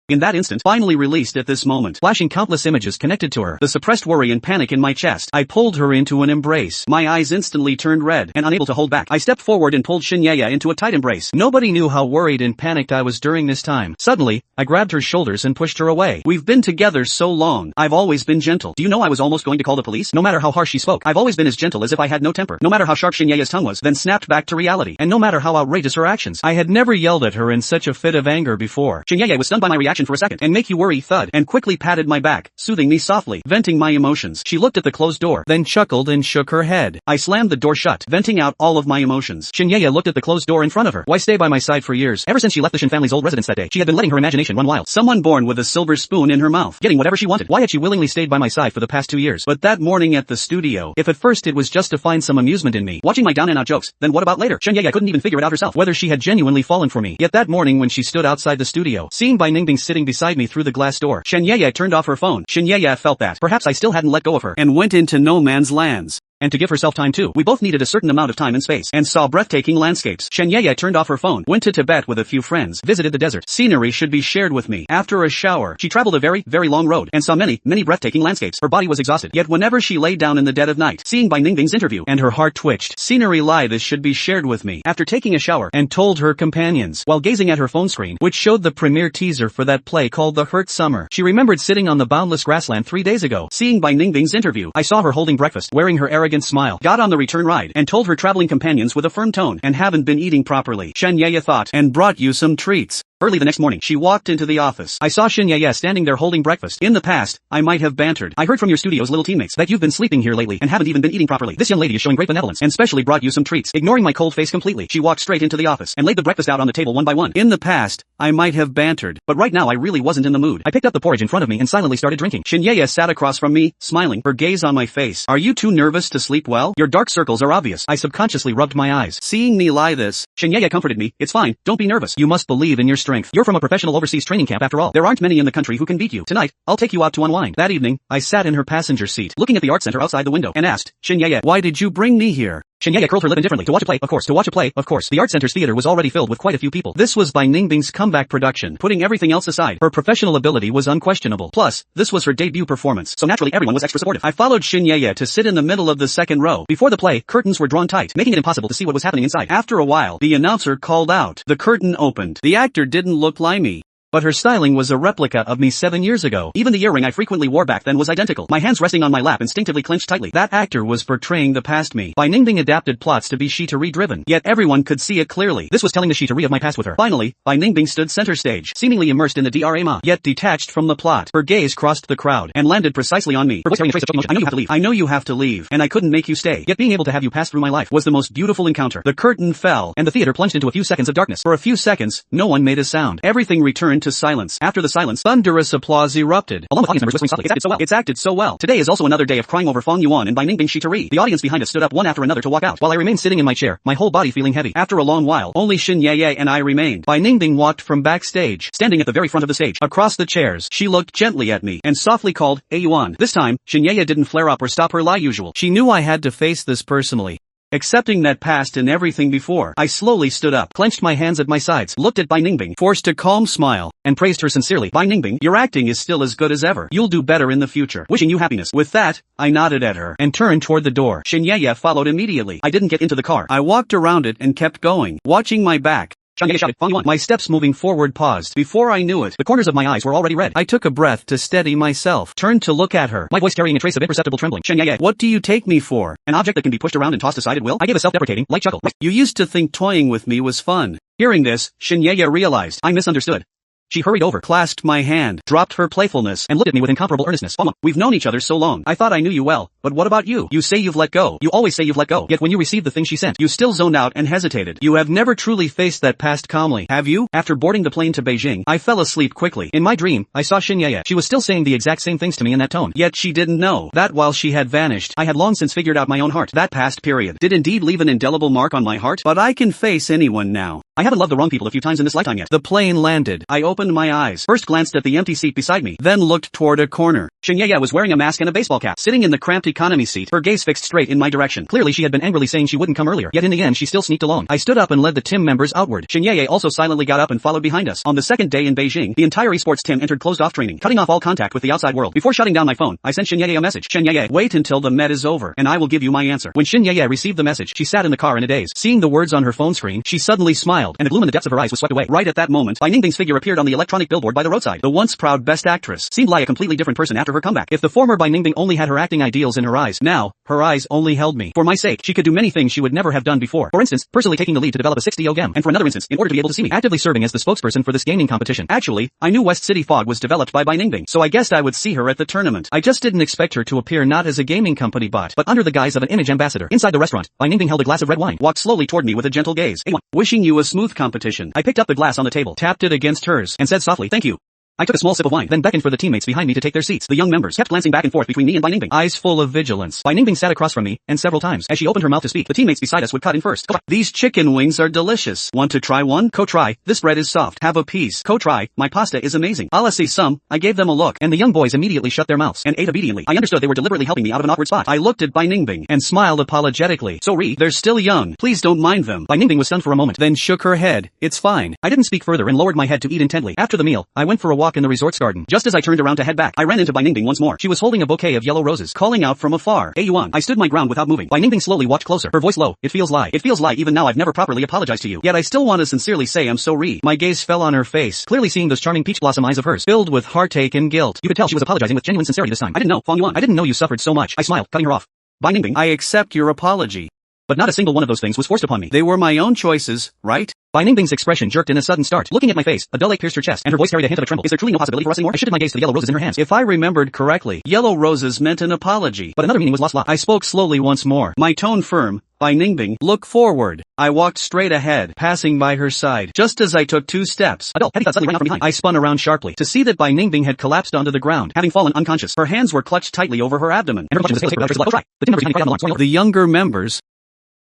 [SPEAKER 1] In that instant,
[SPEAKER 2] Finally released at this moment, flashing countless images connected to her. The suppressed worry and panic in my chest. I pulled her into an embrace. My eyes instantly turned red,
[SPEAKER 1] and unable to hold back,
[SPEAKER 2] I stepped forward and pulled Shen Yeye into a tight embrace. Nobody knew how worried and panicked I was during this time. Suddenly, I grabbed her shoulders and pushed her away. We've been together so long. I've always been gentle.
[SPEAKER 1] Do you know I was almost going to call the police?
[SPEAKER 2] No matter how harsh she spoke,
[SPEAKER 1] I've always been as gentle as if I had no temper.
[SPEAKER 2] no matter how sharp Shen Yeye's tongue was, then snapped back to reality. And no matter how outrageous her actions, I had never yelled at her in such a fit of anger before.
[SPEAKER 1] Shen Yeye was stunned by my reaction. reaction for a second and make you worry thud and quickly patted my back, soothing me softly, venting my emotions. She looked at the closed door, then chuckled and shook her head. I slammed the door shut, venting out all of my emotions. Shinyaya looked at the closed door in front of her. Why stay by my side for years? Ever since she left the Shin family's old residence that day, she had been letting her imagination run wild. Someone born with a silver spoon in her mouth, getting whatever she wanted. Why had she willingly stayed by my side for the past 2 years? But that morning at the studio, if at first it was just to find some amusement in me, watching my down and out jokes, then what about later? Shinyaya couldn't even figure it out herself, whether she had genuinely fallen for me. Yet that morning when she stood outside the studio, seeing Bai Ningbing sitting beside me through the glass door, Shinyaya turned off her phone. Shinyaya felt that perhaps I still hadn't let go of her, and went into no man's lands. And to give herself time too. We both needed a certain amount of time and space, and saw breathtaking landscapes. Shinyaya turned off her phone, went to Tibet with a few friends, visited the desert. Scenery should be shared with me. After a shower, she traveled a very, very long road, and saw many, many breathtaking landscapes. Her body was exhausted, yet whenever she lay down in the dead of night, seeing Bai Ningbing's interview, and her heart twitched. Scenery lie this should be shared with me. After taking a shower, and told her companions, while gazing at her phone screen, which showed the premiere teaser for that play called The Hurt Summer, she remembered sitting on the boundless grassland 3 days ago, seeing Bai Ningbing's interview. I saw her holding breakfast, wearing her arrogant smile, got on the return ride, and told her traveling companions with a firm tone, and haven't been eating properly. Shinyaya thought, and brought you some treats. Early the next morning, she walked into the office. I saw Shinyaya standing there holding breakfast. In the past, I might have bantered. I heard from your studio's little teammates that you've been sleeping here lately and haven't even been eating properly. This young lady is showing great benevolence and specially brought you some treats. Ignoring my cold face completely, she walked straight into the office and laid the breakfast out on the table one by one. In the past, I might have bantered, but right now I really wasn't in the mood. I picked up the porridge in front of me and silently started drinking. Shinyaya sat across from me, smiling, her gaze on my face. Are you too nervous to sleep well? Your dark circles are obvious. I subconsciously rubbed my eyes. Seeing me lie this, Shinyaya comforted me. It's fine, don't be nervous. You must believe in your strength. You're from a professional overseas training camp after all. There aren't many in the country who can beat you. Tonight, I'll take you out to unwind. That evening, I sat in her passenger seat, looking at the art center outside the window, and asked, Shinyaya, why did you bring me here? Shinyaya curled her lip indifferently. To watch a play, of course. To watch a play, of course. The art center's theater was already filled with quite a few people. This was Bai Ningbing's comeback production. Putting everything else aside, her professional ability was unquestionable. Plus, this was her debut performance, so naturally everyone was extra supportive. I followed Shinyaya to sit in the middle of the second row. Before the play, curtains were drawn tight, making it impossible to see what was happening inside. After a while, the announcer called out. The curtain opened. The actor didn't look like me, but her styling was a replica of me 7 years ago. Even the earring I frequently wore back then was identical. My hands resting on my lap instinctively clenched tightly. That actor was portraying the past me. Bai Ningbing adapted plots to be Shitari-driven, yet everyone could see it clearly. This was telling the Shitari of my past with her. Finally, Bai Ningbing stood center stage, seemingly immersed in the drama, yet detached from the plot. Her gaze crossed the crowd and landed precisely on me. Her voice carrying a trace of emotion. I know you have to leave. I know you have to leave, and I couldn't make you stay. Yet being able to have you pass through my life was the most beautiful encounter. The curtain fell, and the theater plunged into a few seconds of darkness. For a few seconds, no one made a sound. Everything returned to silence. After the silence, thunderous applause erupted, along with audience members whispering softly, "It's acted so well. It's acted so well." Today is also another day of crying over Fong Yuan and Bai Ningbing Shitari. The audience behind us stood up one after another to walk out, while I remained sitting in my chair, my whole body feeling heavy. After a long while, only Shinyaya and I remained. Bai Ningbing walked from backstage, standing at the very front of the stage. Across the chairs, she looked gently at me, and softly called, "Hey Yuan." This time, Shinyaya didn't flare up or stop her lie usual. She knew I had to face this personally. Accepting that past and everything before, I slowly stood up, clenched my hands at my sides, looked at Bai Ningbing, forced a calm smile, and praised her sincerely. "Bai Ningbing, your acting is still as good as ever. You'll do better in the future. Wishing you happiness." With that, I nodded at her, and turned toward the door. Shinyaya followed immediately. I didn't get into the car. I walked around it and kept going, watching my back. Shinyaya shouted, "Fong Yuan." My steps moving forward paused. Before I knew it, the corners of my eyes were already red. I took a breath to steady myself, turned to look at her, my voice carrying a trace of imperceptible trembling. "Shinyaya, what do you take me for? An object that can be pushed around and tossed aside at will?" I gave a self-deprecating, light chuckle. "You used to think toying with me was fun." Hearing this, Shinyaya realized I misunderstood. She hurried over, clasped my hand, dropped her playfulness, and looked at me with incomparable earnestness. "Mama, we've known each other so long. I thought I knew you well, but what about you? You say you've let go. You always say you've let go. Yet when you received the thing she sent, you still zoned out and hesitated. You have never truly faced that past calmly, have you?" After boarding the plane to Beijing, I fell asleep quickly. In my dream, I saw Shinyaya. She was still saying the exact same things to me in that tone. Yet she didn't know that while she had vanished, I had long since figured out my own heart. That past period did indeed leave an indelible mark on my heart, but I can face anyone now. I haven't loved the wrong people a few times in this lifetime yet. The plane landed. I opened my eyes, first glanced at the empty seat beside me, then looked toward a corner. Shinyaya was wearing a mask and a baseball cap, sitting in the cramped economy seat, her gaze fixed straight in my direction. Clearly she had been angrily saying she wouldn't come earlier, yet in the end she still sneaked along. I stood up and led the team members outward. Shinyaya also silently got up and followed behind us. On the second day in Beijing, the entire esports team entered closed-off training, cutting off all contact with the outside world. Before shutting down my phone, I sent Shinyaya a message. "Shinyaya, wait until the med is over, and I will give you my answer." When Shinyaya received the message, she sat in the car in a daze. Seeing the words on her phone screen, she suddenly smiled. smiled, and the gloom in the depths of her eyes was swept away. Right at that moment, Bai Ningbing's figure appeared on the electronic billboard by the roadside. The once proud best actress seemed like a completely different person after her comeback. If the former Bai Ningbing only had her acting ideals in her eyes, now, her eyes only held me. For my sake, she could do many things she would never have done before. For instance, personally taking the lead to develop a 6D game, and for another instance, in order to be able to see me, actively serving as the spokesperson for this gaming competition. Actually, I knew West City Fog was developed by Bai Ningbing, so I guessed I would see her at the tournament. I just didn't expect her to appear not as a gaming company but under the guise of an image ambassador. Inside the restaurant, Bai Ningbing held a glass of red wine, walked slowly toward me with a gentle gaze. "Hey, wishing you a smooth competition." I picked up the glass on the table, tapped it against hers, and said softly, "Thank you." I took a small sip of wine, then beckoned for the teammates behind me to take their seats. The young members kept glancing back and forth between me and Bai Ningbing, eyes full of vigilance. Bai Ningbing sat across from me, and several times, as she opened her mouth to speak, the teammates beside us would cut in first. "These chicken wings are delicious. Want to try one? Ko try. This bread is soft. Have a piece. Ko try. My pasta is amazing. I'll see some." I gave them a look, and the young boys immediately shut their mouths, and ate obediently. I understood they were deliberately helping me out of an awkward spot. I looked at Bai Ningbing, and smiled apologetically. "Sorry, they're still young. Please don't mind them." Bai Ningbing was stunned for a moment, then shook her head. "It's fine." I didn't speak further and lowered my head to eat intently. After the meal, I went for a walk in the resort's garden. Just as I turned around to head back, I ran into Bai Ningbing once more. She was holding a bouquet of yellow roses, calling out from afar, "Hey Yuan." I stood my ground without moving. Bai Ningbing slowly walked closer, her voice low. "It feels like even now I've never properly apologized to you. Yet I still want to sincerely say I'm sorry." My gaze fell on her face, clearly seeing those charming peach blossom eyes of hers, filled with heartache and guilt. You could tell she was apologizing with genuine sincerity this time. "I didn't know, Fang Yuan. I didn't know you suffered so much." I smiled, cutting her off. "Bai Ningbing, I accept your apology. But not a single one of those things was forced upon me. They were my own choices, right?" Bai Ningbing's expression jerked in a sudden start. Looking at my face, a dull ache pierced her chest, and her voice carried a hint of a tremble. "Is there truly no possibility for us anymore?" I shifted my gaze to the yellow roses in her hands. If I remembered correctly, yellow roses meant an apology. But another meaning was lost. I spoke slowly once more, my tone firm. "Bai Ningbing, look forward." I walked straight ahead, passing by her side. Just as I took 2 steps, a dull, heavy thud suddenly rang out from behind. I spun around sharply, to see that Bai Ningbing had collapsed onto the ground, having fallen unconscious. Her hands were clutched tightly over her abdomen, and her clutch was the team members behind me. The younger members,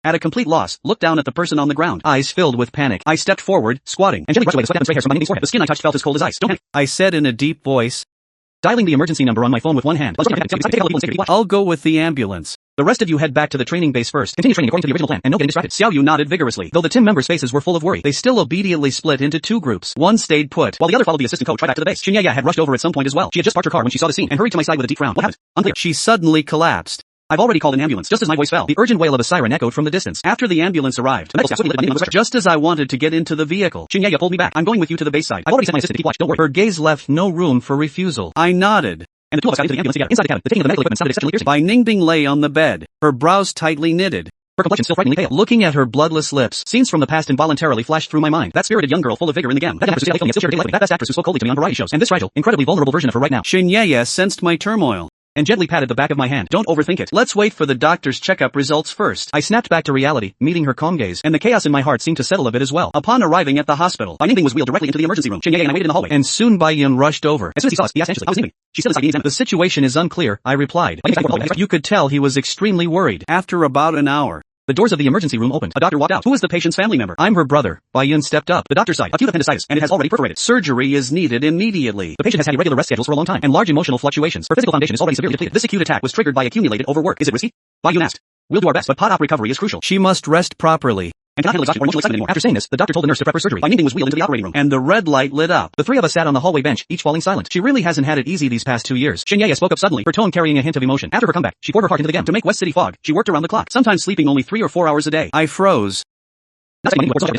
[SPEAKER 1] at a complete loss, looked down at the person on the ground, eyes filled with panic. I stepped forward, squatting, and gently brushed away the sweat down the straight hairs from Bai Ningbing's forehead. The skin I touched felt as cold as ice. "Don't panic," I said in a deep voice, dialing the emergency number on my phone with one hand. "I'll go with the ambulance. The rest of you head back to the training base first. Continue training according to the original plan, and no getting distracted." Xiao Yu nodded vigorously. Though the team members' faces were full of worry, they still obediently split into 2 groups. One stayed put, while the other followed the assistant coach right back to the base. Xinyaya had rushed over at some point as well. She had just parked her car when she saw the scene, and hurried to my side with a deep frown. "What happened?" "Unclear." She suddenly collapsed. "I've already called an ambulance." Just as my voice fell, the urgent wail of a siren echoed from the distance. After the ambulance arrived, the medical staff swiftly led Bai Ningbing on the stretcher. Just as I wanted to get into the vehicle, Xinyaya pulled me back. "I'm going with you to the base side. I've already sent my assistant to keep watch. Don't worry." Her gaze left no room for refusal. I nodded, and the 2 of us got into the ambulance together. Inside the cabin, the ticking of the medical equipment sounded exceptionally piercing. Bai Ningbing lay on the bed, her brows tightly knitted, her complexion still frighteningly pale. Looking at her bloodless lips, scenes from the past involuntarily flashed through my mind. That spirited young girl full of vigor in the game. That young actress who still shared a day lightly. That best actress who spoke coldly to me on variety shows. And this fragile, incredibly vulnerable version of her right now. Xinyaya sensed my turmoil, and gently patted the back of my hand. "Don't overthink it. Let's wait for the doctor's checkup results first." I snapped back to reality, meeting her calm gaze, and the chaos in my heart seemed to settle a bit as well. Upon arriving at the hospital, Bai Ningbing was wheeled directly into the emergency room. Xinyaya and I waited in the hallway, and soon Bai Yun rushed over. As soon as he saw us, he asked anxiously, "I was Ningbing." She stood beside me and examined. "The situation is unclear," I replied. You could tell he was extremely worried. After about an hour, the doors of the emergency room opened. A doctor walked out. "Who is the patient's family member?" "I'm her brother." Bai Yun stepped up. "The doctor sighed. Acute appendicitis, and it has already perforated. Surgery is needed immediately. The patient has had irregular rest schedules for a long time, and large emotional fluctuations. Her physical foundation is already severely depleted. This acute attack was triggered by accumulated overwork. Is it risky?" Bai Yun asked. "We'll do our best, but pot-op recovery is crucial. She must rest properly, and cannot handle exhaustion or emotional excitement anymore." After saying this, the doctor told the nurse to prep her surgery. Bai Ningbing was wheeled into the operating room, and the red light lit up. The 3 of us sat on the hallway bench, each falling silent. She really hasn't had it easy these past 2 years. Xinyaya spoke up suddenly, her tone carrying a hint of emotion. After her comeback, she poured her heart into the game. To make West City Fog, she worked around the clock, sometimes sleeping only 3 or 4 hours a day. I froze.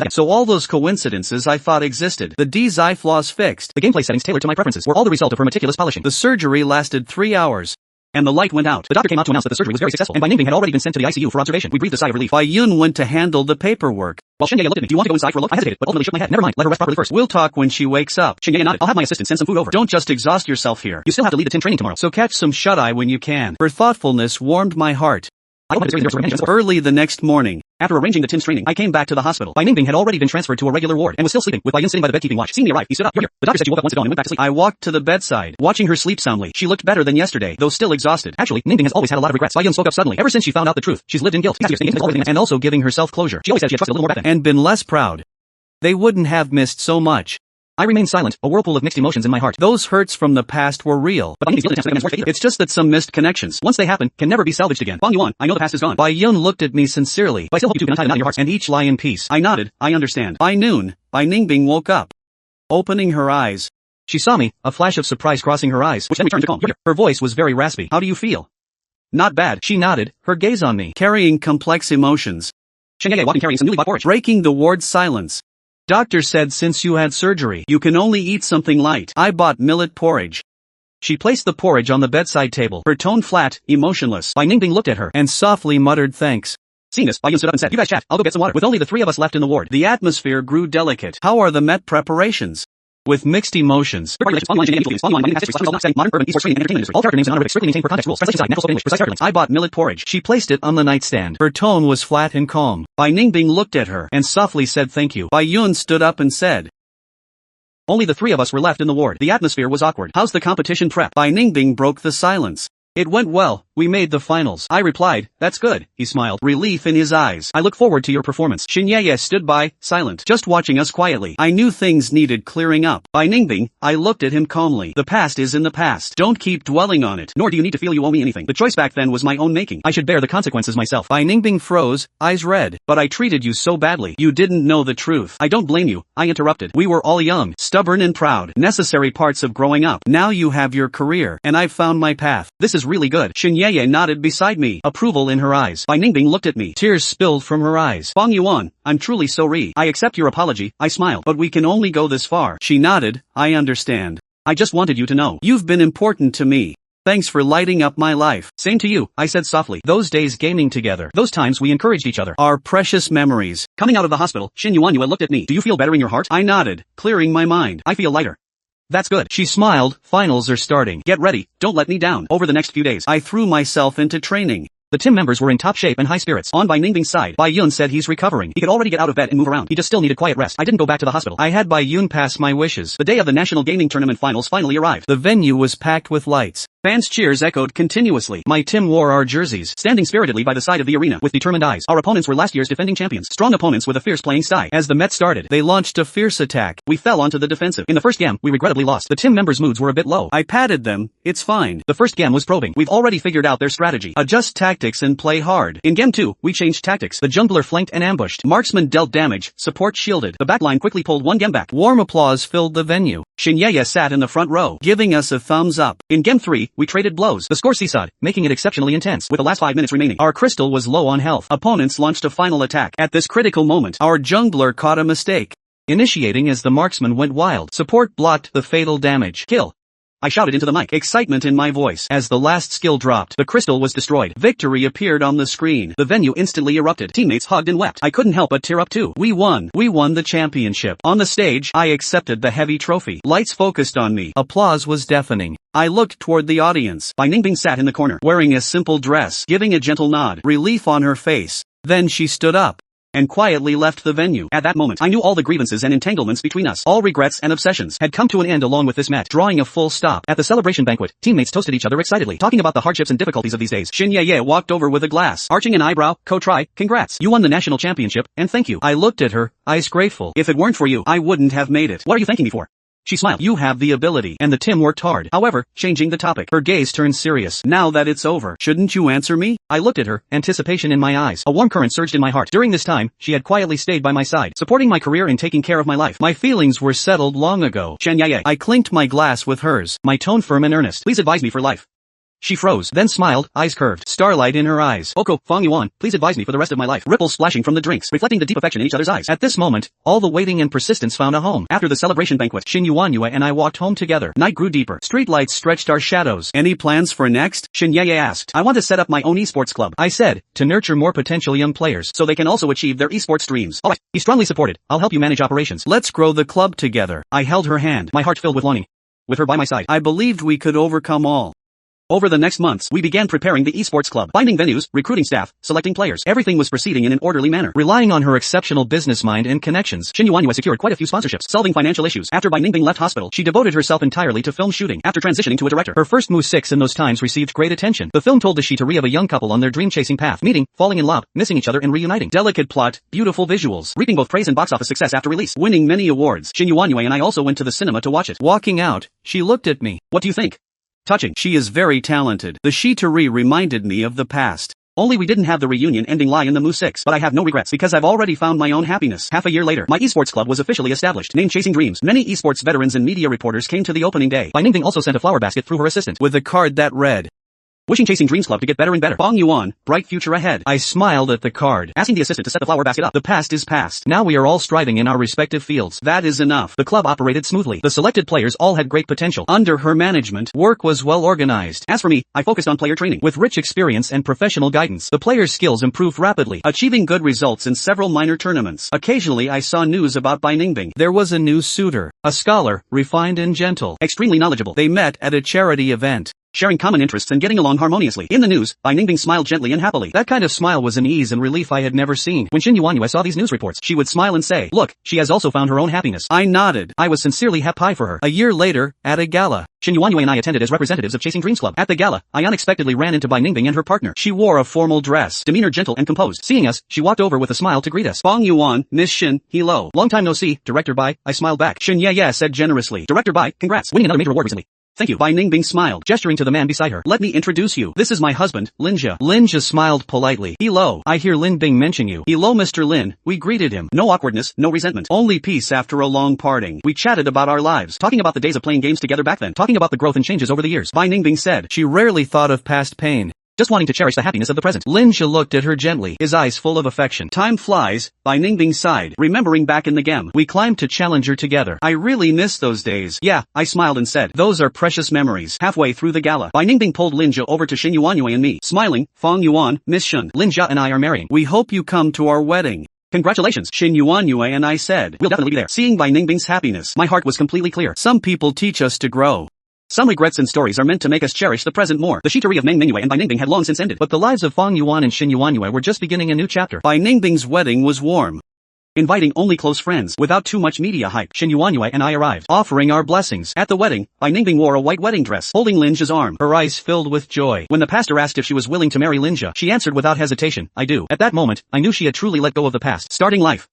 [SPEAKER 1] So all those coincidences I thought existed, the design flaws fixed, the gameplay settings tailored to my preferences, were all the result of her meticulous polishing. The surgery lasted 3 hours. And the light went out. The doctor came out to announce that the surgery was very successful, and Bai Ningbing had already been sent to the ICU for observation. We breathed a sigh of relief. Bai Yun went to handle the paperwork, while Xinyaya looked at me. "Do you want to go inside for a look?" I hesitated, but ultimately shook my head. "Never mind, let her rest properly first. We'll talk when she wakes up." Xinyaya nodded. "I'll have my assistant send some food over. Don't just exhaust yourself here. You still have to lead the team training tomorrow, so catch some shut-eye when you can." Her thoughtfulness warmed my heart. Early the next morning, after arranging the Tim's training, I came back to the hospital. Bai Ningbing had already been transferred to a regular ward, and was still sleeping, with Bai Yun sitting by the bed keeping watch. Seeing me arrive, he stood up. "You're here." The doctor said you woke up once ago and went back to sleep. I walked to the bedside, watching her sleep soundly. She looked better than yesterday, though still exhausted. Actually, Ningbing has always had a lot of regrets. Bai Yun spoke up suddenly. Ever since she found out the truth, she's lived in guilt, and also giving herself closure. She always said she had trusted a little more back then, and been less proud. They wouldn't have missed so much. I remained silent, a whirlpool of mixed emotions in my heart. Those hurts from the past were real, but it's just that some missed connections, once they happen, can never be salvaged again. "Fang Yuan, I know the past is gone." Bai Yun looked at me sincerely. "But I still hope you two can untie the knot in your hearts, and each lie in peace." I nodded. "I understand." By noon, Bai Ningbing woke up, opening her eyes. She saw me, a flash of surprise crossing her eyes, which then returned to calm. Her voice was very raspy. "How do you feel?" "Not bad." She nodded, her gaze on me, carrying complex emotions. Xinyaya walked in carrying some newly bought porridge, breaking the ward's silence.
[SPEAKER 2] Doctor said since you had surgery, you can only eat something light. I bought millet porridge. She placed the porridge on the bedside table, her tone flat, emotionless. Bai Ningbing looked at her and softly muttered thanks. Seeing this, Bai Yun stood up and said, you guys chat, I'll go get some water. With only the three of us left in the ward, the atmosphere grew delicate. How are the Met preparations? With mixed emotions. Modern urban esports training and entertainment industry. All character names and honorifics strictly maintain per context rules. Translation side, natural spoken English, precise character links. I bought millet porridge. She placed it on the nightstand. Her tone was flat and calm. Bai Ningbing looked at her and softly said thank you. Bai Yun stood up and said, only the three of us were left in the ward. The atmosphere was awkward. How's the competition prep? Bai Ningbing broke the silence. It went well. We made the finals. I replied, that's good. He smiled, relief in his eyes. I look forward to your performance. Xin Yeye stood by, silent, just watching us quietly. I knew things needed clearing up. Bai Ningbing, I looked at him calmly. The past is in the past. Don't keep dwelling on it. Nor do you need to feel you owe me anything. The choice back then was my own making. I should bear the consequences myself. Bai Ningbing froze, eyes red. But I treated you so badly. You didn't know the truth. I don't blame you. I interrupted. We were all young, stubborn and proud. Necessary parts of growing up. Now you have your career. And I've found my path. This is really good. Xin Yeye nodded beside me, approval in her eyes. Bai Ningbing looked at me. Tears spilled from her eyes. Fang Yuan, I'm truly sorry. I accept your apology. I smiled. But we can only go this far. She nodded. I understand. I just wanted you to know. You've been important to me. Thanks for lighting up my life. Same to you, I said softly. Those days gaming together. Those times we encouraged each other. Our precious memories. Coming out of the hospital, Xin Yuanyue looked at me. Do you feel better in your heart? I nodded, clearing my mind. I feel lighter. That's good. She smiled. Finals are starting. Get ready. Don't let me down. Over the next few days, I threw myself into training. The team members were in top shape and high spirits. On Bai Ningbing's side, Bai Yun said he's recovering. He could already get out of bed and move around. He just still needed quiet rest. I didn't go back to the hospital. I had Bai Yun pass my wishes. The day of the National Gaming Tournament finals finally arrived. The venue was packed with lights. Fans' cheers echoed continuously. My team wore our jerseys, standing spiritedly by the side of the arena with determined eyes. Our opponents were last year's defending champions, strong opponents with a fierce playing style. As the Mets started, they launched a fierce attack. We fell onto the defensive. In the first game, we regrettably lost. The team members' moods were a bit low. I patted them. It's fine. The first game was probing. We've already figured out their strategy. Adjust tactics and play hard. In game 2, we changed tactics. The jungler flanked and ambushed. Marksman dealt damage. Support shielded. The backline quickly pulled one game back. Warm applause filled the venue. Xin Yeye sat in the front row, giving us a thumbs up. In game 3, we traded blows. The score seesawed, making it exceptionally intense. With the last 5 minutes remaining, our crystal was low on health. Opponents launched a final attack. At this critical moment, our jungler caught a mistake, initiating as the marksman went wild. Support blocked the fatal damage. Kill. I shouted into the mic, excitement in my voice. As the last skill dropped, the crystal was destroyed. Victory appeared on the screen. The venue instantly erupted. Teammates hugged and wept. I couldn't help but tear up too. We won. We won the championship. On the stage, I accepted the heavy trophy. Lights focused on me. Applause was deafening. I looked toward the audience. Bai Ningbing sat in the corner, wearing a simple dress, giving a gentle nod, relief on her face. Then she stood up and quietly left the venue. At that moment, I knew all the grievances and entanglements between us, all regrets and obsessions, had come to an end along with this match, drawing a full stop. At the celebration banquet, teammates toasted each other excitedly, talking about the hardships and difficulties of these days. Xin Yeye walked over with a glass, arching an eyebrow. Ko-try, congrats. You won the national championship, and thank you. I looked at her, eyes grateful. If it weren't for you, I wouldn't have made it. What are you thanking me for? She smiled. You have the ability. And the team worked hard. However, changing the topic, her gaze turned serious. Now that it's over, shouldn't you answer me? I looked at her, anticipation in my eyes. A warm current surged in my heart. During this time, she had quietly stayed by my side, supporting my career and taking care of my life. My feelings were settled long ago. Chen Yaye. I clinked my glass with hers, my tone firm and earnest. Please advise me for life. She froze, then smiled, eyes curved, starlight in her eyes. Oko, Fang Yuan, please advise me for the rest of my life. Ripples splashing from the drinks, reflecting the deep affection in each other's eyes. At this moment, all the waiting and persistence found a home. After the celebration banquet, Xin Yuanyue and I walked home together. Night grew deeper. Street lights stretched our shadows. Any plans for next? Xin Yeye asked. I want to set up my own esports club. I said, to nurture more potential young players, so they can also achieve their esports dreams. Alright, he strongly supported. I'll help you manage operations. Let's grow the club together. I held her hand, my heart filled with longing. With her by my side, I believed we could overcome all. Over the next months, we began preparing the esports club, finding venues, recruiting staff, selecting players. Everything was proceeding in an orderly manner. Relying on her exceptional business mind and connections, Xin Yuanyue secured quite a few sponsorships, solving financial issues. After Bai Ningbing left hospital, she devoted herself entirely to film shooting. After transitioning to a director, her first Mu-6 in those times received great attention. The film told the Shitari of a young couple on their dream-chasing path, meeting, falling in love, missing each other and reuniting. Delicate plot, beautiful visuals, reaping both praise and box office success after release, winning many awards. Xin Yuanyue and I also went to the cinema to watch it. Walking out, she looked at me. What do you think? Touching. She is very talented. The Shitari reminded me of the past. Only we didn't have the reunion ending lie in the Mu-6, but I have no regrets because I've already found my own happiness. Half a year later, my esports club was officially established. Named Chasing Dreams. Many esports veterans and media reporters came to the opening day. Bai Ningbing also sent a flower basket through her assistant with a card that read,
[SPEAKER 1] Wishing Chasing Dreams Club to get better and better. Bong Yuan, bright future ahead.
[SPEAKER 2] I smiled at the card,
[SPEAKER 1] Asking the assistant to set the flower basket up.
[SPEAKER 2] the past is past. Now we are all striving in our respective fields.
[SPEAKER 1] That is enough.
[SPEAKER 2] The club operated smoothly. The selected players all had great potential. Under her management, work was well organized.
[SPEAKER 1] As for me, I focused on player training.
[SPEAKER 2] With rich experience and professional guidance, the players' skills improved rapidly,
[SPEAKER 1] Achieving good results in several minor tournaments. Occasionally I saw news about Bai Ningbing.
[SPEAKER 2] There was a new suitor, a scholar, refined and gentle.
[SPEAKER 1] Extremely knowledgeable.
[SPEAKER 2] They met at a charity event,
[SPEAKER 1] sharing common interests and getting along harmoniously. In the news, Bai Ningbing smiled gently and happily.
[SPEAKER 2] That kind of smile was an ease and relief I had never seen.
[SPEAKER 1] When Xin Yuanyue saw these news reports, she would smile and say, "Look, she has also found her own happiness."
[SPEAKER 2] I nodded. I was sincerely happy for her. A year later, at a gala,
[SPEAKER 1] Xin Yuanyue and I attended as representatives of Chasing Dreams Club. At the gala, I unexpectedly ran into Bai Ningbing and her partner.
[SPEAKER 2] She wore a formal dress,
[SPEAKER 1] Demeanor gentle and composed. Seeing us, she walked over with a smile to greet us. "Bong Yuan, Miss Xin, hello. Long time no see, Director Bai," I smiled back.
[SPEAKER 2] Xin yeah said generously.
[SPEAKER 1] "Director Bai, congrats, winning another major award recently." "Thank you." Bai Ningbing smiled, gesturing to the man beside her. "Let me introduce you. This is my husband, Linjia."
[SPEAKER 2] Linjia smiled politely.
[SPEAKER 1] "Hello.
[SPEAKER 2] I hear Lin Bing mention you."
[SPEAKER 1] "Hello Mr. Lin." We greeted him. No awkwardness, no resentment. Only peace after a long parting. We chatted about our lives, talking about the days of playing games together back then, talking about the growth and changes over the years. Bai Ningbing said,
[SPEAKER 2] she rarely thought of past pain,
[SPEAKER 1] just wanting to cherish the happiness of the present.
[SPEAKER 2] Linjia looked at her gently, his eyes full of affection.
[SPEAKER 1] "Time flies," Bai Ningbing sighed, remembering back in the game.
[SPEAKER 2] We climbed to Challenger together.
[SPEAKER 1] "I really miss those days."
[SPEAKER 2] "Yeah,"
[SPEAKER 1] I smiled and said,
[SPEAKER 2] "those are precious memories."
[SPEAKER 1] Halfway through the gala, Bai Ningbing pulled Linjia over to Xin Yuanyue and me, smiling. "Fong Yuan, Miss Shun, Linjia and I are marrying.
[SPEAKER 2] We hope you come to our wedding."
[SPEAKER 1] "Congratulations," Xin Yuanyue and I said. "We'll definitely be there." Seeing Bai Ningbing's happiness, my heart was completely clear.
[SPEAKER 2] Some people teach us to grow.
[SPEAKER 1] Some regrets and stories are meant to make us cherish the present more. The shittery of Meng Mingyue and Bai Ningbing had long since ended,
[SPEAKER 2] but the lives of Fong Yuan and Xin Yuanyue were just beginning a new chapter. Bai Ningbing's wedding was warm,
[SPEAKER 1] inviting only close friends, without too much media hype. Xin Yuanyue and I arrived,
[SPEAKER 2] offering our blessings.
[SPEAKER 1] At the wedding, Bai Ningbing wore a white wedding dress, holding Linjia's arm,
[SPEAKER 2] her eyes filled with joy.
[SPEAKER 1] When the pastor asked if she was willing to marry Linjia, she answered without hesitation, "I do." At that moment, I knew she had truly let go of the past, starting life.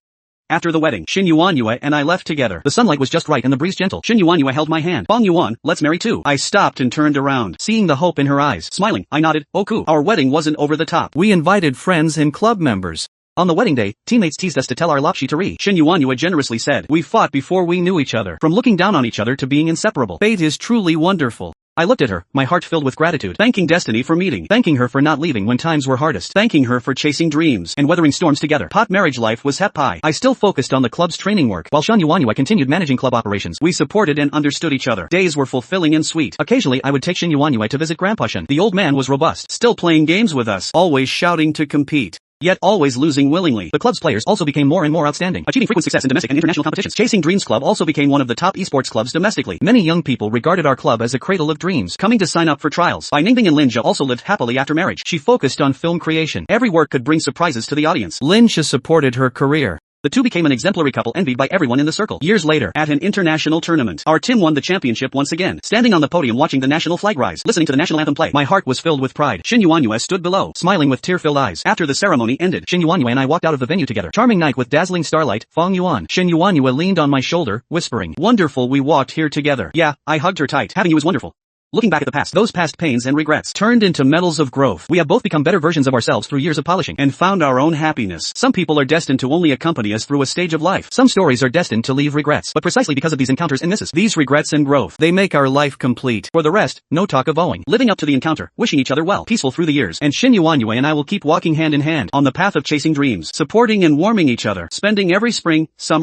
[SPEAKER 1] After the wedding, Xin Yuanyue and I left together. The sunlight was just right and the breeze gentle. Xin Yuanyue held my hand. "Bong Yuan, let's marry too." I stopped and turned around.
[SPEAKER 2] Seeing the hope in her eyes,
[SPEAKER 1] smiling, I nodded. "Oh cool." Our wedding wasn't over the top.
[SPEAKER 2] We invited friends and club members.
[SPEAKER 1] On the wedding day, teammates teased us to tell our lapshitari. Xin Yuanyue generously said,
[SPEAKER 2] "We fought before we knew each other,
[SPEAKER 1] from looking down on each other to being inseparable.
[SPEAKER 2] Fate is truly wonderful."
[SPEAKER 1] I looked at her, my heart filled with gratitude, thanking destiny for meeting,
[SPEAKER 2] thanking her for not leaving when times were hardest,
[SPEAKER 1] thanking her for chasing dreams and weathering storms together. Pot marriage life was happy. I still focused on the club's training work, while Xin Yuanyue continued managing club operations. We supported and understood each other. Days were fulfilling and sweet. Occasionally I would take Xin Yuanyue to visit Grandpa Shen. The old man was robust, still playing games with us,
[SPEAKER 2] always shouting to compete,
[SPEAKER 1] yet always losing willingly. The club's players also became more and more outstanding, achieving frequent success in domestic and international competitions. Chasing Dreams Club also became one of the top esports clubs domestically.
[SPEAKER 2] Many young people regarded our club as a cradle of dreams,
[SPEAKER 1] coming to sign up for trials. Bai Ningbing and Linjia also lived happily after marriage.
[SPEAKER 2] She focused on film creation.
[SPEAKER 1] Every work could bring surprises to the audience.
[SPEAKER 2] Linjia supported her career.
[SPEAKER 1] The two became an exemplary couple envied by everyone in the circle. Years later, at an international tournament, our team won the championship once again. Standing on the podium watching the national flag rise, listening to the national anthem play, my heart was filled with pride. Xin Yuanyue stood below, smiling with tear-filled eyes. After the ceremony ended, Xin Yuanyue and I walked out of the venue together. Charming night with dazzling starlight, Fong Yuan. Xin Yuanyue leaned on my shoulder, whispering, "Wonderful, we walked here together." Yeah, I hugged her tight. Having you is wonderful. Looking back at the past, those past pains and regrets
[SPEAKER 2] turned into medals of growth.
[SPEAKER 1] We have both become better versions of ourselves through years of polishing and found our own happiness. Some people are destined to only accompany us through a stage of life. Some stories are destined to leave regrets, but precisely because of these encounters and misses, these regrets and growth,
[SPEAKER 2] they make our life complete.
[SPEAKER 1] For the rest, no talk of owing. Living up to the encounter, wishing each other well, peaceful through the years, and Xin Yuanyue and I will keep walking hand in hand on the path of chasing dreams, supporting and warming each other, spending every spring, summer,